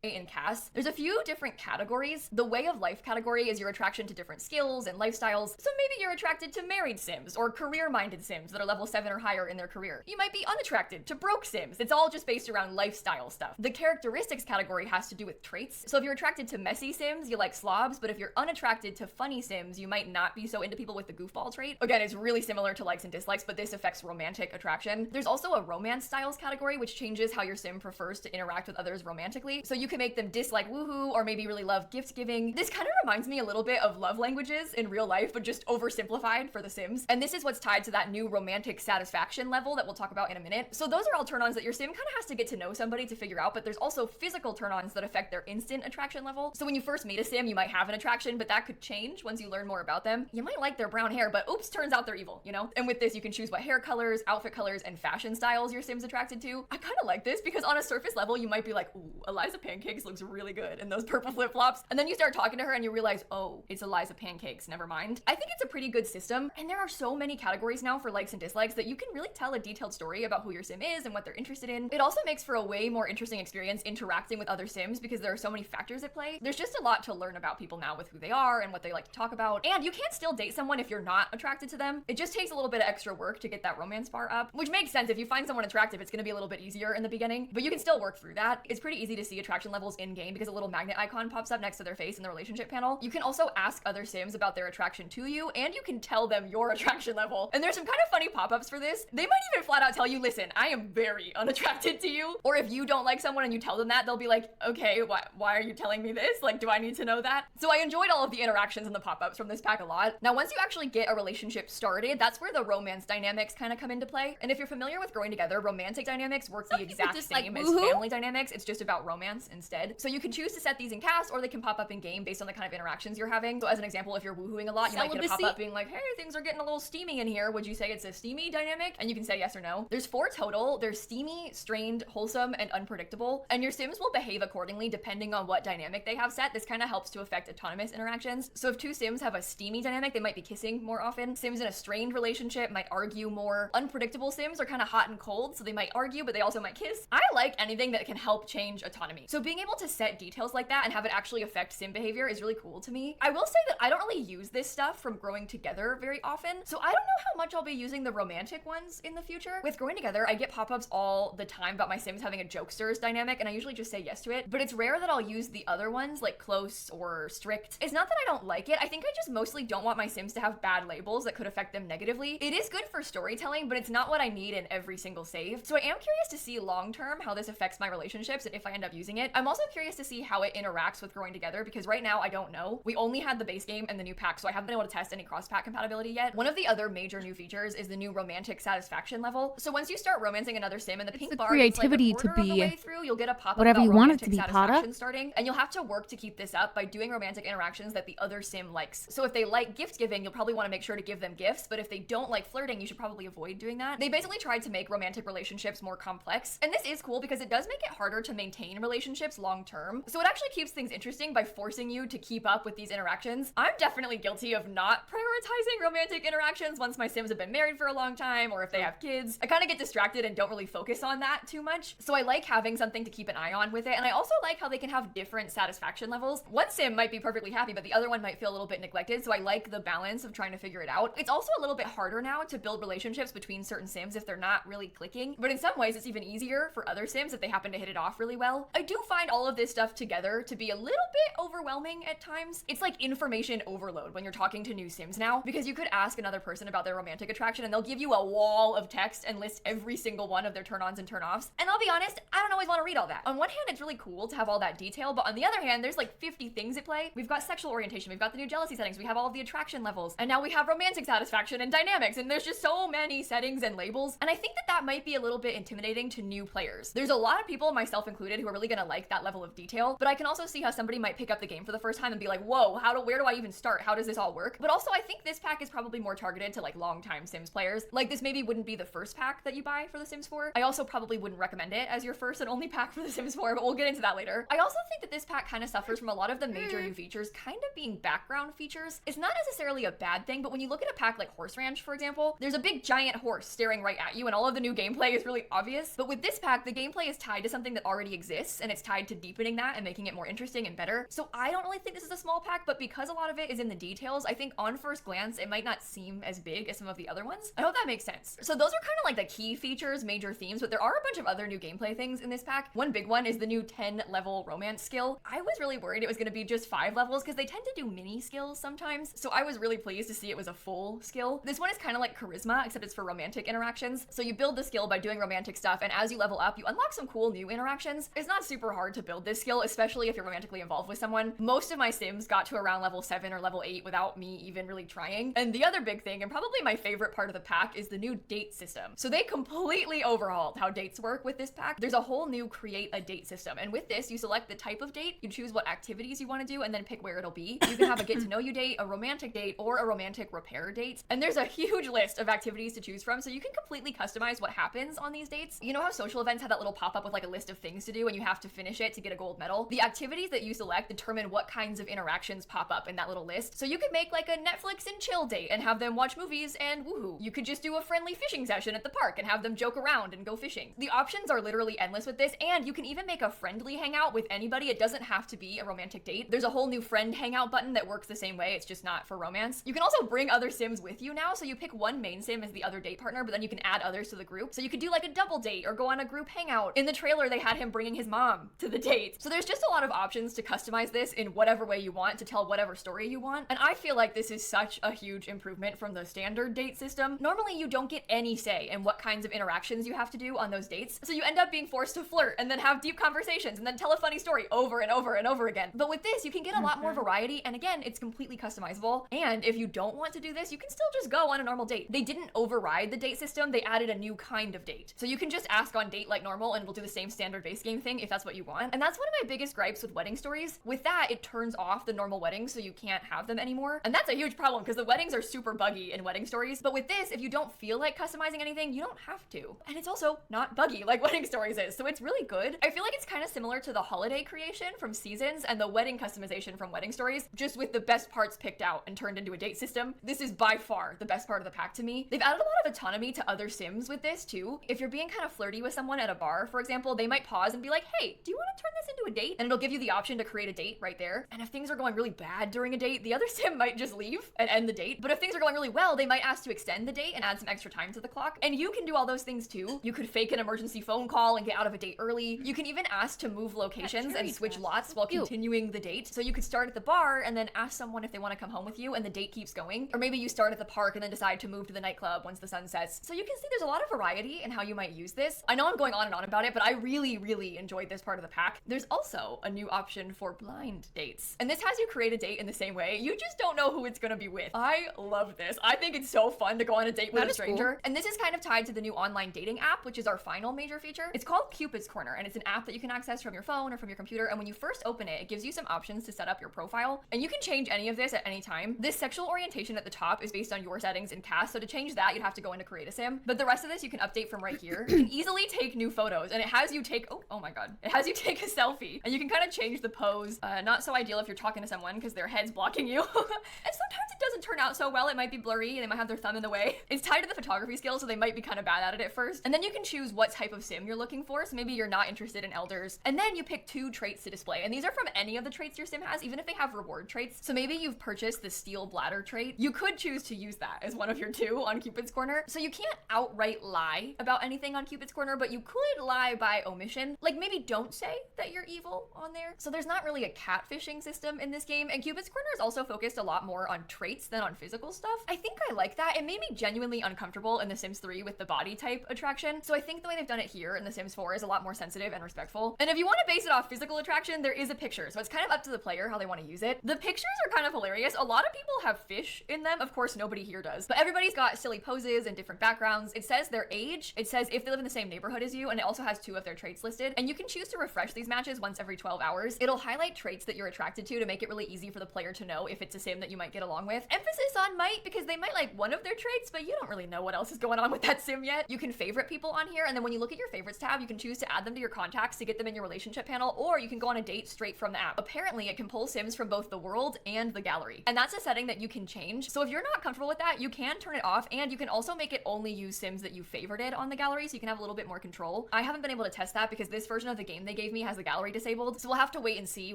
In CAS, there's a few different categories. The way of life category is your attraction to different skills and lifestyles. So maybe you're attracted to married Sims or career-minded Sims that are level 7 or higher in their career. You might be unattracted to broke Sims. It's all just based around lifestyle stuff. The characteristics category has to do with traits. So if you're attracted to messy Sims, you like slobs, but if you're unattracted to funny Sims, you might not be so into people with the goofball trait. Again, it's really similar to likes and dislikes, but this affects romantic attraction. There's also a romance styles category, which changes how your Sim prefers to interact with others romantically. So you can make them dislike woohoo or maybe really love gift giving. This kind of reminds me a little bit of love languages in real life, but just oversimplified for the Sims. And this is what's tied to that new romantic satisfaction level that we'll talk about in a minute. So those are all turn-ons that your Sim kind of has to get to know somebody to figure out, but there's also physical turn-ons that affect their instant attraction level. So when you first meet a Sim, you might have an attraction, but that could change once you learn more about them. You might like their brown hair, but oops, turns out they're evil, you know? And with this, you can choose what hair colors, outfit colors, and fashion styles your Sim's attracted to. I kind of like this because on a surface level, you might be like, ooh, Eliza Pancakes looks really good in those purple flip-flops. And then you start talking to her and you realize, oh, it's Eliza Pancakes, never mind. I think it's a pretty good system, and there are so many categories now for likes and dislikes that you can really tell a detailed story about who your Sim is and what they're interested in. It also makes for a way more interesting experience interacting with other Sims because there are so many factors at play. There's just a lot to learn about people now with who they are and what they like to talk about. And you can still date someone if you're not attracted to them. It just takes a little bit of extra work to get that romance bar up, which makes sense. If you find someone attractive, it's gonna be a little bit easier in the beginning, but you can still work through that. It's pretty easy to see attraction levels in game because a little magnet icon pops up next to their face in the relationship panel. You can also ask other Sims about their attraction to you, and you can tell them your attraction level. And there's some kind of funny pop-ups for this. They might even flat out tell you, listen, I am very unattracted to you. Or if you don't like someone and you tell them that, they'll be like, okay, why are you telling me this? Like, do I need to know that? So I enjoyed all of the interactions and the pop-ups from this pack a lot. Now, once you actually get a relationship started, that's where the romance dynamics kind of come into play. And if you're familiar with Growing Together, romantic dynamics work the exact same as family dynamics. It's just about romance instead. So you can choose to set these in CAS, or they can pop up in game based on the kind of interactions you're having. So as an example, if you're woohooing a lot, you might get a pop-up being like, hey, things are getting a little steamy in here. Would you say it's a steamy dynamic? And you can say yes or no. There's 4 total. There's steamy, strained, wholesome, and unpredictable. And your Sims will behave accordingly depending on what dynamic they have set. This kind of helps to affect autonomous interactions. So if 2 Sims have a steamy dynamic, they might be kissing more often. Sims in a strained relationship might argue more. Unpredictable Sims are kind of hot and cold, so they might argue, but they also might kiss. I like anything that can help change autonomy. So being able to set details like that and have it actually affect sim behavior is really cool to me. I will say that I don't really use this stuff from Growing Together very often, so I don't know how much I'll be using the romantic ones in the future. With Growing Together, I get pop-ups all the time about my sims having a jokesters dynamic, and I usually just say yes to it, but it's rare that I'll use the other ones like close or strict. It's not that I don't like it, I think I just mostly don't want my sims to have bad labels that could affect them negatively. It is good for storytelling, but it's not what I need in every single save. So I am curious to see long-term how this affects my relationships and if I end up using it. I'm also curious to see how it interacts with Growing Together, because right now I don't know. We only had the base game and the new pack, so I haven't been able to test any cross-pack compatibility yet. One of the other major new features is the new romantic satisfaction level. So once you start romancing another sim and the pink bar creativity gets like a quarter of the way through, you'll get a pop-up whatever about you want it romantic to be, Potter. satisfaction starting, and you'll have to work to keep this up by doing romantic interactions that the other sim likes. So if they like gift giving, you'll probably want to make sure to give them gifts, but if they don't like flirting, you should probably avoid doing that. They basically tried to make romantic relationships more complex, and this is cool because it does make it harder to maintain relationships long term. So it actually keeps things interesting by forcing you to keep up with these interactions. I'm definitely guilty of not prioritizing romantic interactions once my sims have been married for a long time, or if they have kids. I kind of get distracted and don't really focus on that too much. So I like having something to keep an eye on with it, and I also like how they can have different satisfaction levels. One sim might be perfectly happy, but the other one might feel a little bit neglected, so I like the balance of trying to figure it out. It's also a little bit harder now to build relationships between certain sims if they're not really clicking, but in some ways it's even easier for other sims if they happen to hit it off really well. I do find all of this stuff together to be a little bit overwhelming at times. It's like information overload when you're talking to new sims now, because you could ask another person about their romantic attraction and they'll give you a wall of text and list every single one of their turn-ons and turn-offs. And I'll be honest, I don't always want to read all that. On one hand, it's really cool to have all that detail, but on the other hand, there's like 50 things at play. We've got sexual orientation, we've got the new jealousy settings, we have all of the attraction levels, and now we have romantic satisfaction and dynamics, and there's just so many settings and labels, and I think that that might be a little bit intimidating to new players. There's a lot of people, myself included, who are really gonna like that level of detail, but I can also see how somebody might pick up the game for the first time and be like, whoa, where do I even start? How does this all work? But also, I think this pack is probably more targeted to like long-time Sims players. Like, this maybe wouldn't be the first pack that you buy for The Sims 4. I also probably wouldn't recommend it as your first and only pack for The Sims 4, but we'll get into that later. I also think that this pack kind of suffers from a lot of the major new features kind of being background features. It's not necessarily a bad thing, but when you look at a pack like Horse Ranch, for example, there's a big giant horse staring right at you, and all of the new gameplay is really obvious. But with this pack, the gameplay is tied to something that already exists, and it's tied to deepening that and making it more interesting and better. So I don't really think this is a small pack, but because a lot of it is in the details, I think on first glance, it might not seem as big as some of the other ones. I hope that makes sense. So those are kind of like the key features, major themes, but there are a bunch of other new gameplay things in this pack. One big one is the new 10-level romance skill. I was really worried it was going to be just 5 levels because they tend to do mini skills sometimes, so I was really pleased to see it was a full skill. This one is kind of like charisma, except it's for romantic interactions. So you build the skill by doing romantic stuff, and as you level up, you unlock some cool new interactions. It's not super hard to build this skill, especially if you're romantically involved with someone. Most of my sims got to around level 7 or level 8 without me even really trying. And the other big thing, and probably my favorite part of the pack, is the new date system. So they completely overhauled how dates work with this pack. There's a whole new create a date system, and with this, you select the type of date, you choose what activities you want to do, and then pick where it'll be. You can have a get to know you date, a romantic date, or a romantic repair date. And there's a huge list of activities to choose from, so you can completely customize what happens on these dates. You know how social events have that little pop-up with like a list of things to do and you have to finish it to get a gold medal? The activities that you select determine what kinds of interactions pop up in that little list. So you could make like a Netflix and chill date and have them watch movies and woohoo. You could just do a friendly fishing session at the park and have them joke around and go fishing. The options are literally endless with this, and you can even make a friendly hangout with anybody. It doesn't have to be a romantic date. There's a whole new friend hangout button that works the same way, it's just not for romance. You can also bring other sims with you now, so you pick one main sim as the other date partner, but then you can add others to the group. So you could do like a double date or go on a group hangout. In the trailer, they had him bringing his mom to the date. So there's just a lot of options to customize this in whatever way you want, to tell whatever story you want. And I feel like this is such a huge improvement from the standard date system. Normally, you don't get any say in what kinds of interactions you have to do on those dates. So you end up being forced to flirt and then have deep conversations and then tell a funny story over and over and over again. But with this, you can get a lot more variety. And again, it's completely customizable. And if you don't want to do this, you can still just go on a normal date. They didn't override the date system. They added a new kind of date. So you can just ask on date like normal and it'll do the same standard base game thing if that's what you want. And that's one of my biggest gripes with wedding stories. With that, it turns off the normal weddings so you can't have them anymore. And that's a huge problem because the weddings are super buggy in wedding stories. But with this, if you don't feel like customizing anything, you don't have to. And it's also not buggy like wedding stories is. So it's really good. I feel like it's kind of similar to the holiday creation from Seasons and the wedding customization from Wedding Stories, just with the best parts picked out and turned into a date system. This is by far the best part of the pack to me. They've added a lot of autonomy to other sims with this too. If you're being kind of flirty with someone at a bar, for example, they might pause and be like, hey, do you want to turn this into a date, and it'll give you the option to create a date right there. And if things are going really bad during a date, the other sim might just leave and end the date. But if things are going really well, they might ask to extend the date and add some extra time to the clock. And you can do all those things too. You could fake an emergency phone call and get out of a date early. You can even ask to move locations and switch lots while continuing the date. So you could start at the bar and then ask someone if they want to come home with you, and the date keeps going. Or maybe you start at the park and then decide to move to the nightclub once the sun sets. So you can see there's a lot of variety in how you might use this. I know I'm going on and on about it, but I really enjoyed this part of the pack. There's also a new option for blind dates. And this has you create a date in the same way. You just don't know who it's gonna be with. I love this. I think it's so fun to go on a date with a stranger. Cool. And this is kind of tied to the new online dating app, which is our final major feature. It's called Cupid's Corner, and it's an app that you can access from your phone or from your computer. And when you first open it, it gives you some options to set up your profile. And you can change any of this at any time. This sexual orientation at the top is based on your settings in cast. So to change that, you'd have to go into create a sim. But the rest of this you can update from right here. You can easily take new photos, and it has you take, oh my God. It has you take a selfie, and you can kind of change the pose. Not so ideal if you're talking to someone because their head's blocking you. And sometimes it doesn't turn out so well. It might be blurry, and they might have their thumb in the way. It's tied to the photography skills, so they might be kind of bad at it at first. And then you can choose what type of sim you're looking for. So maybe you're not interested in elders. And then you pick 2 traits to display. And these are from any of the traits your sim has, even if they have reward traits. So maybe you've purchased the steel bladder trait. You could choose to use that as one of your 2 on Cupid's Corner. So you can't outright lie about anything on Cupid's Corner, but you could lie by omission. Like maybe don't say that you're evil on there. So there's not really a catfishing system in this game. And Cupid's Corner is also focused a lot more on traits than on physical stuff. I think I like that. It made me genuinely uncomfortable in The Sims 3 with the body type attraction. So I think the way they've done it here in The Sims 4 is a lot more sensitive and respectful. And if you want to base it off physical attraction, there is a picture. So it's kind of up to the player how they want to use it. The pictures are kind of hilarious. A lot of people have fish in them. Of course, nobody here does. But everybody's got silly poses and different backgrounds. It says their age. It says if they live in the same neighborhood as you, and it also has 2 of their traits listed. And you can choose to refresh these matches once every 12 hours. It'll highlight traits that you're attracted to make it really easy for the player to know if it's a sim that you might get along with. Emphasis on might, because they might like one of their traits, but you don't really know what else is going on with that sim yet. You can favorite people on here, and then when you look at your favorites tab, you can choose to add them to your contacts to get them in your relationship panel, or you can go on a date straight from the app. Apparently, it can pull sims from both the world and the gallery. And that's a setting that you can change. So if you're not comfortable with that, you can turn it off, and you can also make it only use sims that you favorited on the gallery, so you can have a little bit more control. I haven't been able to test that because this version of the game they gave me has the gallery disabled, so we'll have to wait and see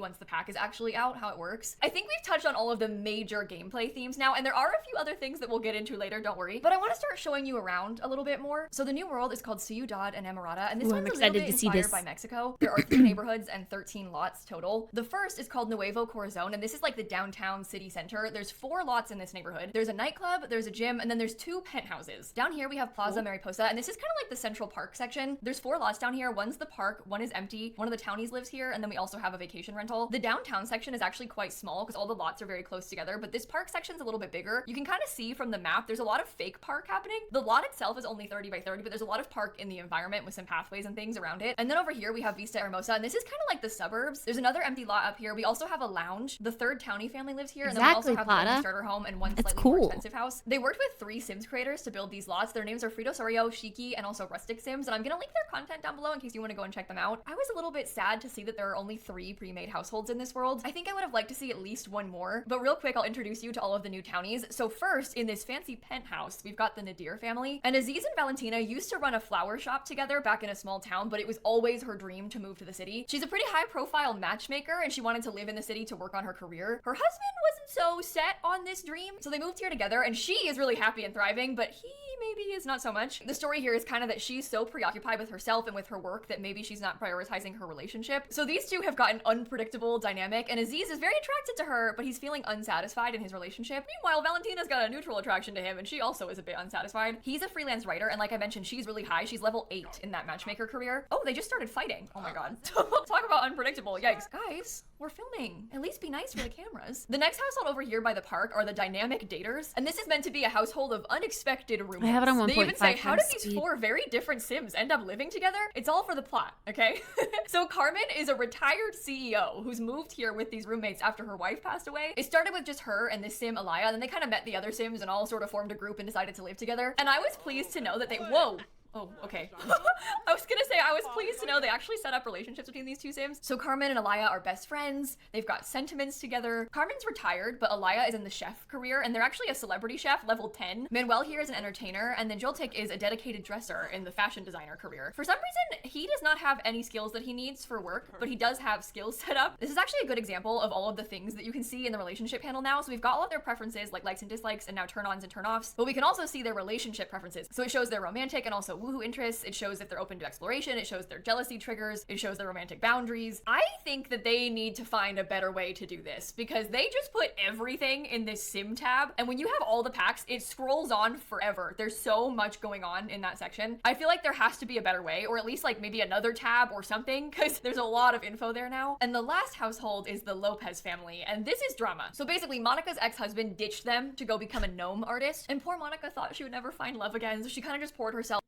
once the pack is actually out how it works. I think we've touched on all of the major gameplay themes now, and there are a few other things that we'll get into later, don't worry. But I want to start showing you around a little bit more. So the new world is called Ciudad and Emirata, and this one's a little bit inspired by Mexico. There are 3 neighborhoods and 13 lots total. The first is called Nuevo Corazon, and this is like the downtown city center. There's 4 lots in this neighborhood. There's a nightclub, there's a gym, and then there's 2 penthouses. Down here we have Plaza Mariposa, and this is kind of like the Central Park section. There's 4 lots down here. One's the park, one is empty, one of the townies lives here, and then we also have a vacation rental. The downtown section is actually quite small because all the lots are very close together, but this park section's a little bit bigger. You can kind of see from the map, there's a lot of fake park happening. The lot itself is only 30 by 30, but there's a lot of park in the environment with some pathways and things around it. And then over here we have Vista Hermosa, and this is kind of like the suburbs. There's another empty lot up here. We also have a lounge. The 3rd townie family lives here, and then we also have one starter home and one slightly more expensive house. They worked with 3 Sims creators to build these lots. Their names are Frito Sorio, Shiki, and also Rustic Sims, and I'm gonna link their content down below in case you want to go and check them out. I was a little bit sad to see that there are only 3 pre-made households in this world. I think I would have liked to see at least 1 more, but real quick, I'll introduce you to all of the new townies. So first, in this fancy penthouse, we've got the Nadir family, and Aziz and Valentina used to run a flower shop together back in a small town, but it was always her dream to move to the city. She's a pretty high-profile matchmaker, and she wanted to live in the city to work on her career. Her husband wasn't so set on this dream, so they moved here together, and she is really happy and thriving, but he maybe is not so much. The story here is kind of that she's so preoccupied with herself and with her work that maybe she's not prioritizing her relationship. So these 2 have got an unpredictable dynamic, and Aziz is very attracted to her, but he's feeling unsatisfied in his relationship. Meanwhile, Valentina's got a neutral attraction to him, and she also is a bit unsatisfied. He's a freelance writer, and like I mentioned, she's really high. She's level 8 in that matchmaker career. Oh, they just started fighting. Oh my God. Talk about unpredictable. Yikes. Guys, we're filming. At least be nice for the cameras. The next household over here by the park are the dynamic daters, and this is meant to be a household of unexpected roommates. I have it on 1.5. They even say, how did these 4 very different Sims end up living together? It's all for the plot, okay? So Carmen is a retired CEO who's moved here with these roommates after her wife passed away. It started with just her and this Sim, Alaya, and then they kind of met the other Sims and all sort of formed a group and decided to live together. And I was pleased to know that they, whoa, Oh, okay. I was gonna say, I was pleased to know they actually set up relationships between these two Sims. So Carmen and Alaya are best friends. They've got sentiments together. Carmen's retired, but Alaya is in the chef career, and they're actually a celebrity chef, level 10. Manuel here is an entertainer, and then Joltik is a dedicated dresser in the fashion designer career. For some reason, he does not have any skills that he needs for work, but he does have skills set up. This is actually a good example of all of the things that you can see in the relationship panel now. So we've got all of their preferences, like likes and dislikes, and now turn-ons and turn-offs, but we can also see their relationship preferences. So it shows their romantic and also woohoo interests. It shows if they're open to exploration. It shows their jealousy triggers. It shows their romantic boundaries. I think that they need to find a better way to do this because they just put everything in this sim tab. And when you have all the packs, it scrolls on forever. There's so much going on in that section. I feel like there has to be a better way, or at least like maybe another tab or something, because there's a lot of info there now. And the last household is the Lopez family, and this is drama. So basically, Monica's ex-husband ditched them to go become a gnome artist, and poor Monica thought she would never find love again, so she kind of just poured herself.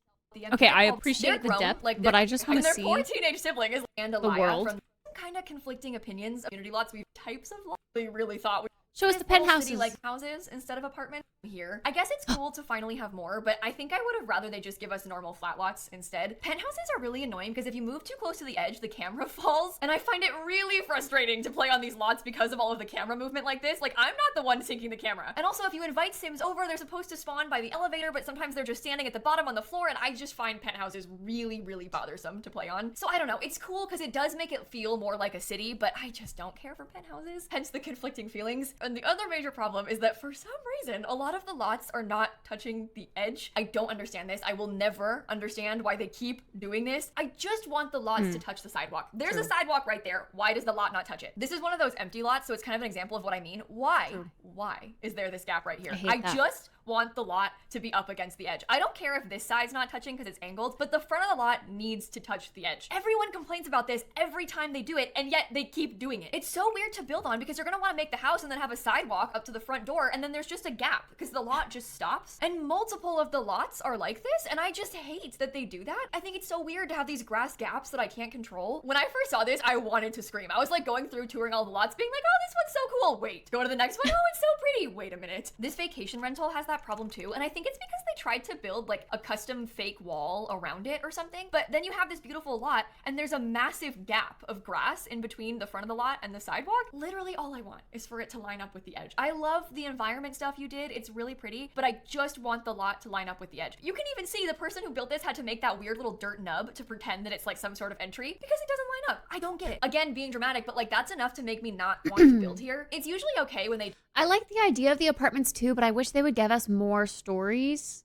Okay, I appreciate the depth, but I just want to see their poor teenage sibling is the world. From kind of conflicting opinions of community lots. We types of lots we really thought we show us the penthouses, like houses instead of apartments. Here, I guess it's cool to finally have more, but I think I would have rather they just give us normal flat lots instead. Penthouses are really annoying because if you move too close to the edge, the camera falls, and I find it really frustrating to play on these lots because of all of the camera movement like this. Like, I'm not the one syncing the camera. And also, if you invite Sims over, they're supposed to spawn by the elevator, but sometimes they're just standing at the bottom on the floor, and I just find penthouses really, really bothersome to play on. So I don't know, it's cool because it does make it feel more like a city, but I just don't care for penthouses, hence the conflicting feelings. And the other major problem is that for some reason, a lot of the lots are not touching the edge. I don't understand this. I will never understand why they keep doing this. I just want the lots to touch the sidewalk. There's a sidewalk right there. Why does the lot not touch it? This is one of those empty lots, so it's kind of an example of what I mean. Why? Why is there this gap right here? I just want the lot to be up against the edge. I don't care if this side's not touching because it's angled, but the front of the lot needs to touch the edge. Everyone complains about this every time they do it, and yet they keep doing it. It's so weird to build on because you're gonna want to make the house and then have a sidewalk up to the front door, and then there's just a gap because the lot just stops. And multiple of the lots are like this, and I just hate that they do that. I think it's so weird to have these grass gaps that I can't control. When I first saw this, I wanted to scream. I was like going through touring all the lots being like, oh, this one's so cool. Wait, go to the next one. Oh, it's so pretty. Wait a minute. This vacation rental has that problem too, and I think it's because they tried to build like a custom fake wall around it or something, but then you have this beautiful lot and there's a massive gap of grass in between the front of the lot and the sidewalk. Literally all I want is for it to line up with the edge. I love the environment stuff you did. It's really pretty, but I just want the lot to line up with the edge. You can even see the person who built this had to make that weird little dirt nub to pretend that it's like some sort of entry because it doesn't line up. I don't get it. Again, being dramatic, but like that's enough to make me not want to build here. It's usually okay when they I like the idea of the apartments too, but I wish they would give us more stories.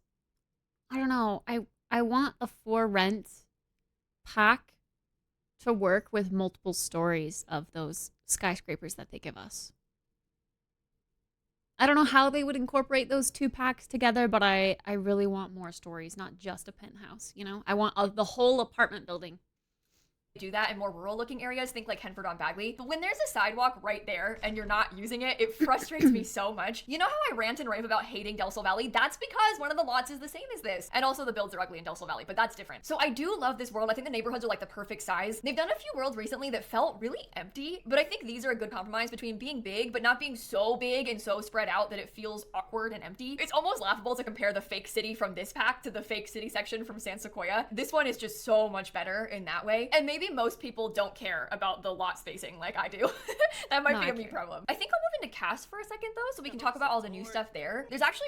I don't know. I want a for rent pack to work with multiple stories of those skyscrapers that they give us. I don't know how they would incorporate those two packs together, but I really want more stories, not just a penthouse, you know? I want the whole apartment building. do that in more rural looking areas, think like Henford on Bagley. But when there's a sidewalk right there and you're not using it, it frustrates me so much. You know how I rant and rave about hating Del Sol Valley? That's because one of the lots is the same as this. And also the builds are ugly in Del Sol Valley, but that's different. So I do love this world. I think the neighborhoods are like the perfect size. They've done a few worlds recently that felt really empty, but I think these are a good compromise between being big, but not being so big and so spread out that it feels awkward and empty. It's almost laughable to compare the fake city from this pack to the fake city section from San Sequoia. This one is just so much better in that way. And maybe most people don't care about the lot spacing like I do. That might be a me problem. I think I'll move into cast for a second though, so we can talk about all the new stuff there. There's actually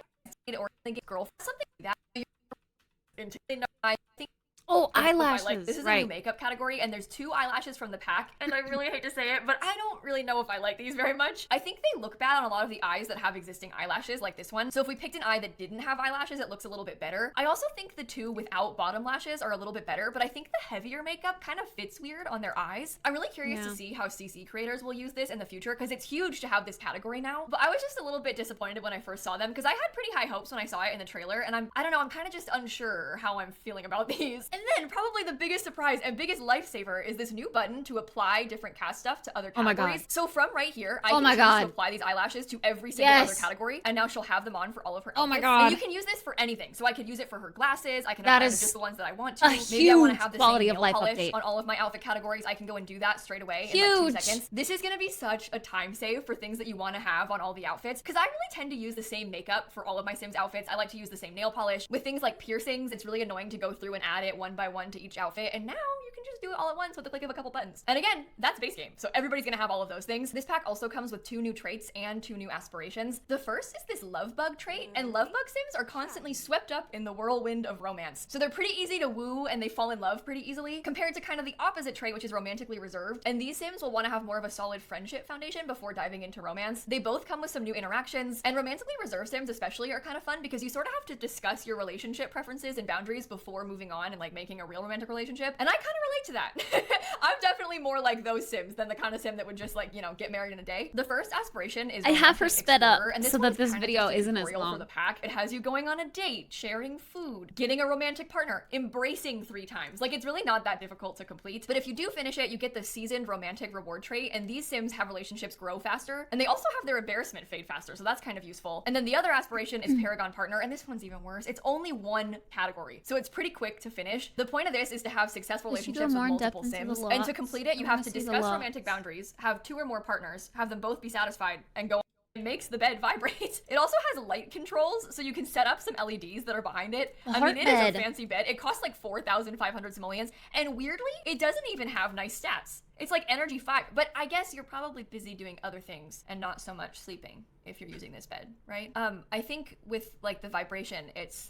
or girl something like that. I think oh, eyelashes. Like, this is a new makeup category, and there's 2 eyelashes from the pack, and I really hate to say it, but I don't really know if I like these very much. I think they look bad on a lot of the eyes that have existing eyelashes, like this one. So if we picked an eye that didn't have eyelashes, it looks a little bit better. I also think the 2 without bottom lashes are a little bit better, but I think the heavier makeup kind of fits weird on their eyes. I'm really curious to see how CC creators will use this in the future, because it's huge to have this category now. But I was just a little bit disappointed when I first saw them, because I had pretty high hopes when I saw it in the trailer, and I don't know, I'm kind of just unsure how I'm feeling about these. And then probably the biggest surprise and biggest lifesaver is this new button to apply different cast stuff to other Oh my categories. God. So from right here, I Oh can my choose God. to apply these eyelashes to every single other Yes. category, and now she'll have them on for all of her Oh my outfits. God. And you can use this for anything. So I could use it for her glasses. I can That apply is just the ones that I want to. a Maybe I want to huge have the quality same of nail life polish update. on all of my outfit categories. I can go and do that straight away in like 2 Huge. seconds. This is going to be such a time save for things that you want to have on all the outfits, because I really tend to use the same makeup for all of my Sims outfits. I like to use the same nail polish. With things like piercings, it's really annoying to go through and add it one by one to each outfit, and now you can just do it all at once with the click of a couple buttons. And again, that's base game, so everybody's gonna have all of those things. This pack also comes with 2 new traits and 2 new aspirations. The first is this love bug trait, and love bug Sims are constantly swept up in the whirlwind of romance. So they're pretty easy to woo and they fall in love pretty easily, compared to kind of the opposite trait, which is romantically reserved. And these Sims will want to have more of a solid friendship foundation before diving into romance. They both come with some new interactions, and romantically reserved Sims especially are kind of fun because you sort of have to discuss your relationship preferences and boundaries before moving on and like making a real romantic relationship. And I kind of relate to that. I'm definitely more like those Sims than the kind of Sim that would just like, you know, get married in a day. The first aspiration is I have her romantic sped up explorer, and so one's that this kind of video just a isn't as tutorial long. for the pack. It has you going on a date, sharing food, getting a romantic partner, embracing 3 times. Like, it's really not that difficult to complete. But if you do finish it, you get the seasoned romantic reward trait, and these Sims have relationships grow faster, and they also have their embarrassment fade faster, so that's kind of useful. And then the other aspiration is Paragon Partner, and this one's even worse. It's only 1 category, so it's pretty quick to finish. The point of this is to have successful Does she go relationships with more in depth multiple into the Sims, and to lots? complete it, you I have wanna to see the discuss lots. romantic boundaries, have 2 or more partners, have them both be satisfied, and go. It makes the bed vibrate. It also has light controls, so you can set up some LEDs that are behind it. The I heart mean, it is bed. a fancy bed. It costs like 4,500 simoleons, and weirdly, it doesn't even have nice stats. It's like energy 5, but I guess you're probably busy doing other things and not so much sleeping if you're using this bed, right? I think with like the vibration, it's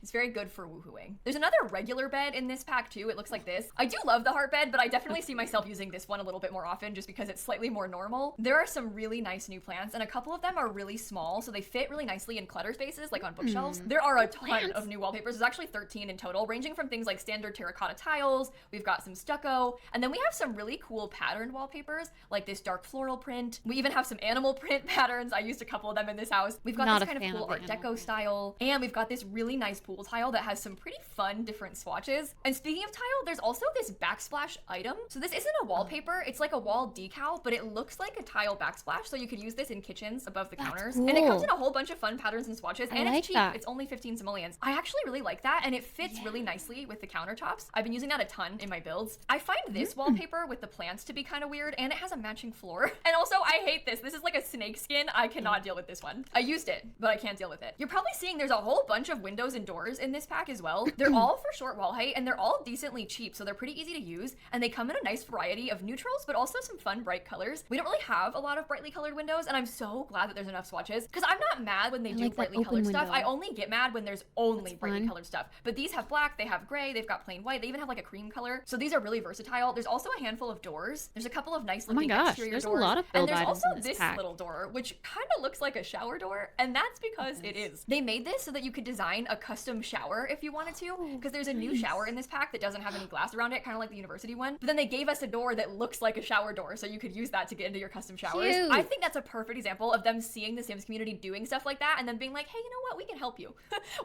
it's very good for woohooing. There's another regular bed in this pack too. It looks like this. I do love the heart bed, but I definitely see myself using this one a little bit more often just because it's slightly more normal. There are some really nice new plants, and a couple of them are really small, so they fit really nicely in clutter spaces, like on bookshelves. There are a ton Plants? of new wallpapers. There's actually 13 in total, ranging from things like standard terracotta tiles. We've got some stucco, and then we have some really cool patterned wallpapers, like this dark floral print. We even have some animal print patterns. I used a couple of them in this house. We've got Not this a kind of fan cool of Art animal Deco print. style, and we've got this really nice pool tile that has some pretty fun different swatches. And speaking of tile, there's also this backsplash item. So this isn't a wallpaper, it's like a wall decal, but it looks like a tile backsplash, so you could use this in kitchens above the That's counters. And it comes cool. in a whole bunch of fun patterns and swatches, I and like it's cheap. that. It's only 15 simoleons. I actually really like that, and it fits really nicely with the countertops. I've been using that a ton in my builds. I find this wallpaper with the plants to be kind of weird, and it has a matching floor. And also, I hate this. This is like a snake skin. I cannot deal with this one. I used it, but I can't deal with it. You're probably seeing there's a whole bunch of windows and doors in this pack as well. They're all for short wall height, and they're all decently cheap, so they're pretty easy to use, and they come in a nice variety of neutrals, but also some fun bright colors. We don't really have a lot of brightly colored windows, and I'm so glad that there's enough swatches, because I'm not mad when they do like that brightly colored open stuff. window. I only get mad when there's only That's brightly fun. colored stuff. But these have black, they have gray, they've got plain white, they even have like a cream color. So these are really versatile. There's also a handful of doors. There's a couple of nice Oh my looking gosh, exterior there's a doors. lot of and build there's items also in this this pack. little door, which kind of looks like a shower door, and that's because it is. They made this so that you could design a custom shower if you wanted to, because there's a new shower in this pack that doesn't have any glass around it, kind of like the university one. But then they gave us a door that looks like a shower door, so you could use that to get into your custom showers. Cute. I think that's a perfect example of them seeing the Sims community doing stuff like that and then being like, hey, you know what? We can help you.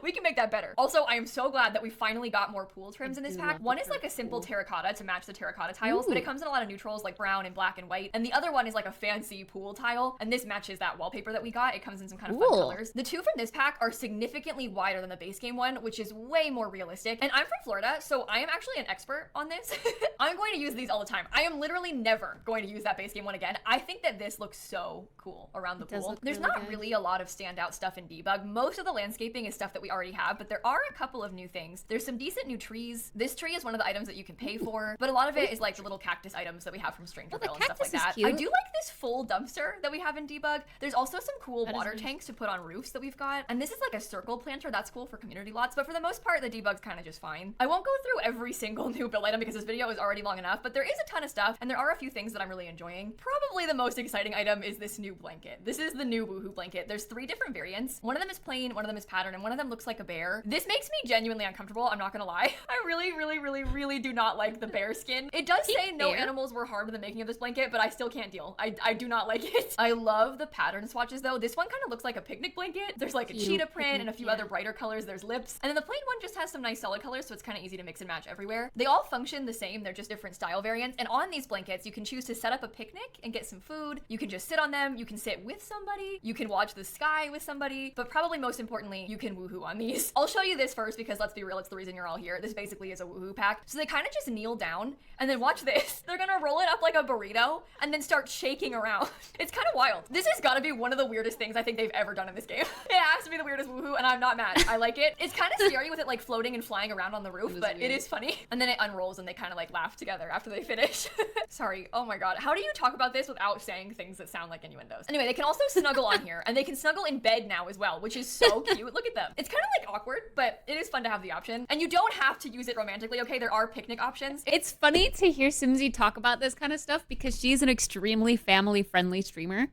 We can make that better. Also, I am so glad that we finally got more pool trims in this do pack. love the One is like a simple pool. terracotta to match the terracotta tiles, but Ooh. it comes in a lot of neutrals like brown and black and white. And the other one is like a fancy pool tile, and this matches that wallpaper that we got. It comes in some kind of fun Cool. colors. The 2 from this pack are significantly wider than the base game one, which is way more realistic. And I'm from Florida, so I am actually an expert on this. I'm going to use these all the time. I am literally never going to use that base game one again. I think that this looks so cool around the It does pool. look There's really not good. really a lot of standout stuff in debug. Most of the landscaping is stuff that we already have, but there are a couple of new things. There's some decent new trees. This tree is one of the items that you can pay for, but a lot of it is like the little cactus items that we have from Strangerville the and stuff like cactus is that. I cute. do like this full dumpster that we have in debug. There's also some cool That is water nice. tanks to put on roofs that we've got, and this is like a circle planter. That's cool for community lots, but for the most part, the debug's kind of just fine. I won't go through every single new build item because this video is already long enough, but there is a ton of stuff, and there are a few things that I'm really enjoying. Probably the most exciting item is this new blanket. This is the new Woohoo blanket. There's 3 different variants. One of them is plain, one of them is patterned, and one of them looks like a bear. This makes me genuinely uncomfortable, I'm not gonna lie. I really do not like the bear skin. It does say didn't know fair. animals were hard in the making of this blanket, but I still can't deal. I do not like it. I love the pattern swatches though. This one kind of looks like a picnic blanket. There's like a Cute cheetah print and a picnic, few yeah. other brighter colors. There's lips. And then the plain one just has some nice solid colors, so it's kind of easy to mix and match everywhere. They all function the same. They're just different style variants. And on these blankets, you can choose to set up a picnic and get some food. You can just sit on them. You can sit with somebody. You can watch the sky with somebody. But probably most importantly, you can woohoo on these. I'll show you this first because let's be real, it's the reason you're all here. This basically is a woohoo pack. So they kind of just kneel down and then watch this. They're gonna roll it up like a burrito and then start shaking around. It's kind of wild. This has got to be one of the weirdest things I think they've ever done in this game. It has to be the weirdest woohoo, and I'm not mad. I like it. It's kind of scary with it like floating and flying around on the roof, but it is funny. And then it unrolls and they kind of like laugh together after they finish. Sorry. Oh my god. How do you talk about this without saying things that sound like innuendos? Anyway, they can also snuggle on here, and they can snuggle in bed now as well, which is so cute. Look at them. It's kind of like awkward, but it is fun to have the option. And you don't have to use it romantically, okay? There are picnic options. It's funny to hear Simsy talk about this kind of stuff because she's an extremely family-friendly streamer.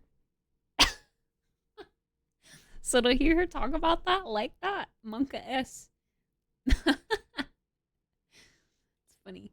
So to hear her talk about that like that, Monka S. It's funny.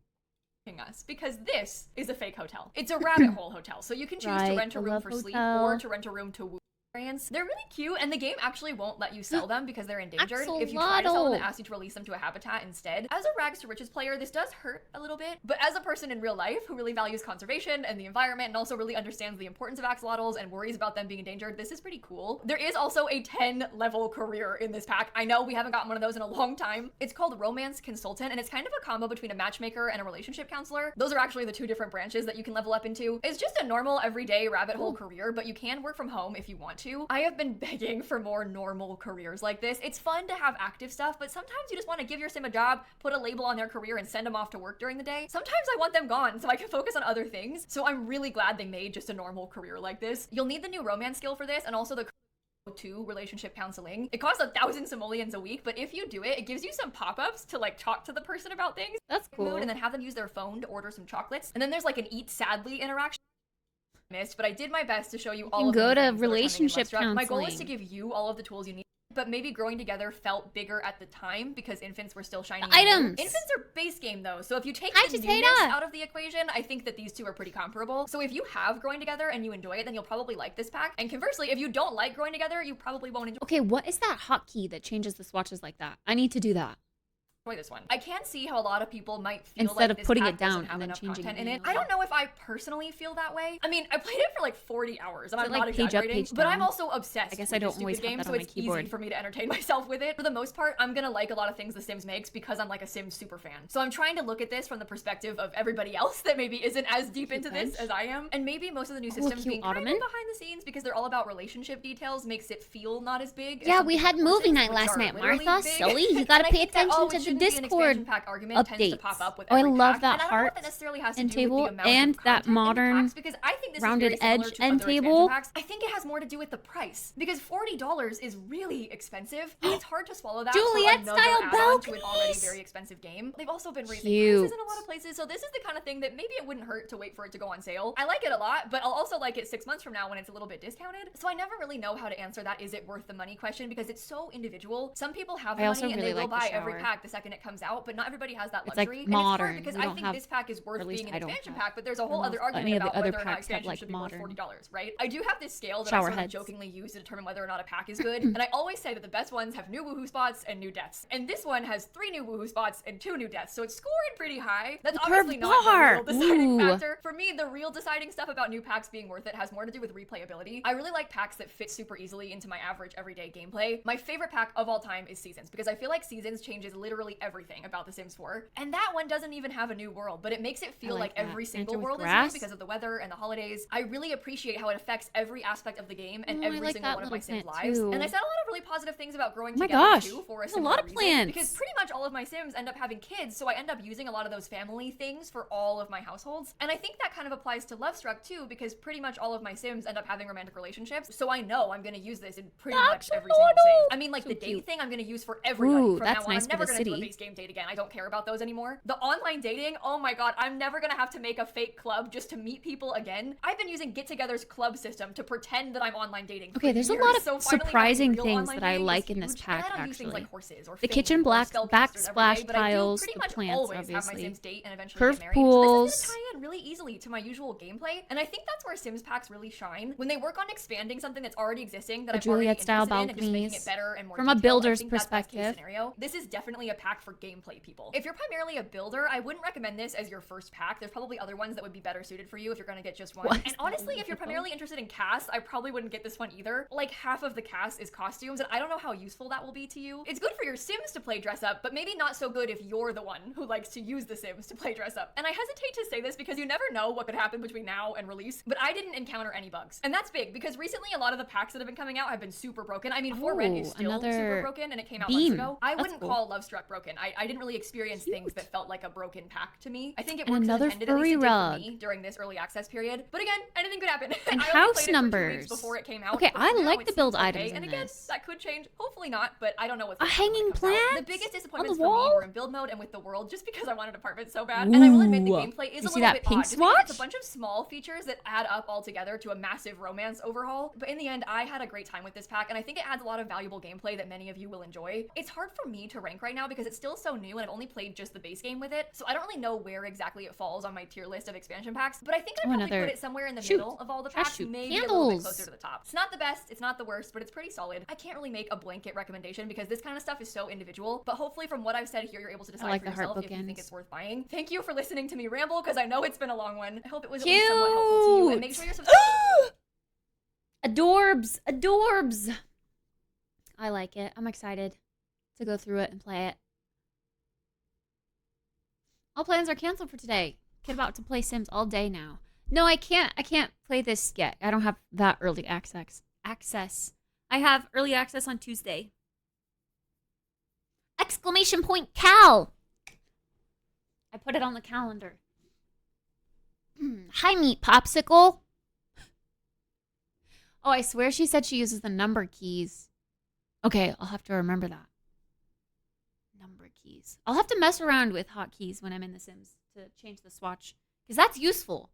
Us because this is a fake hotel. It's a rabbit hole hotel, so you can choose to rent a room for sleep or to rent a room to woo. They're really cute, and the game actually won't let you sell them because they're endangered. If you try to sell them, it asks you to release them to a habitat instead. As a rags to riches player, this does hurt a little bit, but as a person in real life who really values conservation and the environment and also really understands the importance of axolotls and worries about them being endangered, this is pretty cool. There is also a 10-level career in this pack. I know we haven't gotten one of those in a long time. It's called Romance Consultant, and it's kind of a combo between a matchmaker and a relationship counselor. Those are actually the two different branches that you can level up into. It's just a normal everyday rabbit hole career, but you can work from home if you want to. I have been begging for more normal careers like this. It's fun to have active stuff, but sometimes you just want to give your sim a job, put a label on their career, and send them off to work during the day. Sometimes I want them gone so I can focus on other things. So I'm really glad they made just a normal career like this. You'll need the new romance skill for this and also the 2 relationship counseling. It costs 1,000 simoleons a week, but if you do it, it gives you some pop-ups to like talk to the person about things. That's cool. And then have them use their phone to order some chocolates. And then there's like an eat sadly interaction. But I did my best to show you all of the go to things that are coming in relationship Love Struck. My goal is to counseling. give you all of the tools you need. But maybe Growing Together felt bigger at the time because infants were still shiny. Items! Infants are base game though, so if you take Hi, the Potato! newness out of the equation, I think that these two are pretty comparable. So if you have Growing Together and you enjoy it, then you'll probably like this pack. And conversely, if you don't like Growing Together, you probably won't enjoy Okay, what is that hotkey that changes the swatches like that? I need to do that. this one. I can see how a lot of people might feel Instead like of this putting pack it down doesn't and have then enough changing content it in it. manually. I don't know if I personally feel that way. I mean, I played it for like 40 hours, and Is I'm it not like page up, exaggerating, page but I'm down? also obsessed I guess with I don't this always stupid have game, that so on my it's easy keyboard. for me to entertain myself with it. For the most part, I'm gonna like a lot of things The Sims makes because I'm like a Sims super fan. So I'm trying to look at this from the perspective of everybody else that maybe isn't as deep into this as I am, and maybe most of the new systems cute being kind of ottoman. behind the scenes because they're all about relationship details makes it feel not as big. as Yeah, we something had like movie horses, night which last are night, literally Martha. big. Silly, you And gotta I pay think that, attention it to the shouldn't be an Discord expansion pack argument tends to updates. pop up with Oh, I every love pack, that and I don't know if heart that necessarily has to end do with the table amount of and that content in the modern packs, because I think this rounded is very similar edge to end other expansion table. packs. I think it has more to do with the price because $40 is really expensive, and it's hard to swallow that Juliet for another style add-on to an already balconies. very expensive game. They've also been raising Cute. prices in a lot of places, so this is the kind of thing that maybe it wouldn't hurt to wait for it to go on sale. I like it a lot, but I'll also like it 6 months from now when it's a little bit discounted. So I never really know how to answer that is it worth the money question because it's so individual. Some people have the I money also and really they will like the buy every shower. pack the second it comes out, but not everybody has that It's, like, luxury. modern. And it's hard because We I don't think have- this pack is worth or at least being I an don't expansion have. pack, but there's a I whole don't other know if argument any of the about other whether or not packs have, expansion like, should be modern worth $40, right? I do have this scale that shower I sort of heads. jokingly use to determine whether or not a pack is good, and I always say that the best ones have new woohoo spots and new deaths. And this one has 3 new woohoo spots and 2 new deaths, so it's scoring pretty high. That's Look at her obviously not the bar. real deciding Ooh. factor. For me, the real deciding stuff about new packs being worth it has more to do with replayability. I really like packs that fit super easily into my average everyday gameplay. My favorite pack of all time is Seasons because I feel like Seasons changes literally everything about The Sims 4. And that one doesn't even have a new world, but it makes it feel like like that. every Enter single with world is grass. new because of the weather and the holidays. I really appreciate how it affects every aspect of the game and Oh, I every like single that one of my little Sims' plant lives. too. And I said a lot of really positive things about Growing Oh my Together gosh, too for a there's a similar lot of reason, plants. because pretty much all of my Sims end up having kids, so I end up using a lot of those family things for all of my households. And I think that kind of applies to Love Struck too, because pretty much all of my Sims end up having romantic relationships, so I know I'm gonna use this in pretty much every single save. I mean, like So the date cute. thing I'm gonna use for everybody Ooh, from that's now on. nice I'm for never the gonna do a city. base game date again. I don't care about those anymore. The online dating, oh my god, I'm never gonna have to make a fake club just to meet people again. I've been using Get Together's club system to pretend that I'm online dating. Okay, for there's a years, lot of so finally having surprising real things online that I dating is like in this huge, pack, and I don't use things actually. like horses or The Finn kitchen or black spellcasters every backsplash day, but I do tiles, pretty the much plants, always have my obviously. Sims date and eventually Curved get married. So pools. this is gonna tie in really easily to my usual gameplay, and I think that's where Sims packs really shine. When they work on expanding something that's already existing that The I'm already Juliet-style interested in and just making balconies. it better and more From a detailed, builder's I think that's best case perspective. scenario. This is definitely a pack for gameplay people. If you're primarily a builder, I wouldn't recommend this as your first pack. There's probably other ones that would be better suited for you if you're gonna get just one. What? And honestly, if you're primarily interested in casts, I probably wouldn't get this one either. Like half of the cast is costumes, and I don't know how useful that will be to you. It's good for your Sims to play dress up, but maybe not so good if you're the one who likes to use the Sims to play dress up. And I hesitate to say this because you never know what could happen between now and release, but I didn't encounter any bugs. And that's big because recently a lot of the packs that have been coming out have been super broken. I mean, For Rent is still another super broken and it came out beam. months ago. I That's wouldn't cool. call Love Struck broken. I didn't really experience things Cute. that felt like a broken pack to me. I think it And works as another intended, at least furry it did rug. for me during this early access period. But again, anything could happen. And I only house played it for 2 numbers. weeks before it came out. Okay, but I for now, like it the build seems items okay. in And again, this. that could change. Hopefully not, but I don't know what's A gonna happen when hanging it comes out. plant The biggest on disappointments the for me wall? were in build mode and with the world, just because I wanted apartments so bad. And I will admit the Ooh. gameplay is You a see little that bit pink odd. Just because it's a swatch? bunch of small features that add up all together to a massive romance overhaul. But in the end, I had a great time with this pack, and I think it adds a lot of valuable gameplay that many of you will enjoy. It's hard for me to rank right now because it's still so new and I've only played just the base game with it, so I don't really know where exactly it falls on my tier list of expansion packs, but I think I'd probably another put it somewhere in the shoot. middle of all the Trash packs, chute. maybe a little bit Candles. closer to the top. It's not the best, it's not the worst, but it's pretty solid. I can't really make a blanket recommendation because this kind of stuff is so individual, but hopefully from what I've said here, you're able to decide like for the heart yourself if you think bookends. it's worth buying. Thank you for listening to me ramble because I know it's been a long one. I hope it was at least somewhat helpful to you, and make sure you're subscribed. Adorbs! Adorbs! I like it. I'm excited to go through it and play it. All plans are canceled for today. Kid about to play Sims all day now. No, I can't play this yet. I don't have that early access. I have early access on Tuesday. Exclamation point Cal! I put it on the calendar. Hi, Meat Popsicle. Oh, I swear she said she uses the number keys. Okay, I'll have to remember that. Number keys. I'll have to mess around with hotkeys when I'm in The Sims to change the swatch, because that's useful.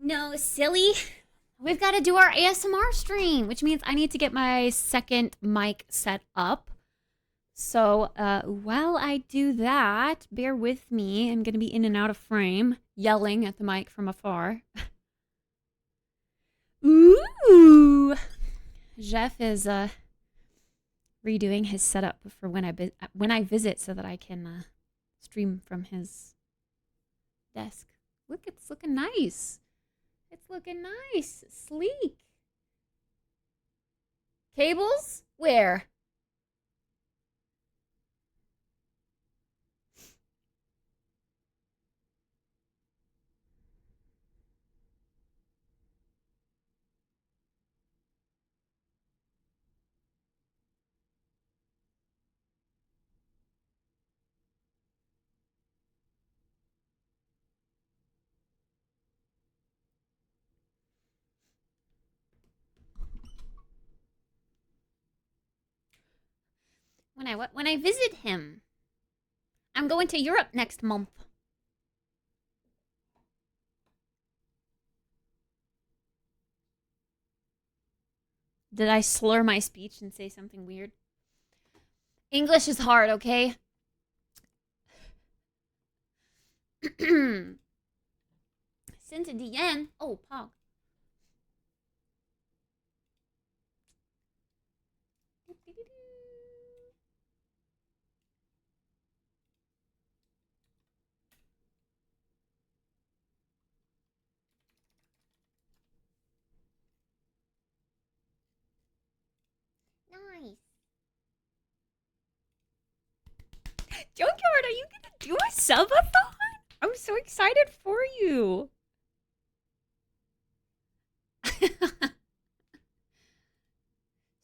No, silly. We've got to do our ASMR stream, which means I need to get my second mic set up. So while I do that, bear with me. I'm going to be in and out of frame, yelling at the mic from afar. Ooh! Jeff is redoing his setup for when I visit so that I can stream from his desk. Look, it's looking nice. It's looking nice. Sleek. Cables? Where? When I visit him. I'm going to Europe next month. Did I slur my speech and say something weird? English is hard, okay? Since at the end. Oh, Pog. Nice. do a subathon? I'm so excited for you.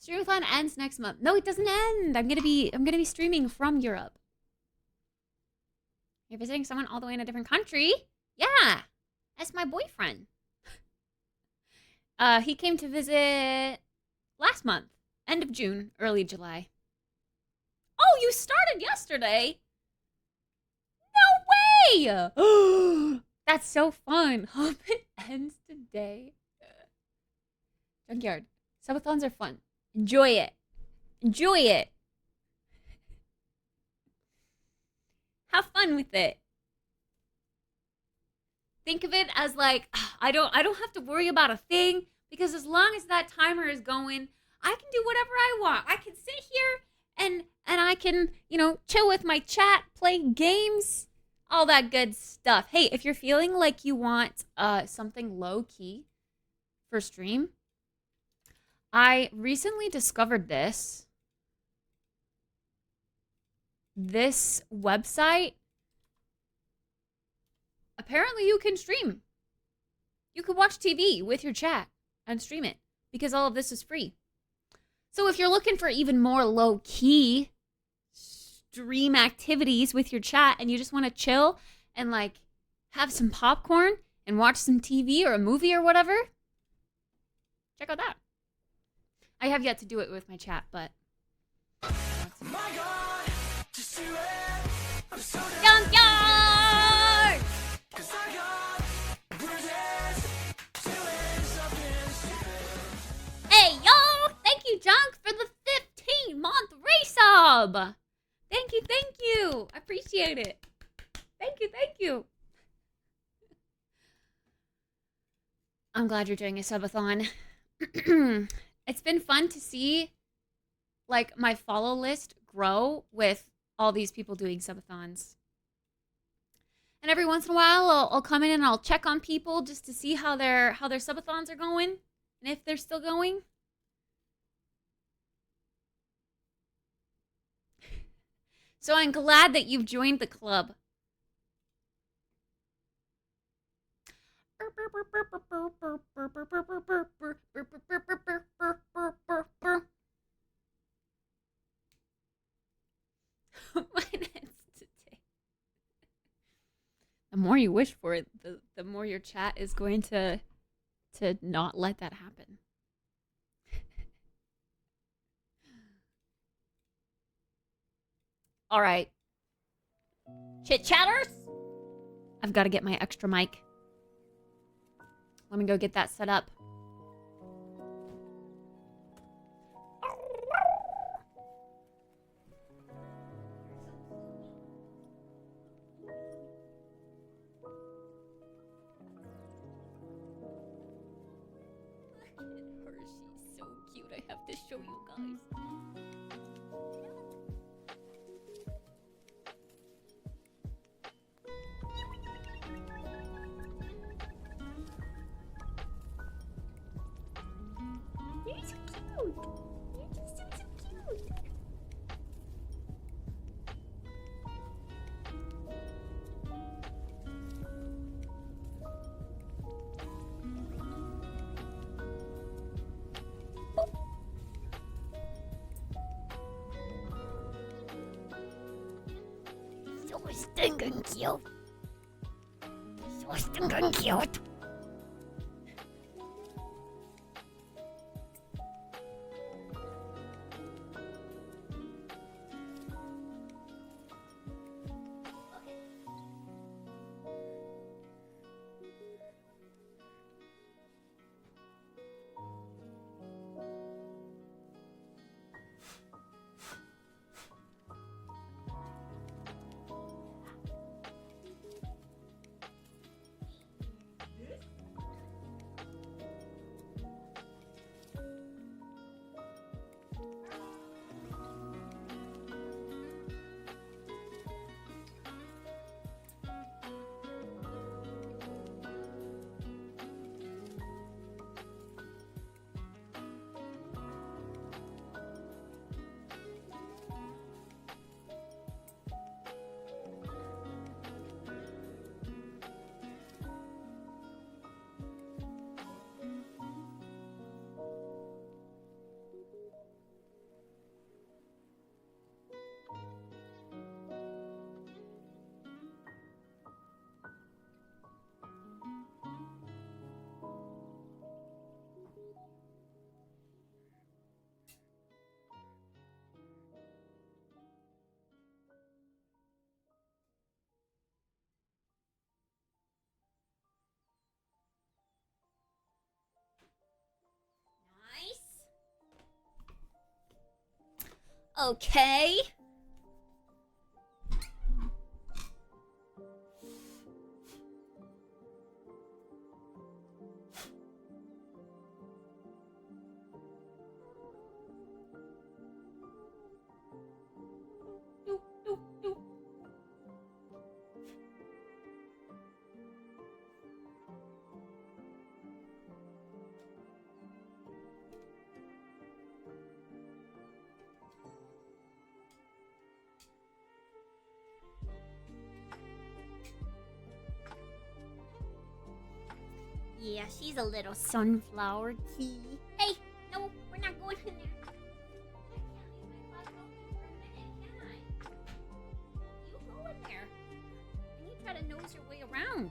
Streamathon ends next month. No, it doesn't end. I'm gonna be streaming from Europe. You're visiting someone all the way in a different country? Yeah. That's my boyfriend. He came to visit last month. End of June, early July. Oh, you started yesterday? No way! That's so fun. Hope it ends today. Junkyard. Subathons are fun. Enjoy it. Enjoy it. Have fun with it. Think of it as like, I don't have to worry about a thing, because as long as that timer is going, I can do whatever I want. I can sit here and I can, you know, chill with my chat, play games, all that good stuff. Hey, if you're feeling like you want something low key for stream, I recently discovered this website. Apparently you can stream. You can watch TV with your chat and stream it, because all of this is free. So if you're looking for even more low-key stream activities with your chat, and you just want to chill and like have some popcorn and watch some TV or a movie or whatever, check out that. I have yet to do it with my chat, but my God, just do it. I'm so Junkyard! Hey, yo! Thank you, Junk, for the 15-month resub! Thank you, thank you! I appreciate it. Thank you, thank you. I'm glad you're doing a subathon. It's been fun to see, like, my follow list grow with all these people doing subathons. And every once in a while, I'll come in and I'll check on people just to see how their subathons are going and if they're still going. So I'm glad that you've joined the club. The more you wish for it, the more your chat is going to not let that happen. All right. Chit chatters? I've got to get my extra mic. Let me go get that set up. Look at her, she's so cute. I have to show you guys. You're so cute. You're just so cute. So stinking cute. So stinking cute. Okay. Yeah, she's a little sunflower tea. Hey, no, we're not going in there. I can't leave my closet open for a minute, can I? You go in there. And you try to nose your way around.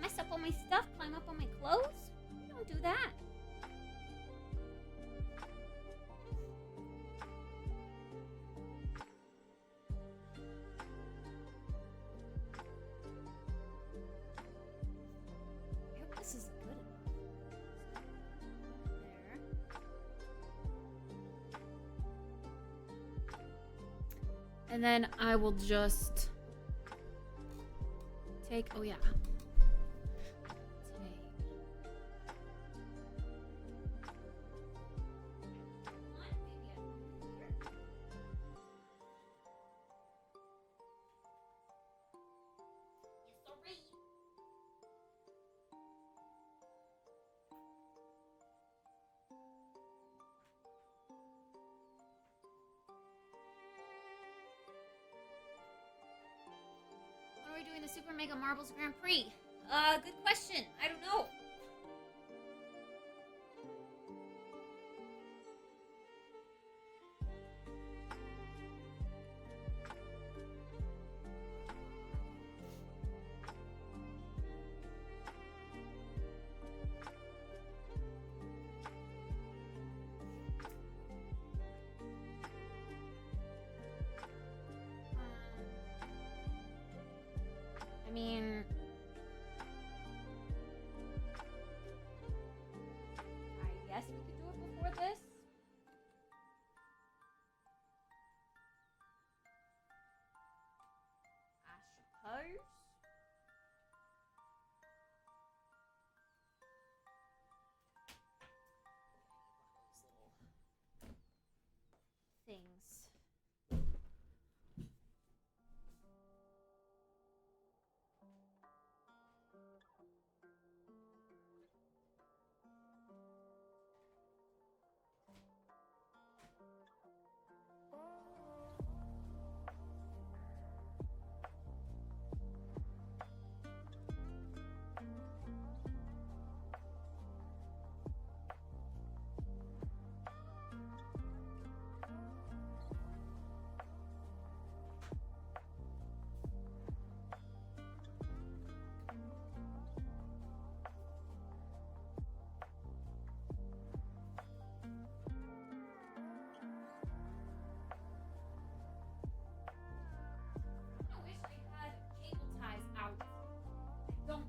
Mess up all my stuff, climb up on my clothes. You don't do that. I hope this is good enough. There. And then I will just take, oh yeah. When are we doing the Super Mega Marbles Grand Prix? Good question. I don't know. I mean, I guess we could do it before this. I suppose. Things. I wish I had cable ties out. I don't.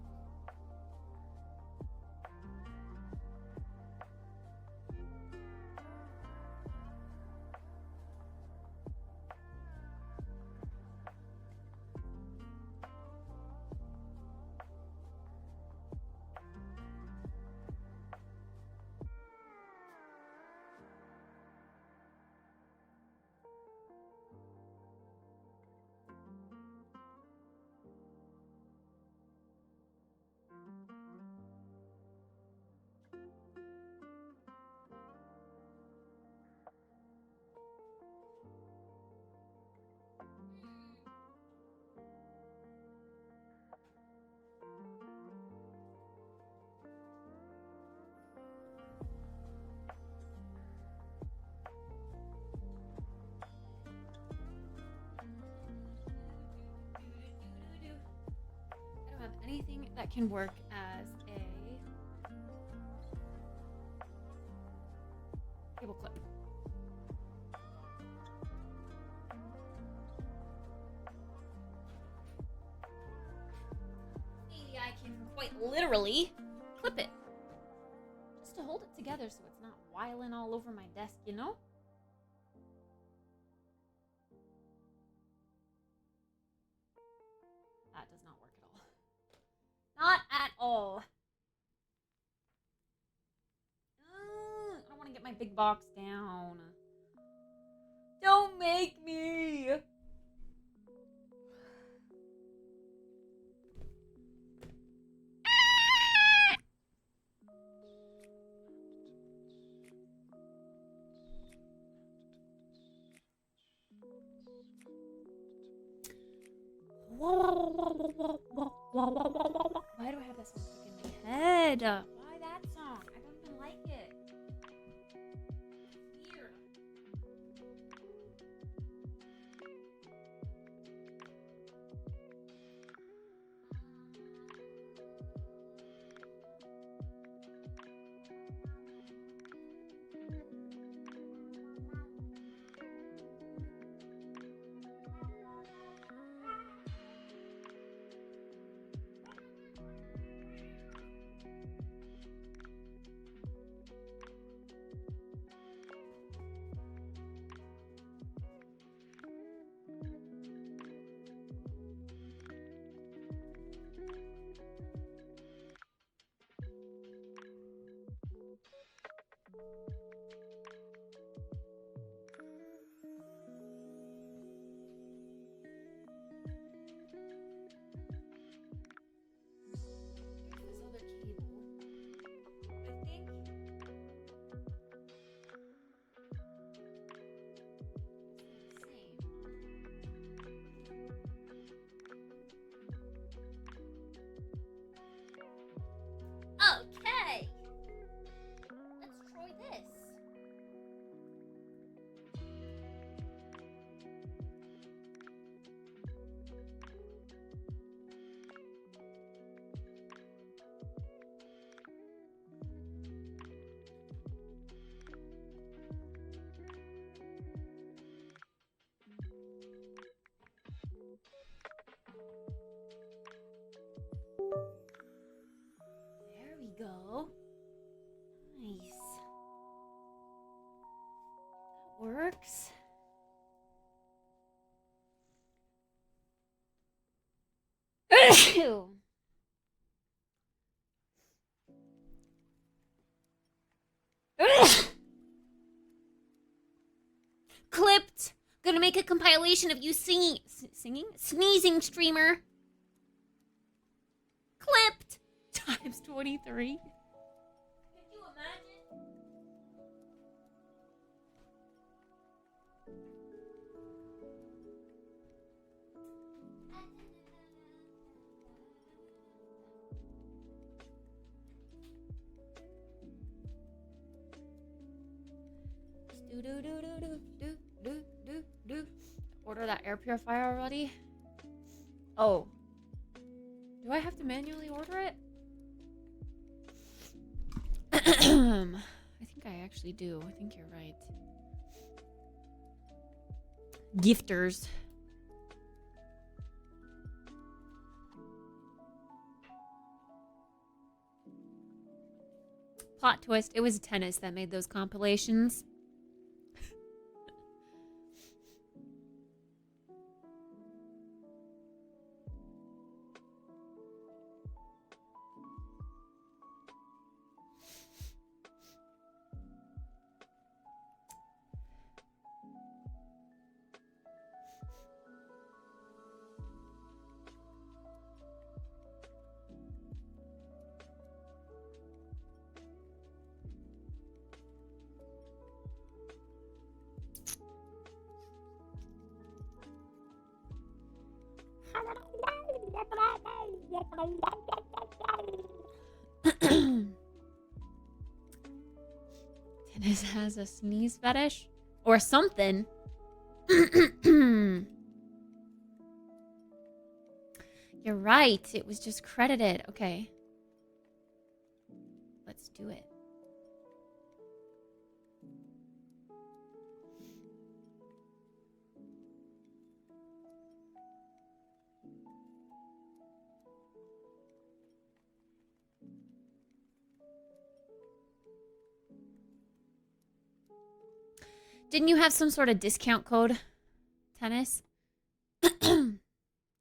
I don't have anything that can work as a cable clip. Maybe I can quite literally clip it. Just to hold it together so it's not wiling all over my desk, you know? Not at all. I don't want to get my big box down. Don't make me. Why do I have that song stuck in my head? Why that song? I don't even like it. Weird. This other cable. I think. Okay. Let's try this. There we go. Nice. That works. Ew. Clipped. Gonna make a compilation of you sneezing streamer. Clipped. Times 23. Could you imagine? Order that air purifier already? Oh. Do I have to manually order it? I think I actually do. I think you're right. Gifters. Plot twist, it was Tennis that made those compilations. Tennis has a sneeze fetish or something. You're right. It was just credited. Okay. Let's do it. Didn't you have some sort of discount code, Tennis?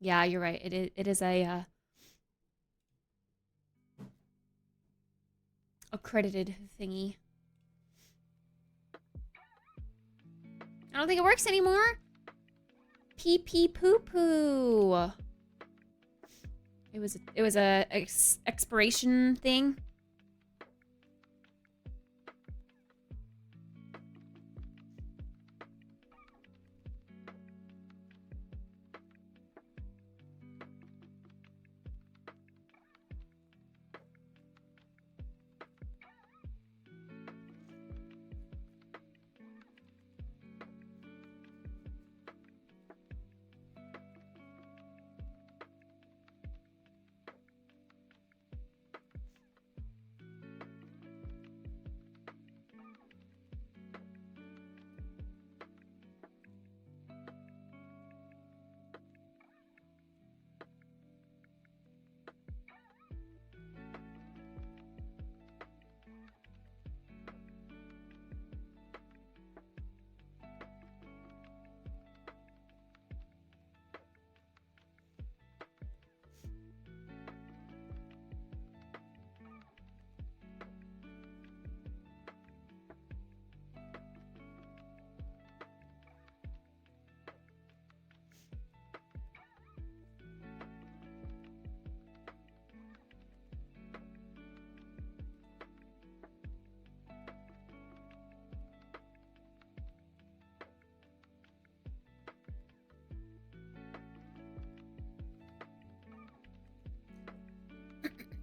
Yeah, you're right. It is a accredited thingy. I don't think it works anymore. Pee pee poo poo. It was a expiration thing.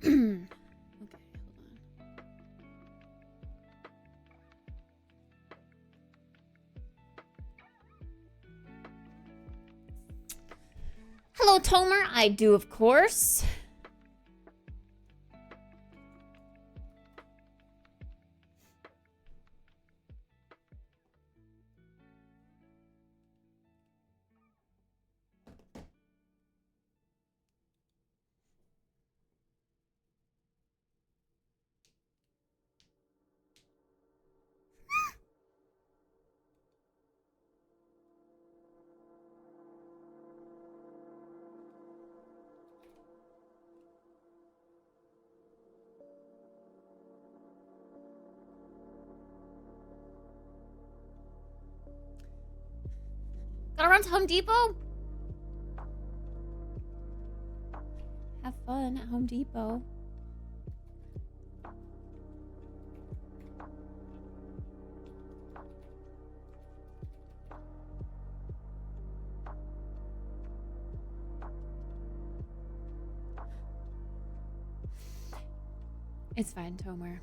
Okay, hold on. Hello, Tomer. I do, of course. Gotta run to Home Depot? Have fun at Home Depot. It's fine, Tomer.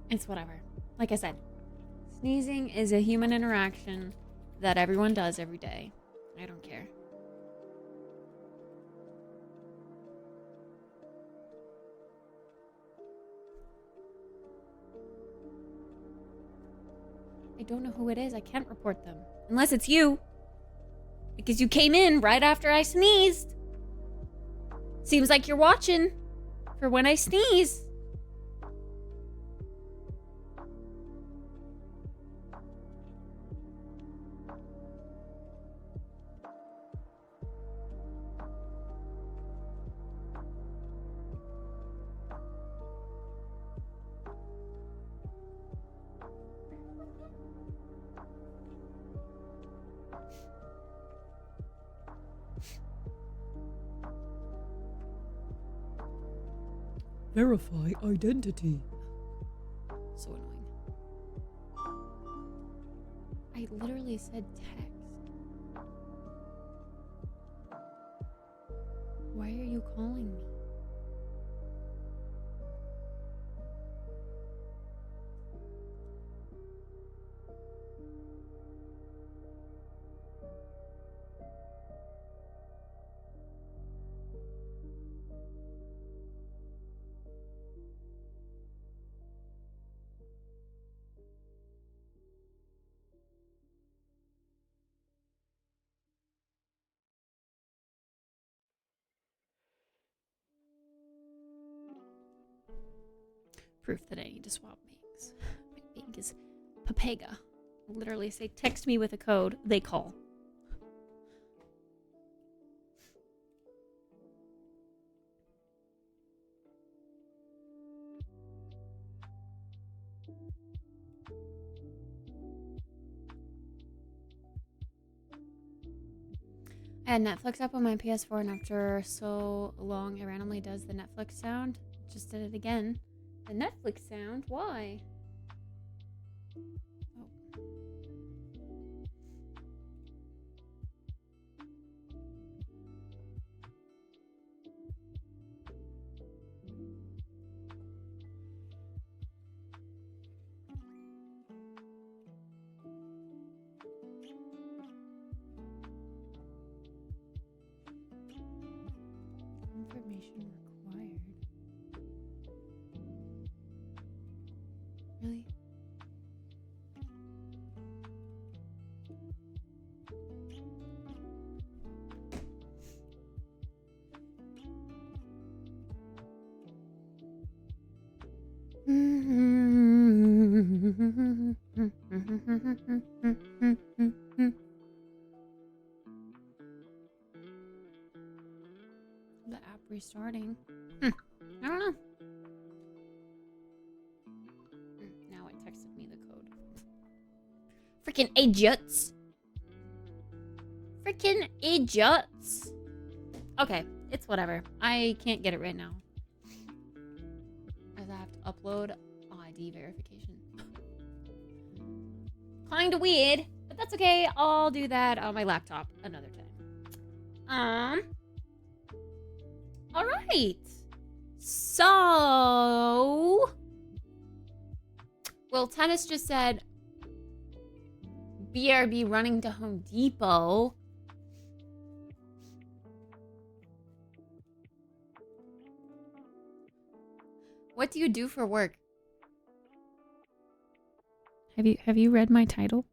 It's whatever. Like I said, sneezing is a human interaction that everyone does every day. I don't care. I don't know who it is. I can't report them. Unless it's you. Because you came in right after I sneezed. Seems like you're watching for when I sneeze. Verify identity. So annoying. I literally said text. Why are you calling me? Proof that I need to swap banks. My bank is Papega. Literally say, text me with a code. They call. I had Netflix up on my PS4, and after so long, it randomly does the Netflix sound. Just did it again. The Netflix sound? Why? Oh. Information required. Really? The app restarting. I don't know. Now it texted me the code. Freaking idiots. Freaking idiots. Okay, it's whatever. I can't get it right now. As I have to upload ID verification. Kinda weird, but that's okay. I'll do that on my laptop another time. All right. So, well, Tennis just said BRB running to Home Depot. What do you do for work? Have you read my title?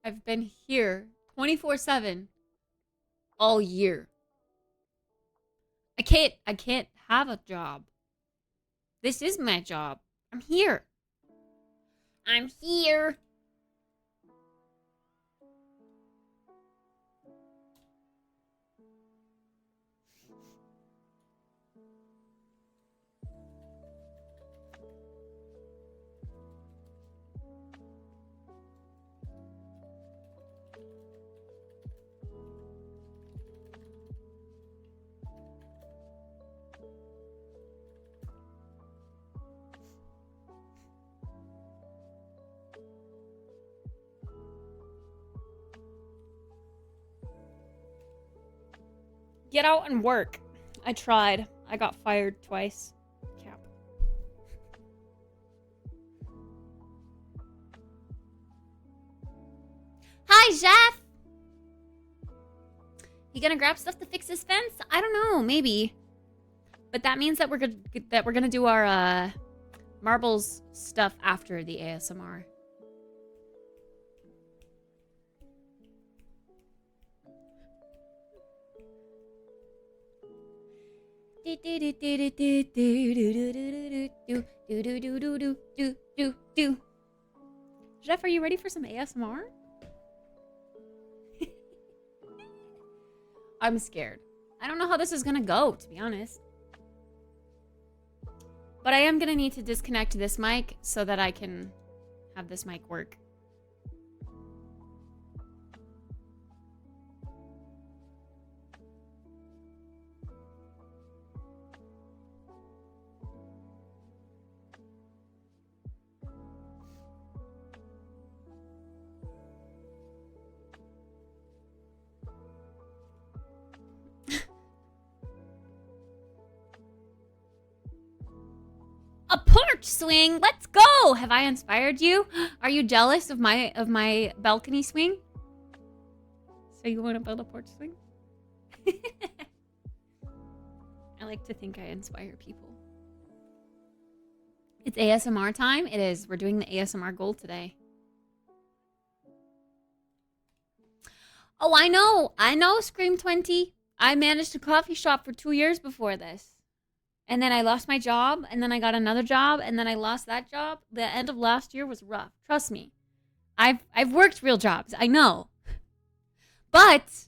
I've been here 24/7 all year. I can't have a job. This is my job. I'm here. I'm here. Get out and work. I tried. I got fired twice. Cap. Hi, Jeff. You gonna grab stuff to fix this fence? I don't know, maybe. But that means that we're gonna do our marbles stuff after the ASMR. Jeff, are you ready for some ASMR? I'm scared. I don't know how this is gonna go, to be honest. But I am gonna need to disconnect this mic so that I can have this mic work. A porch swing. Let's go. Have I inspired you? Are you jealous of my balcony swing? So you want to build a porch swing? I like to think I inspire people. It's ASMR time. It is. We're doing the ASMR goal today. Oh, I know. I know, Scream 20. I managed a coffee shop for 2 years before this. And then I lost my job, and then I got another job, and then I lost that job. The end of last year was rough. Trust me. I've worked real jobs. I know. But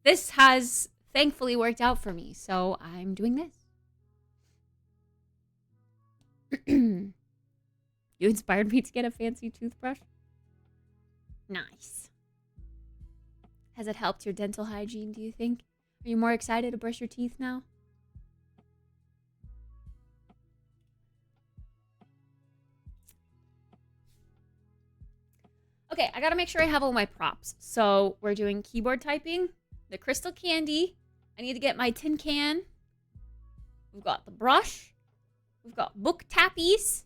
this has thankfully worked out for me, so I'm doing this. You inspired me to get a fancy toothbrush? Nice. Has it helped your dental hygiene, do you think? Are you more excited to brush your teeth now? Okay, I gotta make sure I have all my props. So we're doing keyboard typing, the crystal candy. I need to get my tin can. We've got the brush. We've got book tappies.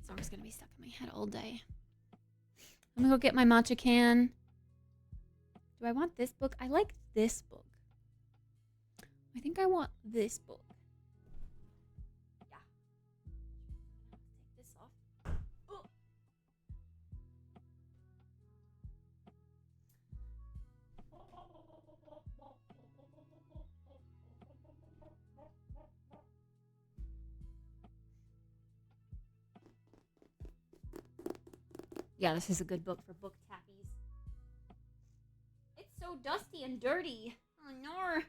Song's gonna be stuck in my head all day. I'm gonna go get my matcha can. Do I want this book? I like this book. I think I want this book. Yeah. Take this off. Oh. Yeah, this is a good book for book tappies. It's so dusty and dirty. Oh no.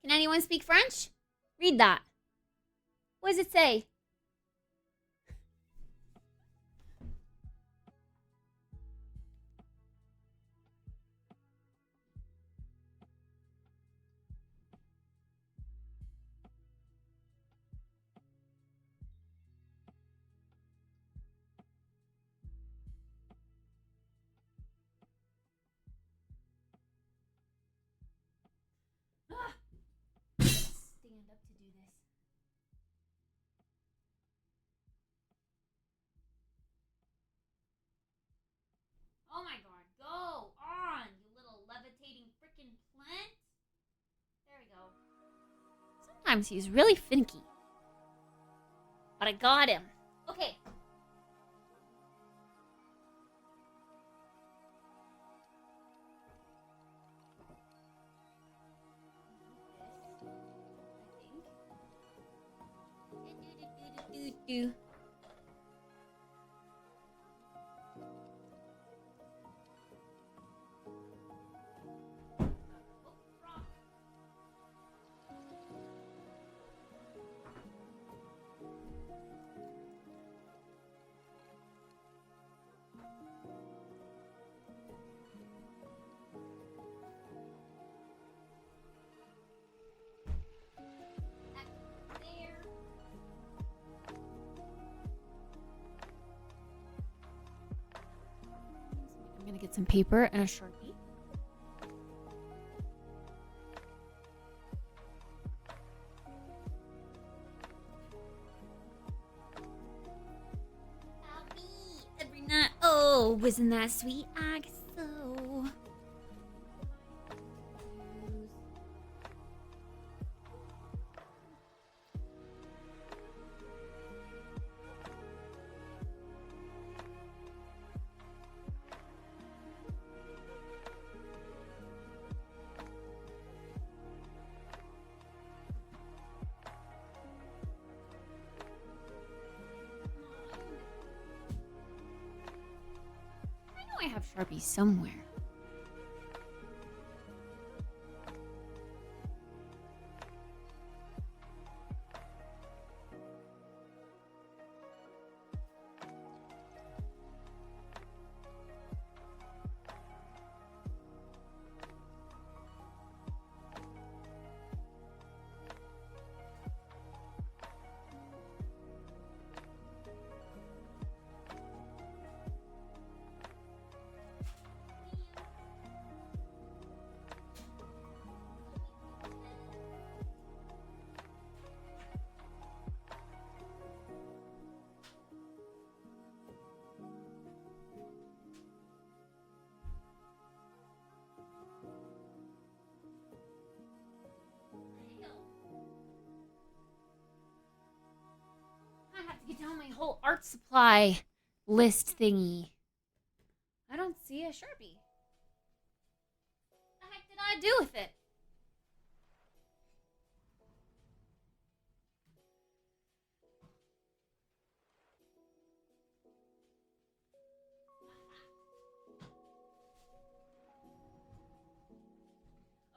Can anyone speak French? Read that. What does it say? Stand up to do this. Oh my god, go on, you little levitating freaking plant. There we go. Sometimes he's really finicky. But I got him. Okay. Do. I'm gonna get some paper and a Sharpie. I'll be every night. Oh, wasn't that sweet? I guess so. I have Sharpies somewhere. I have to get down my whole art supply list thingy. I don't see a Sharpie. What the heck did I do with it?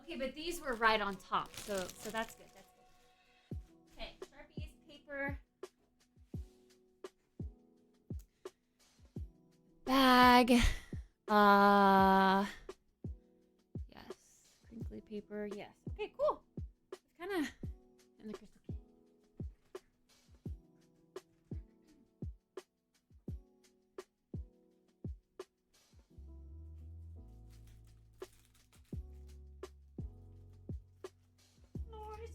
Okay, but these were right on top, so that's good. That's good. Okay, Sharpies, paper, bag. Yes, crinkly paper. Yes. Okay, cool. It's kind of in the crystal. Nice.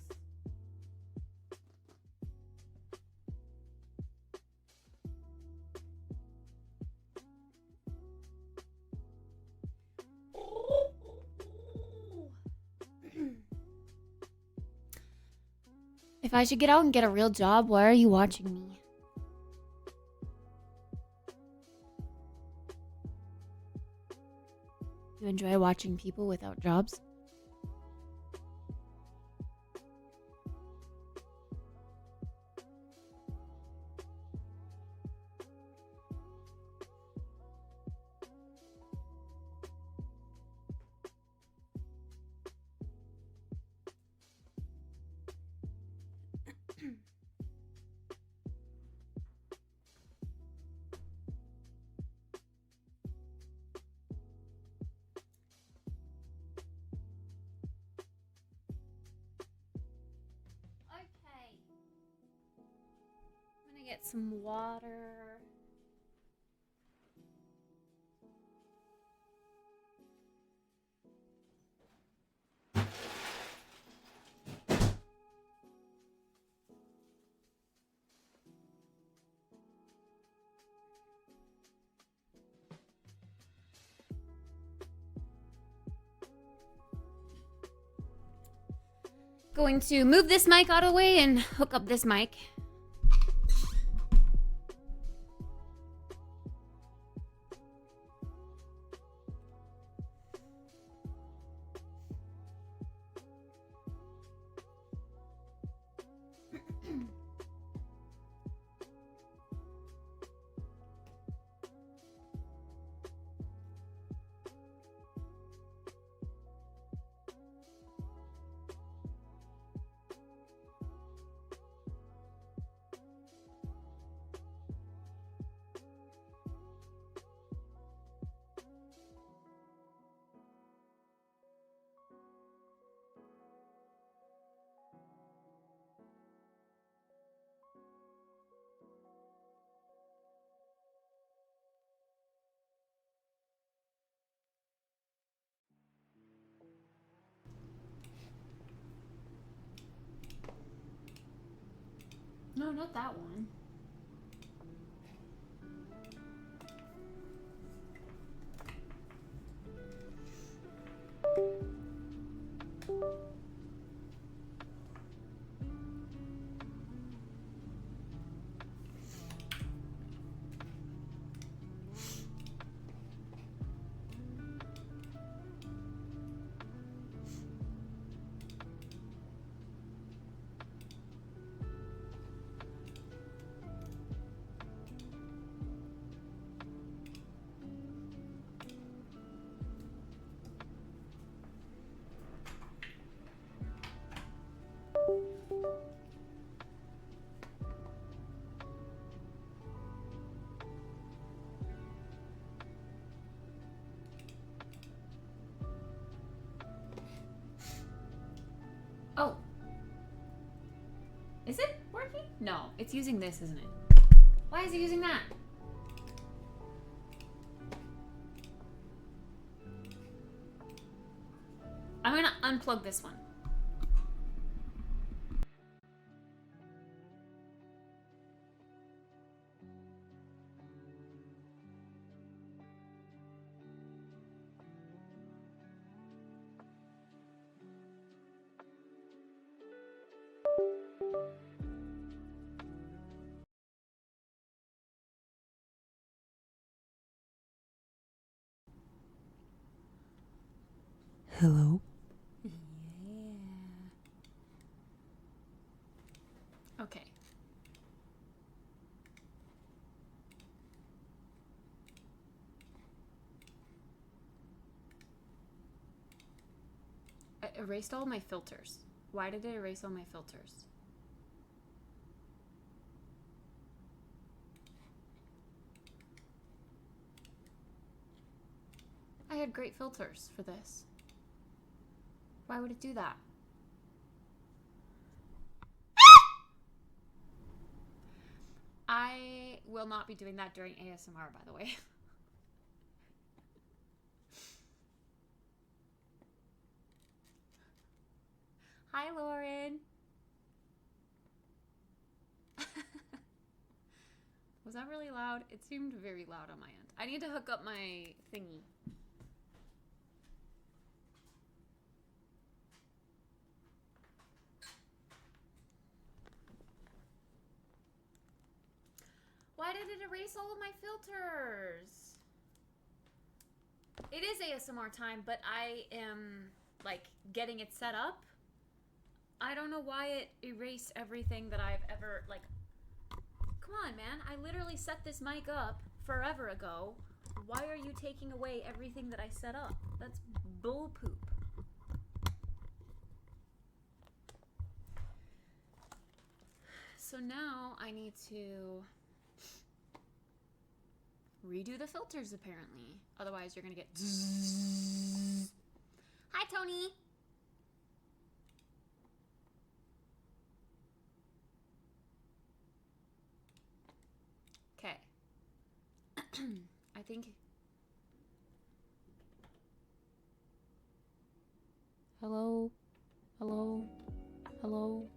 If I should get out and get a real job, why are you watching me? You enjoy watching people without jobs? Okay. I'm gonna get some water. Going to move this mic out of the way and hook up this mic. No, not that one. Oh. Is it working? No, it's using this, isn't it? Why is it using that? I'm gonna unplug this one. Hello? Okay. erased all my filters. Why did it erase all my filters? I had great filters for this. Why would it do that? I will not be doing that during ASMR, by the way. Hi, Lauren. Was that really loud? It seemed very loud on my end. I need to hook up my thingy. Why did it erase all of my filters? It is ASMR time, but I am, like, getting it set up. I don't know why it erased everything that I've ever, like... Come on, man. I literally set this mic up forever ago. Why are you taking away everything that I set up? That's bull poop. So now I need to redo the filters, apparently. Otherwise, you're gonna get... Hi, Tony! Okay. I think... Hello? Hello? Hello?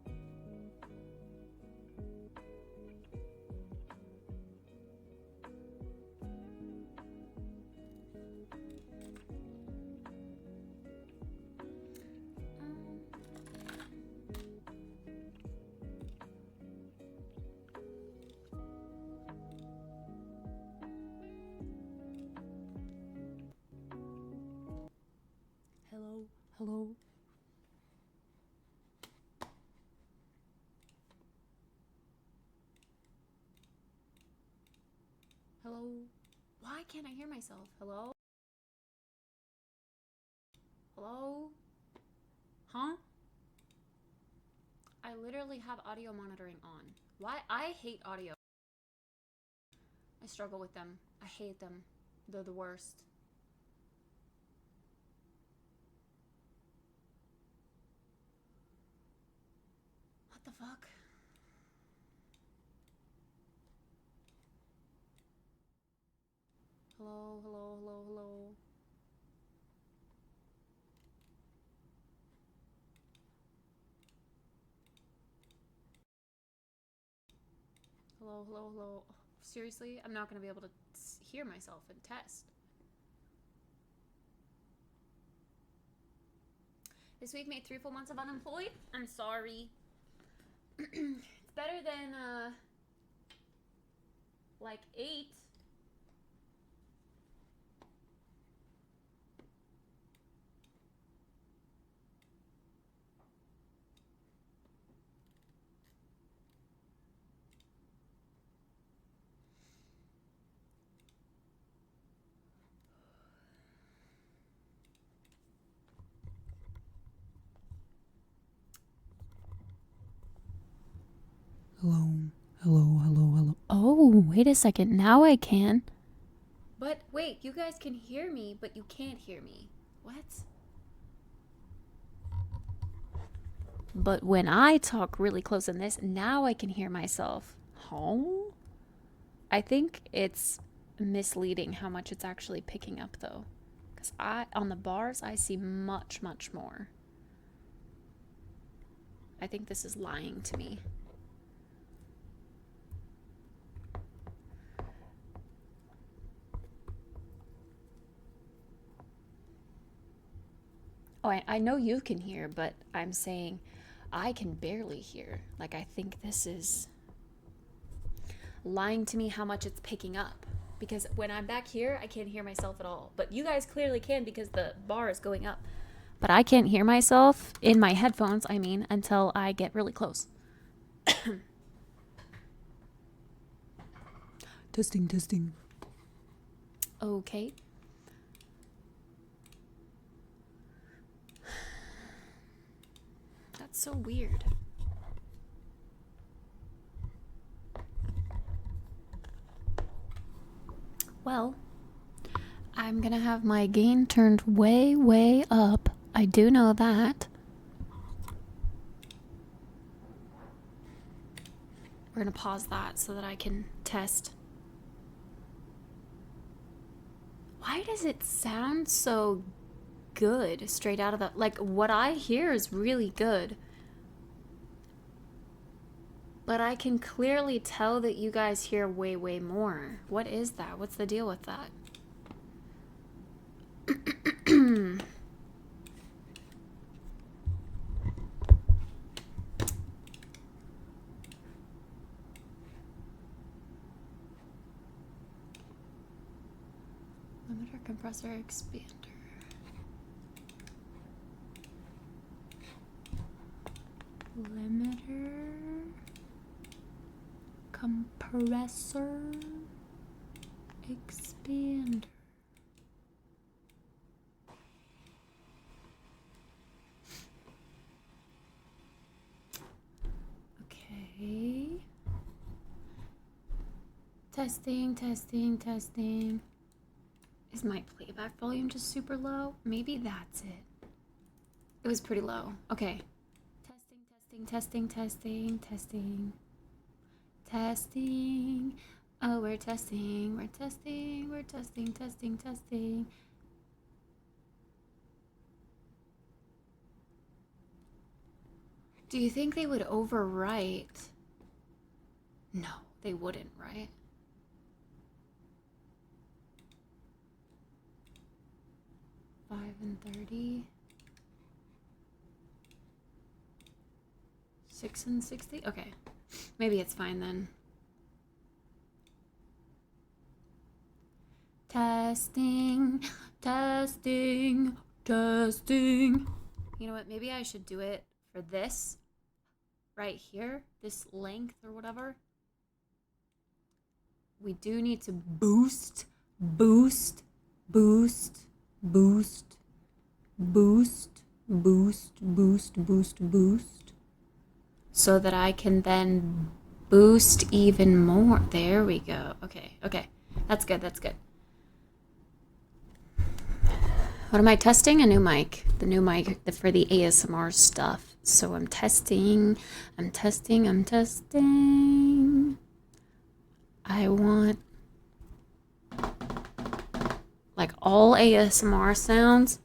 Hello? Hello? Hello? Why can't I hear myself? Hello? Hello? Huh? I literally have audio monitoring on. Why? I hate audio. I struggle with them. I hate them. They're the worst. What the fuck? Hello, hello, hello, hello. Hello, hello, hello. Oh, seriously? I'm not gonna be able to hear myself and test. This week made 3 full months of unemployed. I'm sorry. It's better than, like 8. Hello, hello, hello, hello. Oh, wait a second. Now I can. But wait, you guys can hear me, but you can't hear me. What? But when I talk really close in this, now I can hear myself. Huh? I think it's misleading how much it's actually picking up, though. Because on the bars, I see much, much more. I think this is lying to me. Oh, I know you can hear, but I'm saying I can barely hear. Like, I think this is lying to me how much it's picking up. Because when I'm back here, I can't hear myself at all. But you guys clearly can because the bar is going up. But I can't hear myself in my headphones, I mean, until I get really close. Testing, testing. Okay. That's so weird. Well, I'm gonna have my gain turned way, way up. I do know that. We're gonna pause that so that I can test. Why does it sound so good straight out of the... Like, what I hear is really good. But I can clearly tell that you guys hear way, way more. What is that? What's the deal with that? Limiter, compressor, expander. Limiter, compressor, expander. Okay. Testing, testing, testing. Is my playback volume just super low? Maybe that's it. It was pretty low. Okay. Testing, testing, testing, testing. Testing. Oh, we're testing, we're testing, we're testing, testing, testing. Do you think they would overwrite? No, they wouldn't, right? Five and 30. 6 and 60? Okay. Maybe it's fine then. Testing, testing, testing. You know what? Maybe I should do it for this right here, this length or whatever. We do need to boost, boost, boost, boost, boost, boost, boost, boost, boost, so that I can then boost even more. There we go. Okay, okay. That's good, that's good. What am I testing? A new mic. The new mic for the ASMR stuff. So I'm testing, I'm testing, I'm testing. I want like all ASMR sounds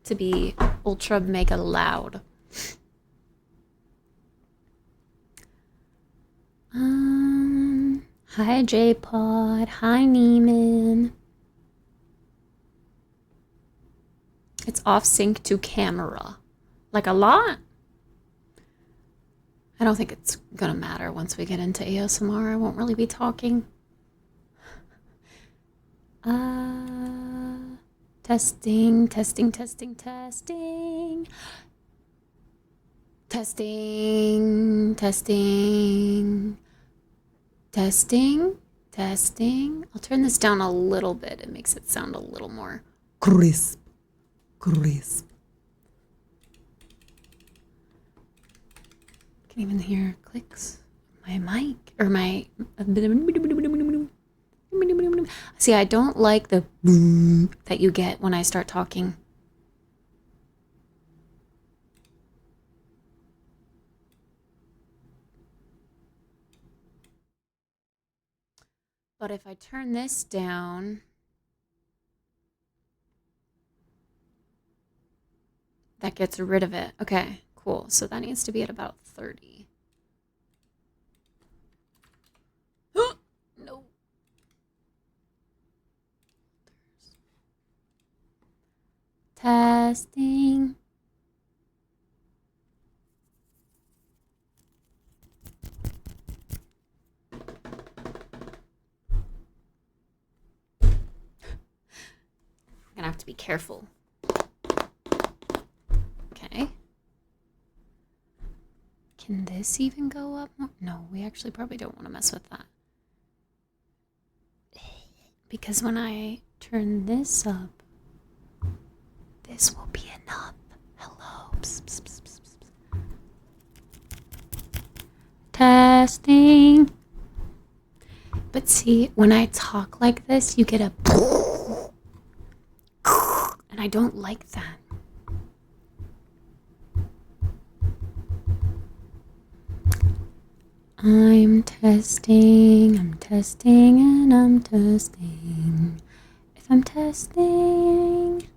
to be ultra mega loud. Hi J-Pod, hi Neiman. It's off sync to camera. Like a lot? I don't think it's gonna matter once we get into ASMR. I won't really be talking. Testing, testing, testing, testing. Testing, testing. Testing, testing. I'll turn this down a little bit. It makes it sound a little more Crisp. Crisp. Can even hear clicks. My mic or my. See, I don't like the that you get when I start talking. But if I turn this down, that gets rid of it. Okay, cool. So that needs to be at about 30. No. Testing. I'm gonna have to be careful. Okay. Can this even go up more? No, we actually probably don't want to mess with that. Because when I turn this up, this will be enough. Hello. Testing. But see, when I talk like this, you get a and I don't like that. I'm testing, and I'm testing. If I'm testing,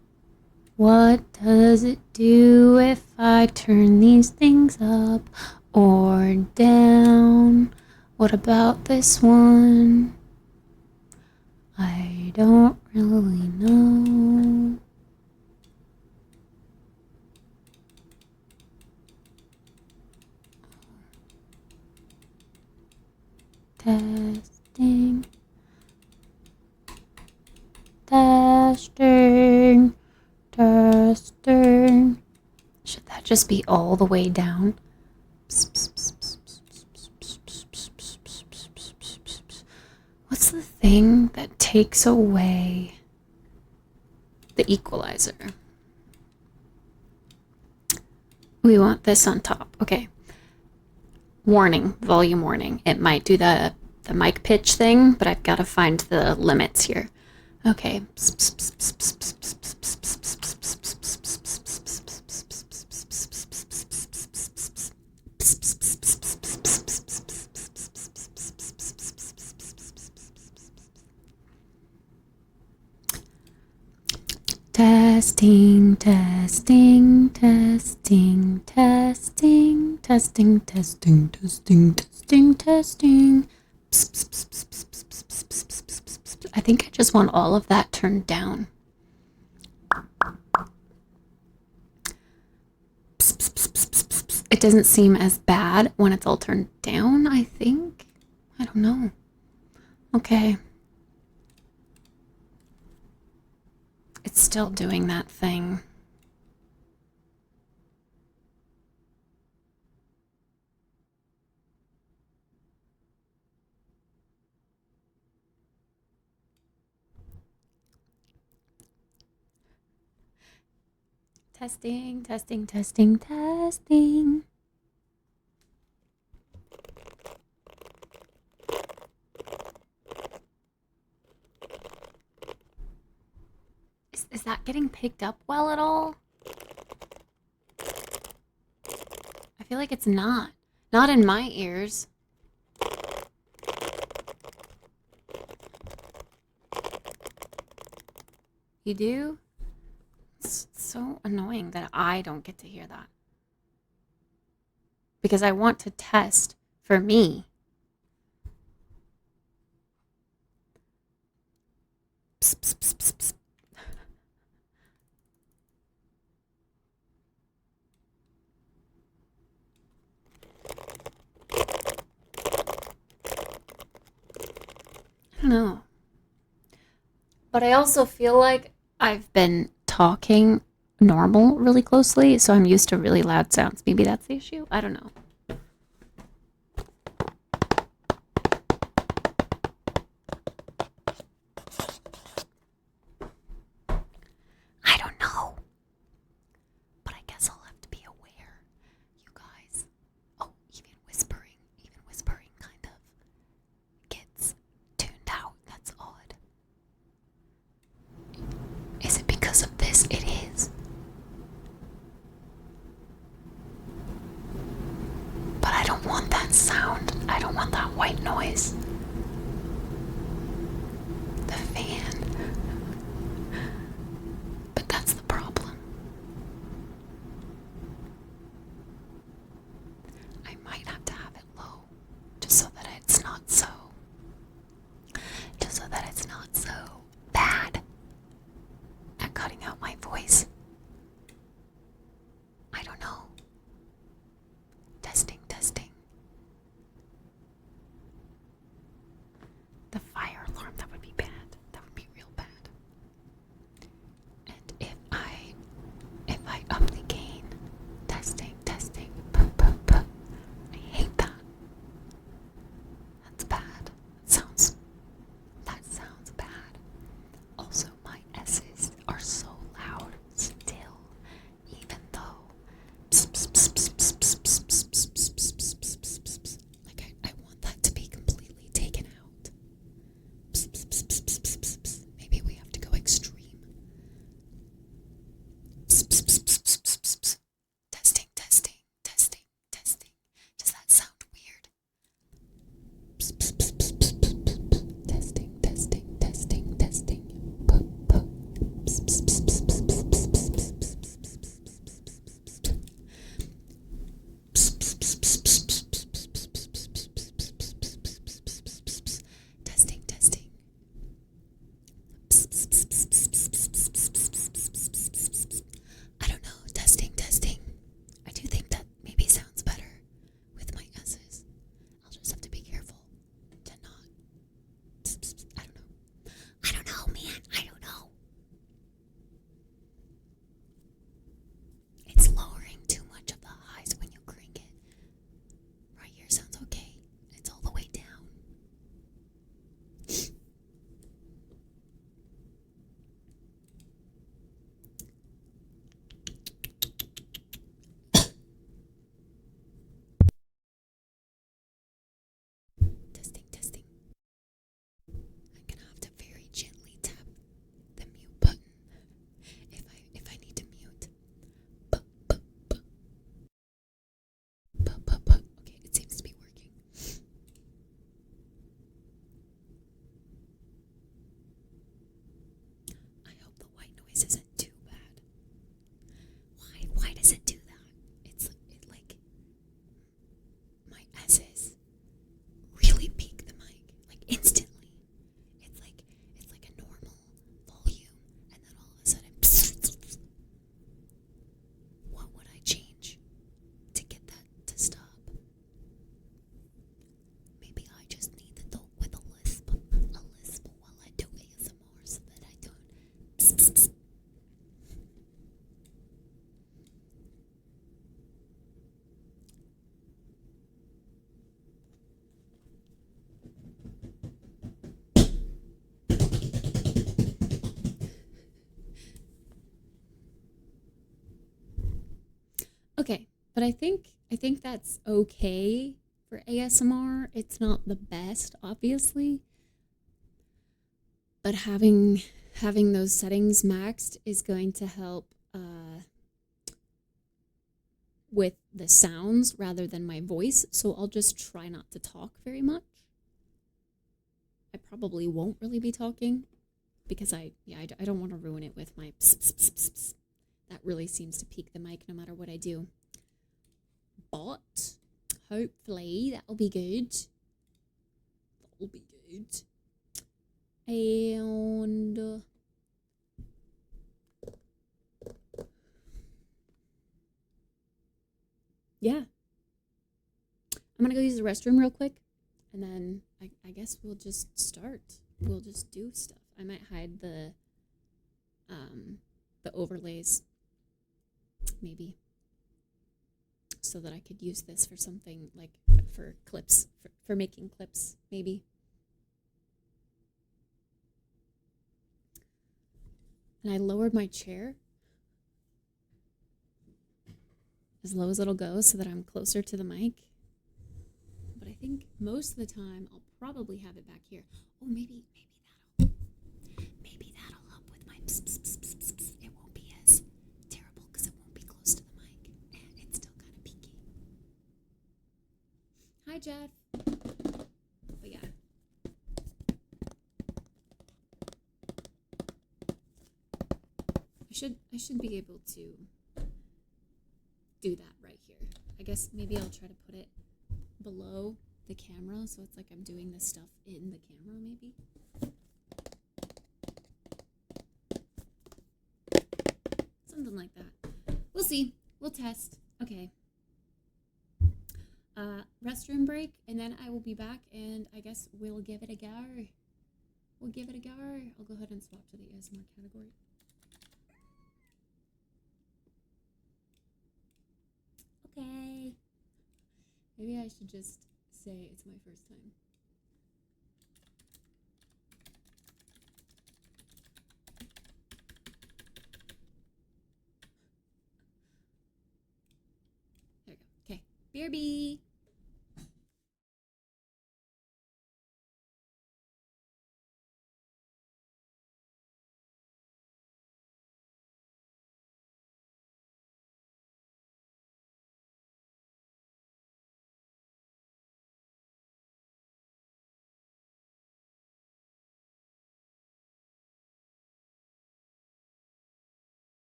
what does it do if I turn these things up or down? What about this one? I don't really know. Testing. Testing. Testing. Should that just be all the way down? What's the thing that takes away the equalizer? We want this on top. Okay. Warning, volume warning. It might do the mic pitch thing, but I've got to find the limits here. Okay. Testing, testing, testing, testing, testing, testing, testing, testing, testing. I think I just want all of that turned down. It doesn't seem as bad when it's all turned down, I think. I don't know. Okay. It's still doing that thing. Testing, testing, testing, testing. Is that getting picked up well at all? I feel like it's not. Not in my ears. You do? It's so annoying that I don't get to hear that. Because I want to test for me. Psst, psst, psst, psst, psst. I don't know. But I also feel like I've been talking normal really closely, so I'm used to really loud sounds. Maybe that's the issue? I don't know. I don't know. But I guess I'll have to be aware. You guys. Oh, even whispering kind of gets tuned out. That's odd. Is it because of this? It is. But I don't want that sound. I don't want that white noise. The fan. But that's the problem. I might have to have it low. Just so that it's not so. Just so that it's not so bad at cutting out my voice. I don't know. Testing, testing. Okay, but I think that's okay for ASMR. It's not the best, obviously, but having those settings maxed is going to help with the sounds rather than my voice. So I'll just try not to talk very much. I probably won't really be talking because I don't want to ruin it with my pss, pss, pss, pss, pss. That really seems to peak the mic no matter what I do. But hopefully that'll be good. That'll be good. And yeah. I'm gonna go use the restroom real quick, and then I guess we'll just start. We'll just do stuff. I might hide the overlays, maybe, so that I could use this for something like for clips, for making clips, maybe. And I lowered my chair as low as it'll go so that I'm closer to the mic. But I think most of the time I'll probably have it back here. Oh, maybe that'll help with my pss, pss, pss, pss, pss, pss. It won't be as terrible because it won't be close to the mic. And it's still kind of peaky. Hi, Jeff. But yeah. I should be able to do that right here. I guess maybe I'll try to put it below the camera so it's like I'm doing this stuff in the camera, maybe. Something like that. We'll see. We'll test. Okay. Restroom break, and then I will be back, and I guess we'll give it a go. We'll give it a go. I'll go ahead and swap to the ASMR category. Okay. Maybe I should just say it's my first time. There we go. Okay. BRB.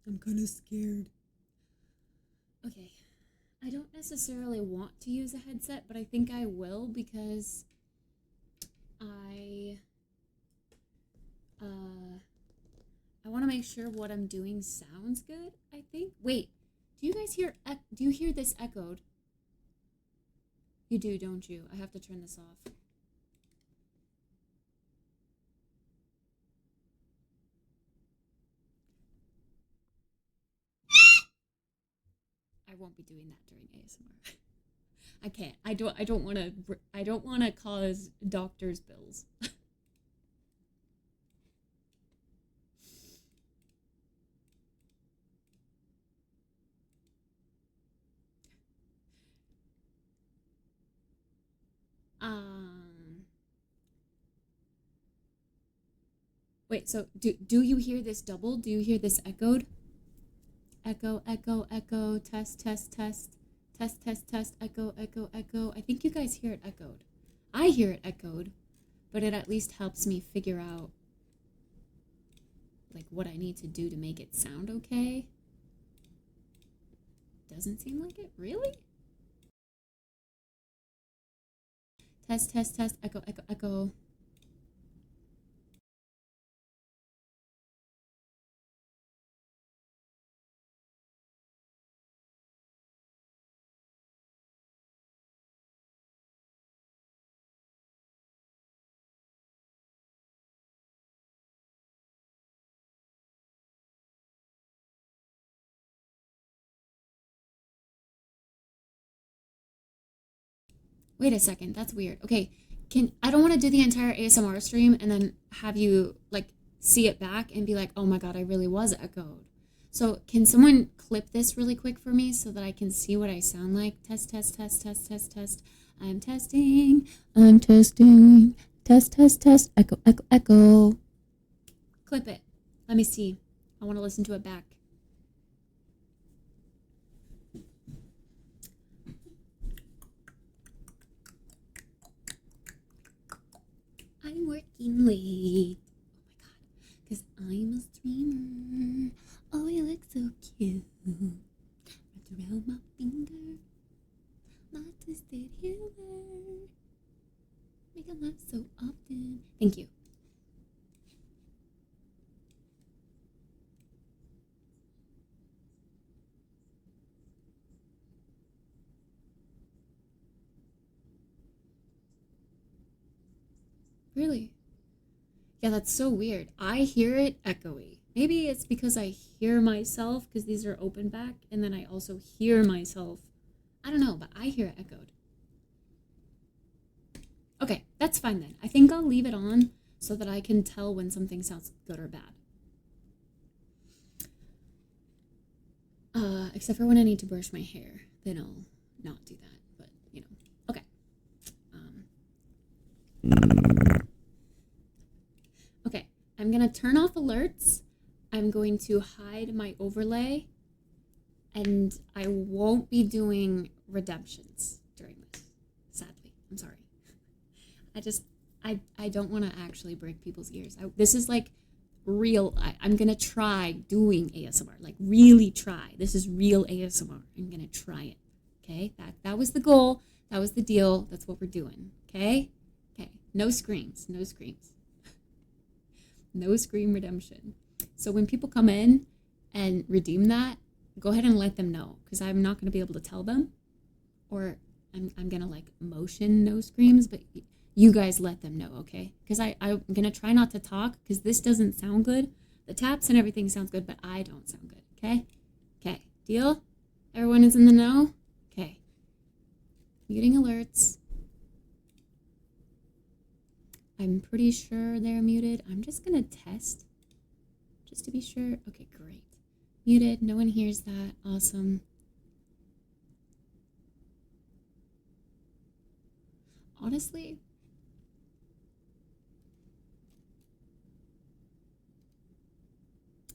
I'm kind of scared. Okay. I don't necessarily want to use a headset, but I think I will because I want to make sure what I'm doing sounds good, I think. Wait, do you guys hear do you hear this echoed? You do, don't you? I have to turn this off. I won't be doing that during ASMR. I can't. I don't want to cause doctors bills. Wait, so do you hear this double? Do you hear this echoed? Echo, echo, echo, test, test, test, test, test, test, echo, echo, echo. I think you guys hear it echoed. I hear it echoed, but it at least helps me figure out like what I need to do to make it sound okay. Doesn't seem like it, really? Test, test, test, echo, echo, echo. Wait a second, that's weird. Okay, I don't want to do the entire ASMR stream and then have you like see it back and be like, oh my god, I really was echoed. So can someone clip this really quick for me so that I can see what I sound like? Test, test, test, test, test, test. I'm testing, test, test, test, echo, echo, echo. Clip it. Let me see. I want to listen to it back. I'm working late. Oh my god. Because I'm a streamer. Oh, you look so cute. Wrapped around my finger. My twisted humor. Make a laugh so often. Thank you. Really? Yeah, that's so weird. I hear it echoey. Maybe it's because I hear myself because these are open back, and then I also hear myself. I don't know, but I hear it echoed. Okay, that's fine then. I think I'll leave it on so that I can tell when something sounds good or bad. Except for when I need to brush my hair, then I'll not do that. But you know, okay. Okay, I'm gonna turn off alerts. I'm going to hide my overlay, and I won't be doing redemptions during this. Sadly, I'm sorry. I don't want to actually break people's ears. This is like real. I'm gonna try doing ASMR, like really try. This is real ASMR. I'm gonna try it. Okay, that was the goal. That was the deal. That's what we're doing. Okay, okay. No screams. No screams. No scream redemption. So when people come in and redeem that, go ahead and let them know because I'm not gonna be able to tell them, or I'm gonna like motion no screams, but you guys let them know, okay? Because I'm gonna try not to talk because this doesn't sound good. The taps and everything sounds good, but I don't sound good, okay? Okay, deal? Everyone is in the know? Okay. Muting alerts. I'm pretty sure they're muted. I'm just gonna test just to be sure. Okay, great. Muted, no one hears that. Awesome. Honestly,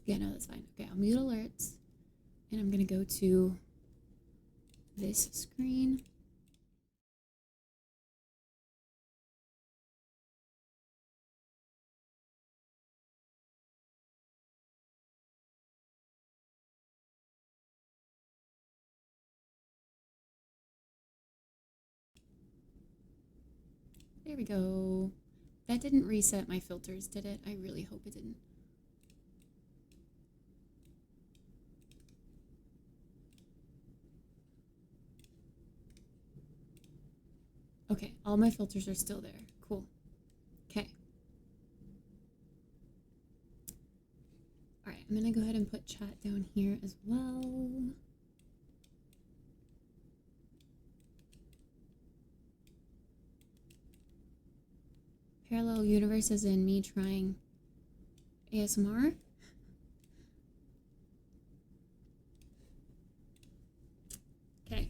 yeah, no, that's fine. Okay, I'll mute alerts. And I'm going to go to this screen. There we go. That didn't reset my filters, did it? I really hope it didn't. Okay, all my filters are still there. Cool. Okay. Alright, I'm gonna go ahead and put chat down here as well. Parallel universe as in me trying ASMR. Okay.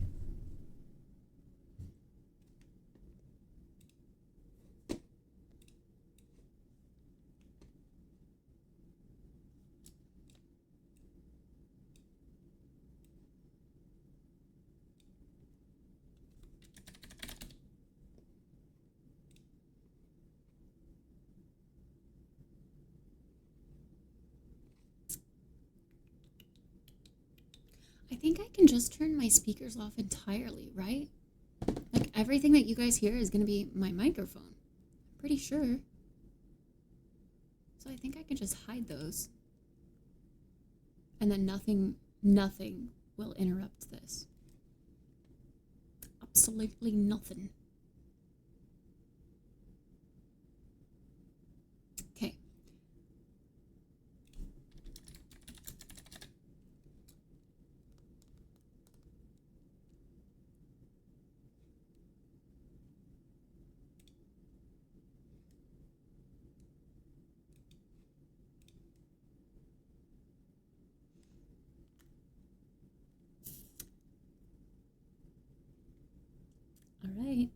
I think I can just turn my speakers off entirely, right? Like everything that you guys hear is going to be my microphone. I'm pretty sure. So I think I can just hide those. And then nothing will interrupt this. Absolutely nothing. Okay. All right.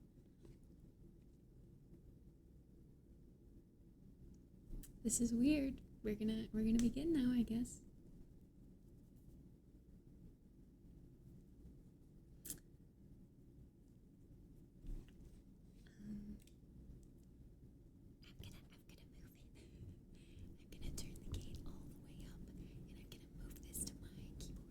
This is weird. We're gonna begin now, I guess. I'm gonna turn the gate all the way up, and I'm gonna move this to my keyboard.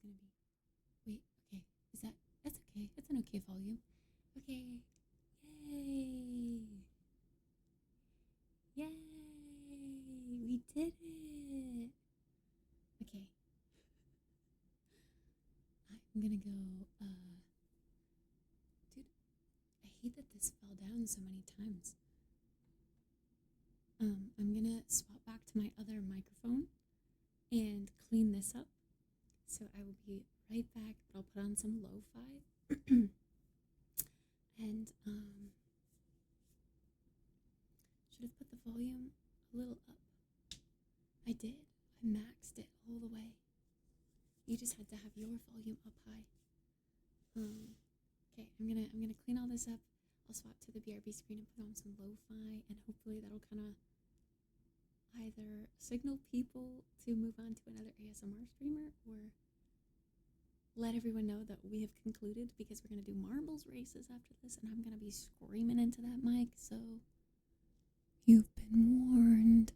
gonna be. Wait, okay. That's okay. That's an okay volume. Okay. Yay. Yay. We did it. Okay. I'm gonna go, dude, I hate that this fell down so many times. I'm gonna swap back to my other microphone and clean this up. So I will be right back, but I'll put on some lo-fi. And, should have put the volume a little up. I did. I maxed it all the way. You just had to have your volume up high. Okay, I'm gonna clean all this up. I'll swap to the BRB screen and put on some lo-fi, and hopefully that'll kind of either signal people to move on to another ASMR streamer or let everyone know that we have concluded, because we're gonna do marbles races after this, and I'm gonna be screaming into that mic, so you've been warned.